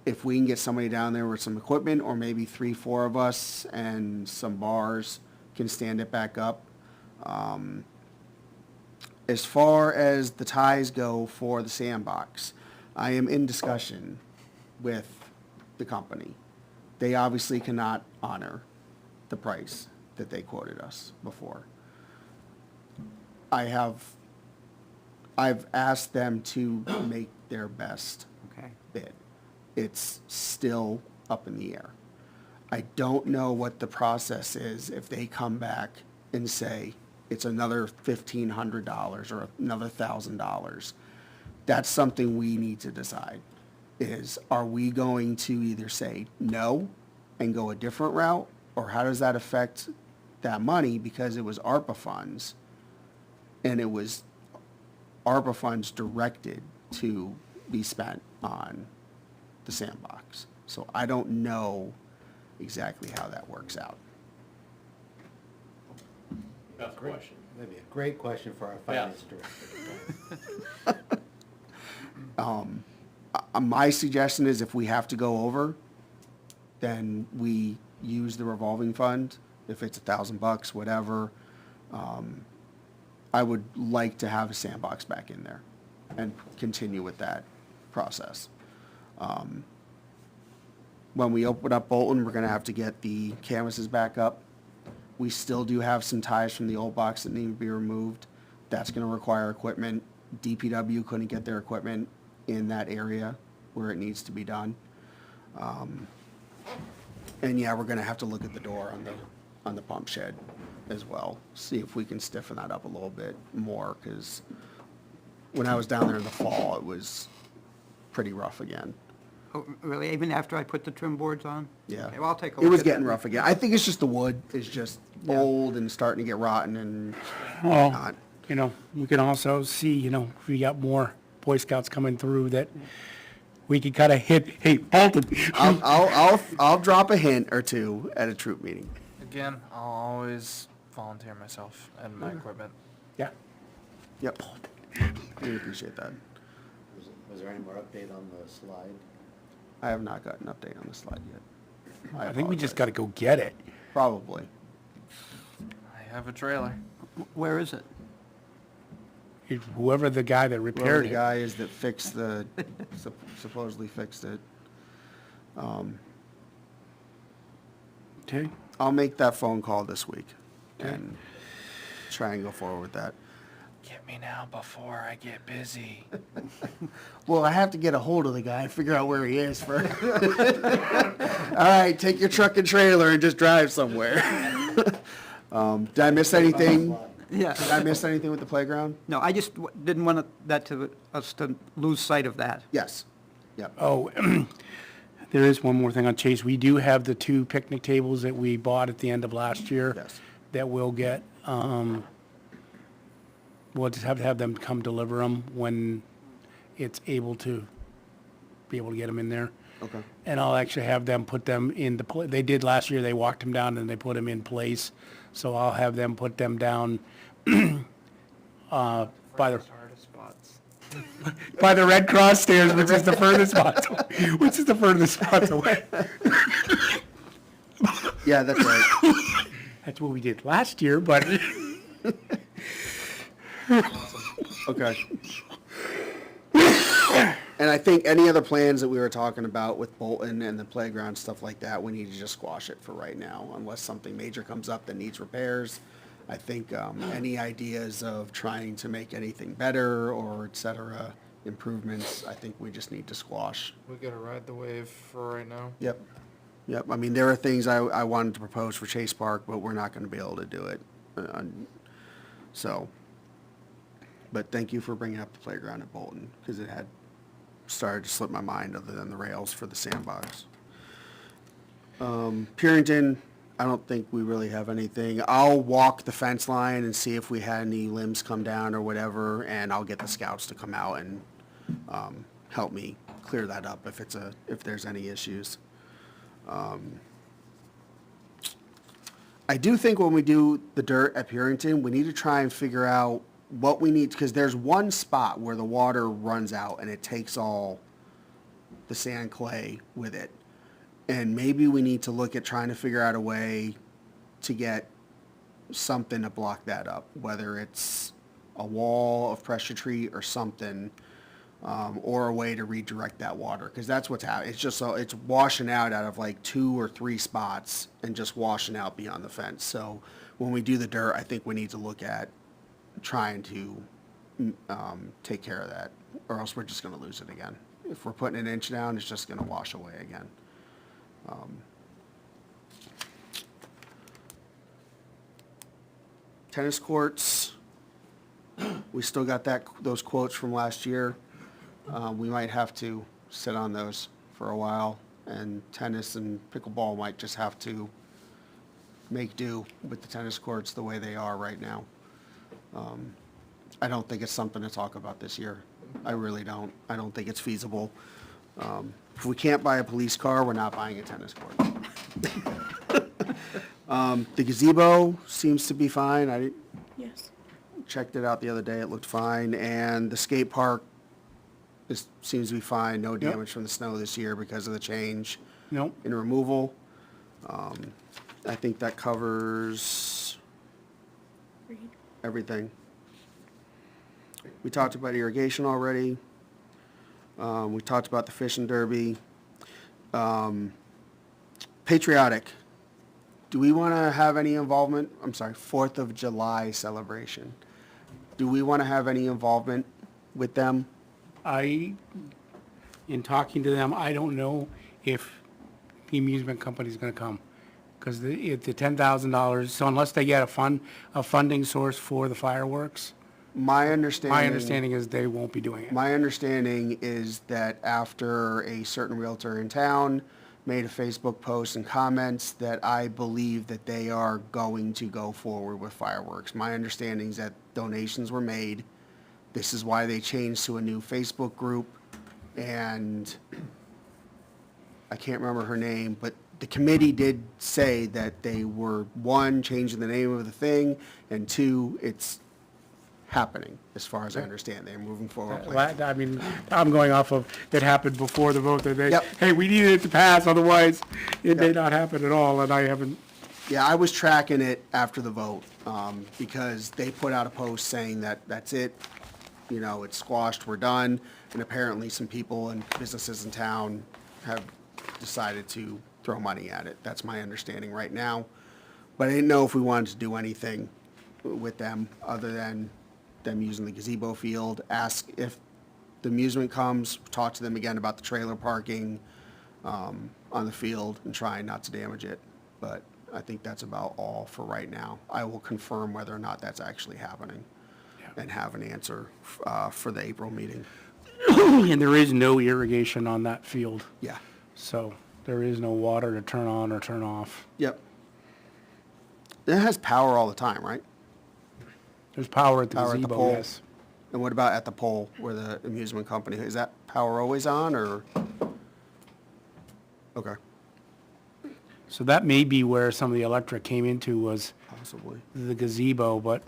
If we can get somebody down there with some equipment, or maybe 3, 4 of us and some bars can stand it back up. As far as the ties go for the sandbox, I am in discussion with the company. They obviously cannot honor the price that they quoted us before. I've asked them to make their best Okay. bid. It's still up in the air. I don't know what the process is if they come back and say it's another $1,500 or another $1,000. That's something we need to decide, is are we going to either say no and go a different route, or how does that affect that money, because it was ARPA funds, and it was ARPA funds directed to be spent on the sandbox. So I don't know exactly how that works out. That's a question. Maybe a great question for our finance director. My suggestion is if we have to go over, then we use the revolving fund. If it's $1,000, whatever. I would like to have a sandbox back in there and continue with that process. When we open up Bolton, we're gonna have to get the canvases back up. We still do have some ties from the old box that need to be removed. That's gonna require equipment. DPW couldn't get their equipment in that area where it needs to be done. And yeah, we're gonna have to look at the door on the pump shed as well. See if we can stiffen that up a little bit more, cause when I was down there in the fall, it was pretty rough again. Oh, really? Even after I put the trim boards on? Yeah. Okay, well, I'll take a It look was at that. getting rough again. I think it's just the wood is just Yeah. old and starting to get rotten and Well, not. you know, we can also see, you know, if we got more Boy Scouts coming through that we could kind of hit, hey, Bolton. I'll drop a hint or two at a troop meeting. Again, I'll always volunteer myself and my equipment. Yeah. Yep. Really appreciate that. Was there any more update on the slide? I have not got an update on the slide yet. I think we just apologize. gotta go get it. Probably. I have a trailer. Where is it? Whoever the guy that Whoever repaired the it. guy is that fixed the, supposedly fixed it. Okay. I'll make that phone call this week and try and go forward with that. Get me now before I get busy. Well, I have to get a hold of the guy and figure out where he is first. All right, take your truck and trailer and just drive somewhere. Did I miss anything? Yeah. Did I miss anything with the playground? No, I just didn't want us to lose sight of that. Yes. Yep. Oh, there is one more thing on Chase. We do have the 2 picnic tables that we bought at the end of last year. Yes. That we'll get. We'll just have to have them come deliver them when it's able to be able to get them in there. Okay. And I'll actually have them put them in the, they did last year, they walked them down and they put them in place. So I'll have them put them down, by the, Hardest spots. by the Red Cross stairs, which is the furthest spot, which is the furthest spots away. Yeah, that's right. That's what we did last year, but Okay. And I think any other plans that we were talking about with Bolton and the playground, stuff like that, we need to just squash it for right now, unless something major comes up that needs repairs. I think any ideas of trying to make anything better or et cetera improvements, I think we just need to squash. We gotta ride the wave for right now. Yep. Yep, I mean, there are things I wanted to propose for Chase Park, but we're not gonna be able to do it. So, but thank you for bringing up the playground at Bolton, because it had started to slip my mind other than the rails for the sandbox. Purington, I don't think we really have anything. I'll walk the fence line and see if we had any limbs come down or whatever, and I'll get the scouts to come out and, help me clear that up if there's any issues. I do think when we do the dirt at Purington, we need to try and figure out what we need, because there's one spot where the water runs out and it takes all the sand clay with it. And maybe we need to look at trying to figure out a way to get something to block that up, whether it's a wall of pressure treat or something, or a way to redirect that water, because that's what's happening. It's just, it's washing out of like 2 or 3 spots and just washing out beyond the fence. So when we do the dirt, I think we need to look at trying to take care of that, or else we're just going to lose it again. If we're putting an inch down, it's just going to wash away again. Tennis courts, we still got those quotes from last year. We might have to sit on those for a while, and tennis and pickleball might just have to make do with the tennis courts the way they are right now. I don't think it's something to talk about this year. I really don't. I don't think it's feasible. If we can't buy a police car, we're not buying a tennis court. The gazebo seems to be fine. I Yes. checked it out the other day. It looked fine. And the skate park seems to be fine. No damage from the snow this year because of the change Nope. in removal. I think that covers everything. We talked about irrigation already. We talked about the fishing derby. Patriotic. Do we want to have any involvement? I'm sorry, 4th of July celebration. Do we want to have any involvement with them? In talking to them, I don't know if the amusement company's gonna come. Because the $10,000, so unless they get a funding source for the fireworks, My understanding is they won't be doing it. My understanding is that after a certain realtor in town made a Facebook post and comments, that I believe that they are going to go forward with fireworks. My understanding is that donations were made. This is why they changed to a new Facebook group, and I can't remember her name, but the committee did say that they were, 1, changing the name of the thing, and 2, it's happening, as far as I understand. They're moving forward. I mean, I'm going off of, it happened before the vote, that they, Yep. hey, we needed it to pass, otherwise it may Yep. not happen at all, and I haven't, Yeah, I was tracking it after the vote, because they put out a post saying that that's it, you know, it's squashed, we're done, and apparently some people and businesses in town have decided to throw money at it. That's my understanding right now. But I didn't know if we wanted to do anything with them, other than them using the gazebo field. Ask if the amusement comes, talk to them again about the trailer parking on the field, and trying not to damage it. But I think that's about all for right now. I will confirm whether or not that's actually happening and have an answer for the April meeting. and there is no irrigation on that field, Yeah. so there is no water to turn on or turn off. Yep. It has power all the time, right? There's power at the Power at the gazebo, pole. yes. And what about at the pole where the amusement company, is that power always on, or? Okay, So that may be where some of the electric came into, was possibly. the gazebo, but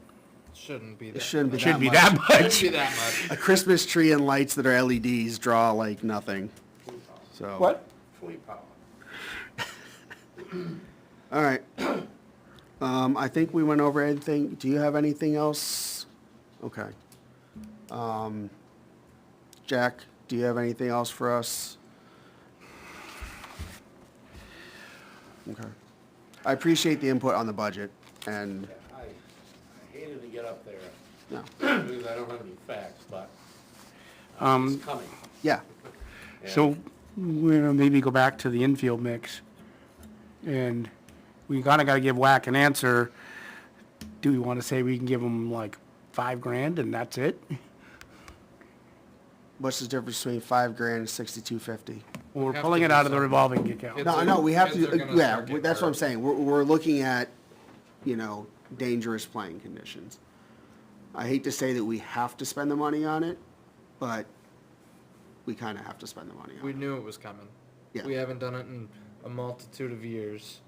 Shouldn't be It that. shouldn't be it shouldn't be that that much. much. Shouldn't be that much. A Christmas tree and lights that are LEDs draw like nothing, so. What? All right. I think we went over anything. Do you have anything else? Okay. Jack, do you have anything else for us? Okay. I appreciate the input on the budget, and, I hated to get up there, no, because I don't have any facts, but, Yeah, So, we're gonna maybe go back to the infield mix. And we kinda gotta give WAC an answer. Do we wanna say we can give them like $5,000 and that's it? what's the difference between $5,000 and $6,250? Or we're have pulling to it do out of the something. revolving account? Kids No, are- no, we have kids are to, gonna yeah, start getting that's what I'm hurt. saying. We're looking at, you know, dangerous playing conditions. I hate to say that we have to spend the money on it, but we kind of have to spend the money on We it. knew it was coming. Yeah. We haven't done it in a multitude of years.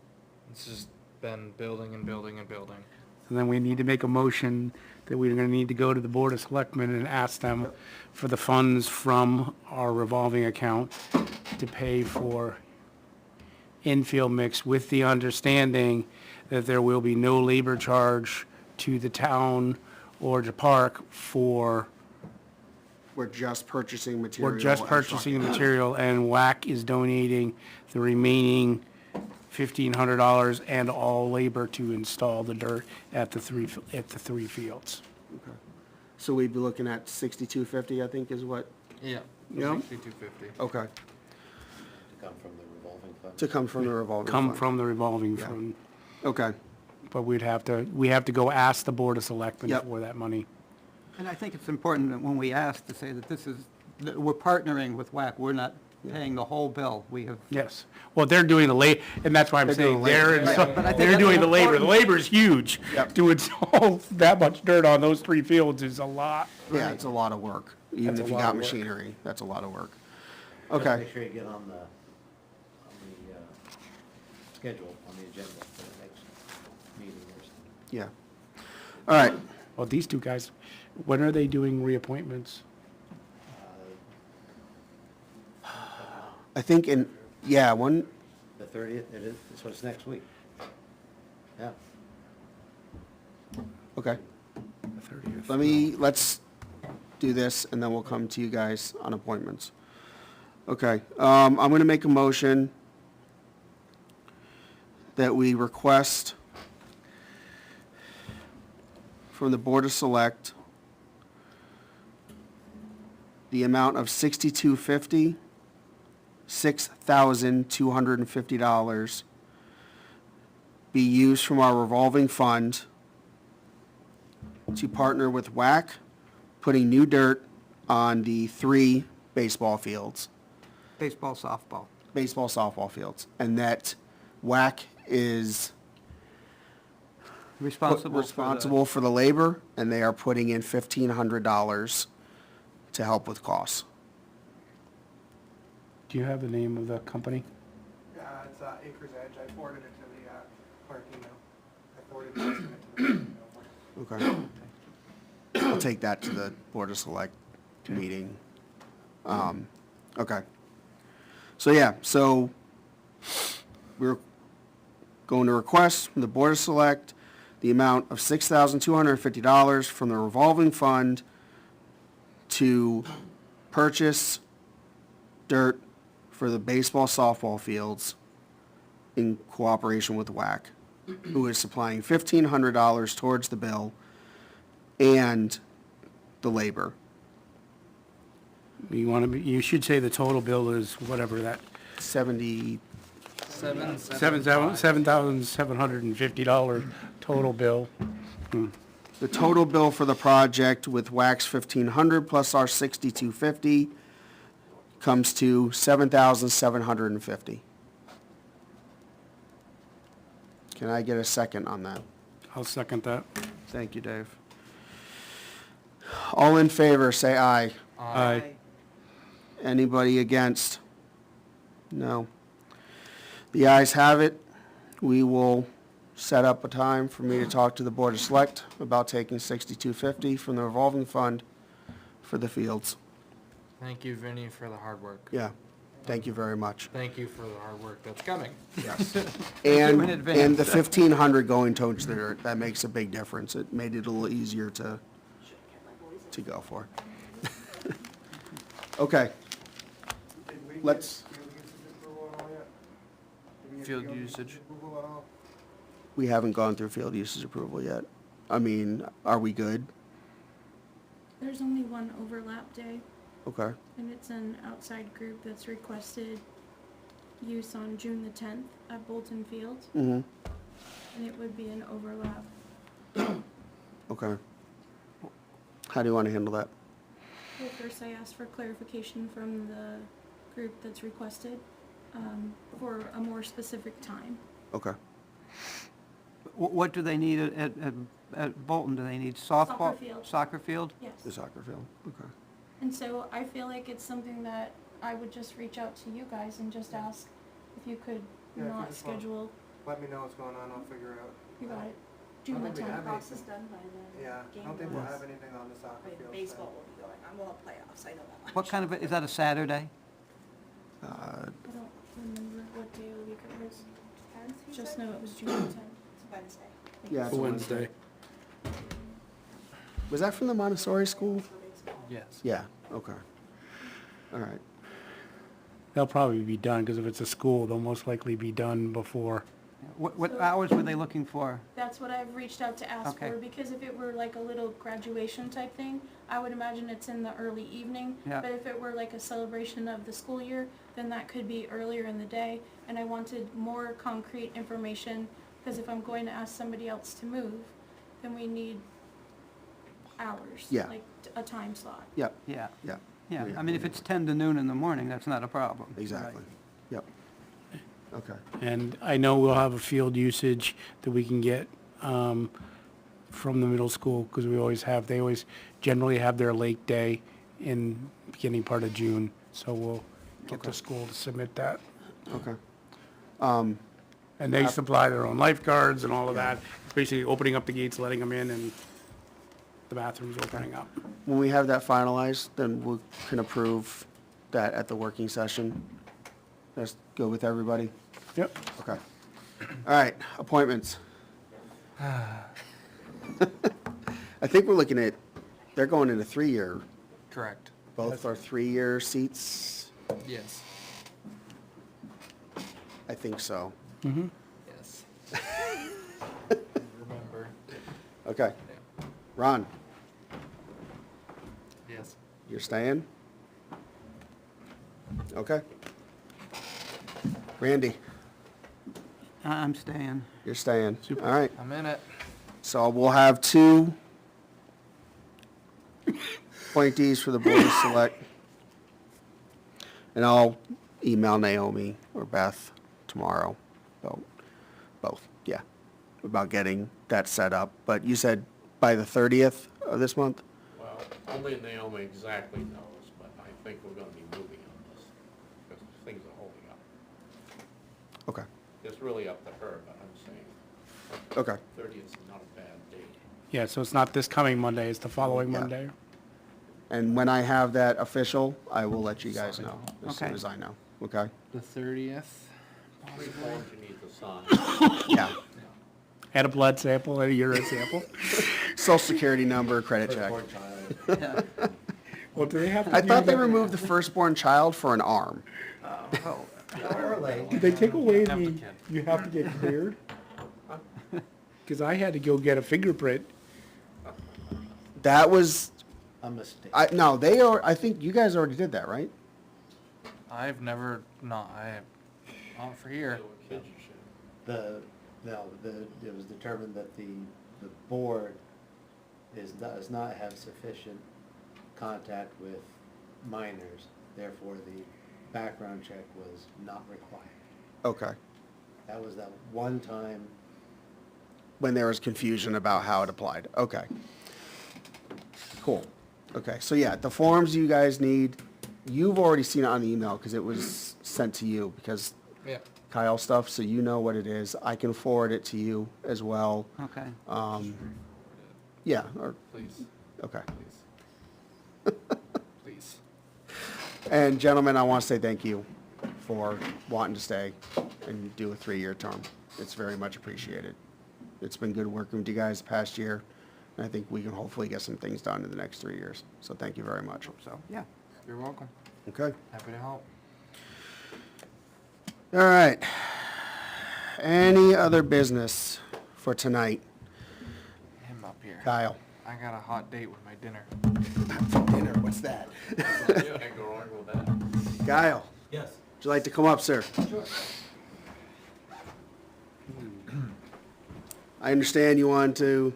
It's just been building and building and building. And then we need to make a motion that we're gonna need to go to the Board of Selectmen and ask them for the funds from our revolving account to pay for infield mix with the understanding that there will be no labor charge to the town or the park for, We're just purchasing material. we're just and purchasing the trucking. material and WAC is donating the remaining $1,500 and all labor to install the dirt at the three fields. So we'd be looking at $6,250, I think is what, Yeah. Yeah. 6250. okay, To come from the revolving fund. to come from the revolving Come fund. from the revolving Yeah. fund. Okay, But we have to go ask the Board of Selectmen Yep. for that money. And I think it's important that when we ask to say that that we're partnering with WAC, we're not paying the whole bill. We have, Yes. Well, they're doing the and that's why I'm They're doing saying the labor. But I think they're that's doing the labor. The important. labor is huge. Yep. To install that much dirt on those 3 fields is a lot. yeah, it's a lot of work. Even That's if a you lot got of work. machinery, that's a lot of work. Just Okay, Make sure you get on the schedule, on the agenda for the next meeting or something. yeah. All right, Well, these 2 guys, when are they doing reappointments? I think one, The 30th, it is, so it's next week. Yeah. okay. The 30th? Let's do this, and then we'll come to you guys on appointments. Okay, I'm gonna make a motion that we request from the Board of Select the amount of $6,250 be used from our revolving fund to partner with WAC, putting new dirt on the 3 baseball fields, baseball, softball. baseball, softball fields, and that WAC is responsible for the labor, and they are putting in $1,500 to help with costs. Do you have the name of the company? It's Acres Edge. I forwarded it to the clerk email. I forwarded the estimate to the email. Okay. I'll take that to the Board of Select meeting. Okay. So we're going to request from the Board of Select the amount of $6,250 from the revolving fund to purchase dirt for the baseball, softball fields in cooperation with WAC, who is supplying $1,500 towards the bill and the labor. You should say the total bill is whatever that, 70, $7,750 total bill. the total bill for the project with WAC's $1,500 plus our $6,250 comes to $7,750. Can I get a second on that? I'll second that. Thank you, Dave. All in favor, say aye. Aye. Anybody against? No. The ayes have it. We will set up a time for me to talk to the Board of Select about taking $6,250 from the revolving fund for the fields. Thank you, Vinny, for the hard work. Yeah, thank you very much. Thank you for the hard work that's coming. Yes. you And, in advance. and the $1,500 going towards the dirt, that makes a big difference. It made it a little easier to go for. Okay, Did we get Let's- field usage approval at all yet? Did we get Field field usage. approval at all? we haven't gone through field usage approval yet. I mean, are we good? There's only one overlap day. Okay, And it's an outside group that's requested use on June the 10th at Bolton Field, mm-hmm, and it would be an overlap. okay. How do you want to handle that? Well, first I asked for clarification from the group that's requested, for a more specific time. Okay. What do they need at Bolton? Do they need softball? Soccer field. Soccer field? Yes. The soccer field, okay. And so I feel like it's something that I would just reach out to you guys and just ask if you could Yeah, if you not just want- schedule, Let me know what's going on, I'll figure out. you got it, I June don't the think we 10th. have Process anything. done by the Yeah, I don't think we'll have anything on the soccer field. so- Baseball will be going on, we'll have playoffs, I know that much. What kind of, is that a Saturday? Uh, I don't remember what day of the week it was. Parents, you Just said? know it was June the 10th. It's Wednesday. yeah, it's a Wednesday. Was that from the Montessori school? Yes. Yeah, okay. All right, They'll probably be done, because if it's a school, they'll most likely be done before. What hours were they looking for? That's what I've reached out to ask Okay. for, because if it were like a little graduation type thing, I would imagine it's in the early evening. Yeah. But if it were like a celebration of the school year, then that could be earlier in the day. And I wanted more concrete information, because if I'm going to ask somebody else to move, then we need hours. Yeah. Like a time slot. yep, Yeah, yep, yeah. Yeah. I mean, if it's 10 to noon in the morning, that's not a problem. exactly, yep. Okay, And I know we'll have a field usage that we can get from the middle school, because they always generally have their lake day in beginning part of June, so we'll get the school to submit that. okay. And they supply their own lifeguards and all of that. It's basically opening up the gates, letting them in, and the bathrooms opening up. When we have that finalized, then we can approve that at the working session. That's good with everybody? Yep. Okay. All right, appointments. I think we're looking at, they're going into 3-year, Correct. both are 3-year seats? Yes. I think so. Yes. Remember. Okay. Ron, Yes. you're staying? Okay. Randy, I'm staying. you're staying. All right. I'm in it. So we'll have 2 appointees for the Board of Select. And I'll email Naomi or Beth tomorrow about both, yeah, about getting that set up. But you said by the 30th of this month? Well, only Naomi exactly knows, but I think we're gonna be moving on this, because things are holding up. Okay, It's really up to her, but I'm saying okay, 30th is not a bad date. Yeah, so it's not this coming Monday, it's the following Yeah. Monday. and when I have that official, I will let you guys know, as soon Okay. as I know, okay? The 30th. 3 forms you need to sign. Yeah, Had a blood sample, had a urine sample. social security number, credit check. Firstborn child. Yeah. Well, do they have to I thought they removed the firstborn child for an arm. Oh, Or late. Did they take away the, Applicant. you have to get cleared? Because I had to go get a fingerprint. That was, A mistake. no, I think you guys already did that, right? I've never, not for here. They were kids, you should. It was determined that the board does not have sufficient contact with minors, therefore the background check was not required. Okay. That was that one time. When there was confusion about how it applied. Okay. Cool. Okay, so yeah, the forms you guys need, you've already seen it on the email because it was sent to you because Yeah. Kyle stuff, so you know what it is. I can forward it to you as well. okay. Yeah, or, Please, okay. please. Please. And gentlemen, I want to say thank you for wanting to stay and do a 3-year term. It's very much appreciated. It's been good working with you guys the past year, and I think we can hopefully get some things done in the next 3 years. So thank you very much. So, yeah. You're welcome. Okay. Happy to help. All right. Any other business for tonight? Him up here. Kyle? I got a hot date with my dinner. Dinner, what's that? Can't go wrong with that. Kyle, Yes. would you like to come up, sir? I understand you want to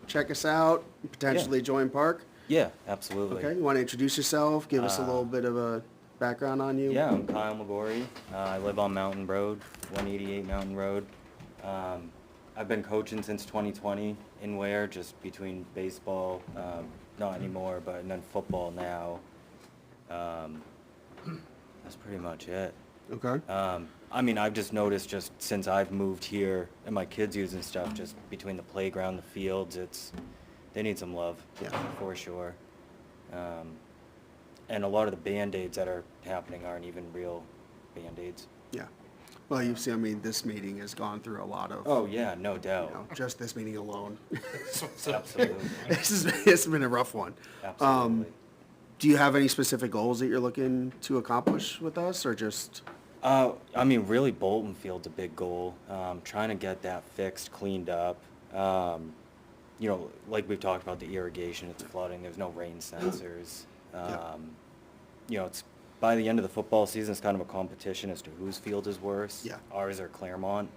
check us out, potentially join Park. Yeah, absolutely. Okay, you want to introduce yourself, give us a little bit of a background on you? Yeah, I'm Kyle McGorry. I live on Mountain Road, 188 Mountain Road. I've been coaching since 2020 in Ware, just between baseball, not anymore, but and then football now. That's pretty much it. Okay, I mean, I've just noticed just since I've moved here and my kids using stuff, just between the playground, the fields, they need some love, Yeah. for sure. And a lot of the Band-Aids that are happening aren't even real Band-Aids. yeah. Well, you see, I mean, this meeting has gone through a lot of, Oh, yeah, no you doubt. know, just this meeting alone. Absolutely. It's been a rough one. Absolutely. Do you have any specific goals that you're looking to accomplish with us, or just? I mean, really, Bolton Field's a big goal. Trying to get that fixed, cleaned up. You know, like we've talked about the irrigation, it's flooding, there's no rain sensors. You know, it's, by the end of the football season, it's kind of a competition as to whose field is worse. Yeah. Ours or Claremont.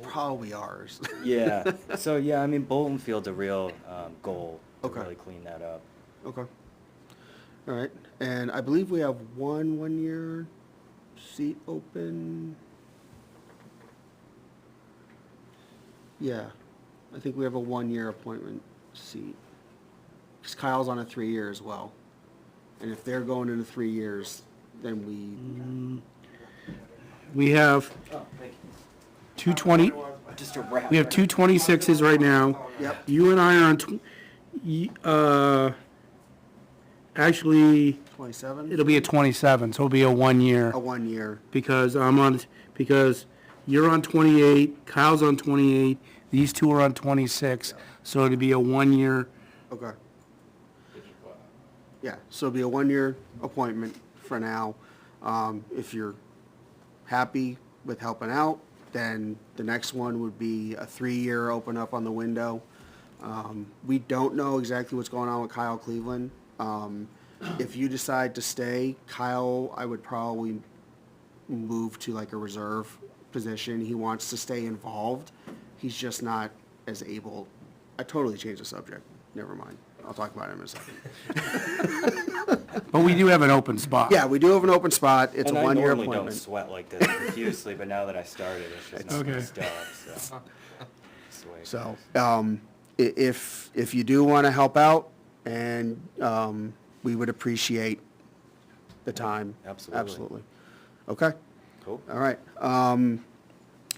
Probably ours. Yeah, so yeah, I mean, Bolton Field's a real goal to Okay. really clean that up. Okay. All right, and I believe we have one-year seat open. Yeah, I think we have a 1-year appointment seat. Because Kyle's on a 3-year as well. And if they're going into 3 years, then We have 220, Just a wrap. we have 226s right now. Yep. You and I are on, actually, 27? it'll be a 27, so it'll be a 1-year. A 1-year, Because because you're on 28, Kyle's on 28, these two are on 26, so it'll be a 1-year. okay. Yeah, so it'll be a 1-year appointment for now. If you're happy with helping out, then the next one would be a 3-year open up on the window. We don't know exactly what's going on with Kyle Cleveland. If you decide to stay, Kyle, I would probably move to like a reserve position. He wants to stay involved. He's just not as able. I totally changed the subject. Never mind. I'll talk about it in a second. But we do have an open spot. Yeah, we do have an open spot. It's And a I 1-year normally don't appointment. sweat like this profusely, but now that I started, it's just not my Okay. stuff, so. It's the way it So, goes. if you do want to help out, and we would appreciate the time. Absolutely. Absolutely. Okay, Cool. all right.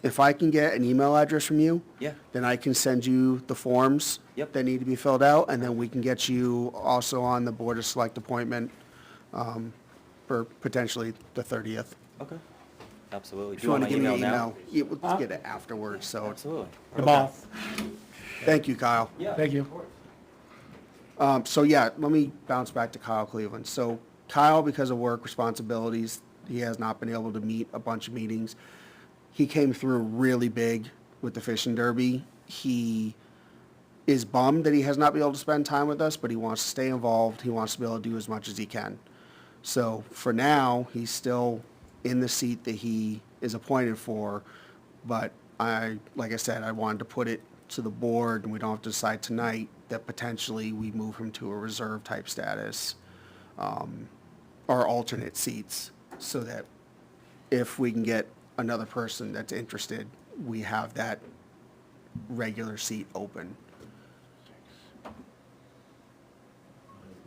If I can get an email address from you, Yeah. then I can send you the forms Yep. that need to be filled out, and then we can get you also on the Board of Select appointment for potentially the 30th. Okay. Absolutely. If Do you want my to give me an now? email, yeah, we'll get it afterwards, so. Absolutely. The ball. Thank you, Kyle. Thank you. So yeah, let me bounce back to Kyle Cleveland. So Kyle, because of work responsibilities, he has not been able to meet a bunch of meetings. He came through really big with the fishing derby. He is bummed that he has not been able to spend time with us, but he wants to stay involved. He wants to be able to do as much as he can. So for now, he's still in the seat that he is appointed for, but like I said, I wanted to put it to the board, and we don't have to decide tonight, that potentially we move him to a reserve type status, or alternate seats, so that if we can get another person that's interested, we have that regular seat open.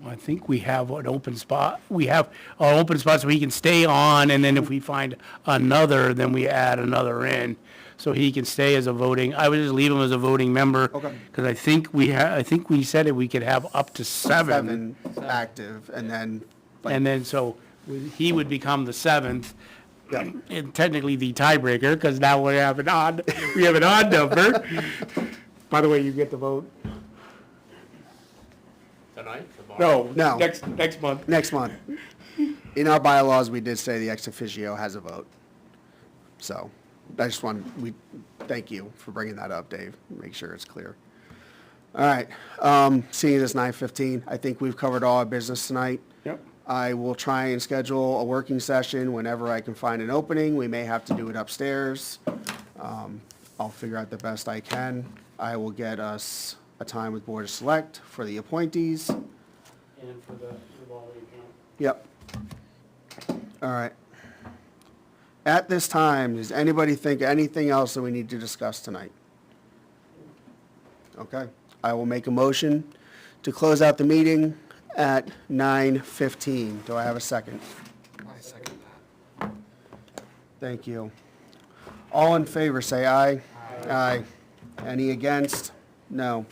I think we have an open spot. We have an open spot so he can stay on, and then if we find another, then we add another in. So he can stay as a voting, I would just leave him as a voting member. Okay. Because I think we said that we could have up to 7. 7 active, and then, like, And then, so he would become the 7th. yeah, And technically the tiebreaker, because now we have an odd number. By the way, you get the vote. Tonight? No. Next month. next month. In our bylaws, we did say the ex officio has a vote. So, thank you for bringing that up, Dave, make sure it's clear. All right, seeing it is 9:15, I think we've covered all our business tonight. Yep. I will try and schedule a working session whenever I can find an opening. We may have to do it upstairs. I'll figure out the best I can. I will get us a time with Board of Select for the appointees. And for the revolving account. Yep. All right. At this time, does anybody think anything else that we need to discuss tonight? Okay, I will make a motion to close out the meeting at 9:15. Do I have a second? I second that. Thank you. All in favor, say aye. Aye. Any against? No.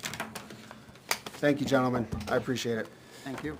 Thank you, gentlemen. I appreciate it. Thank you.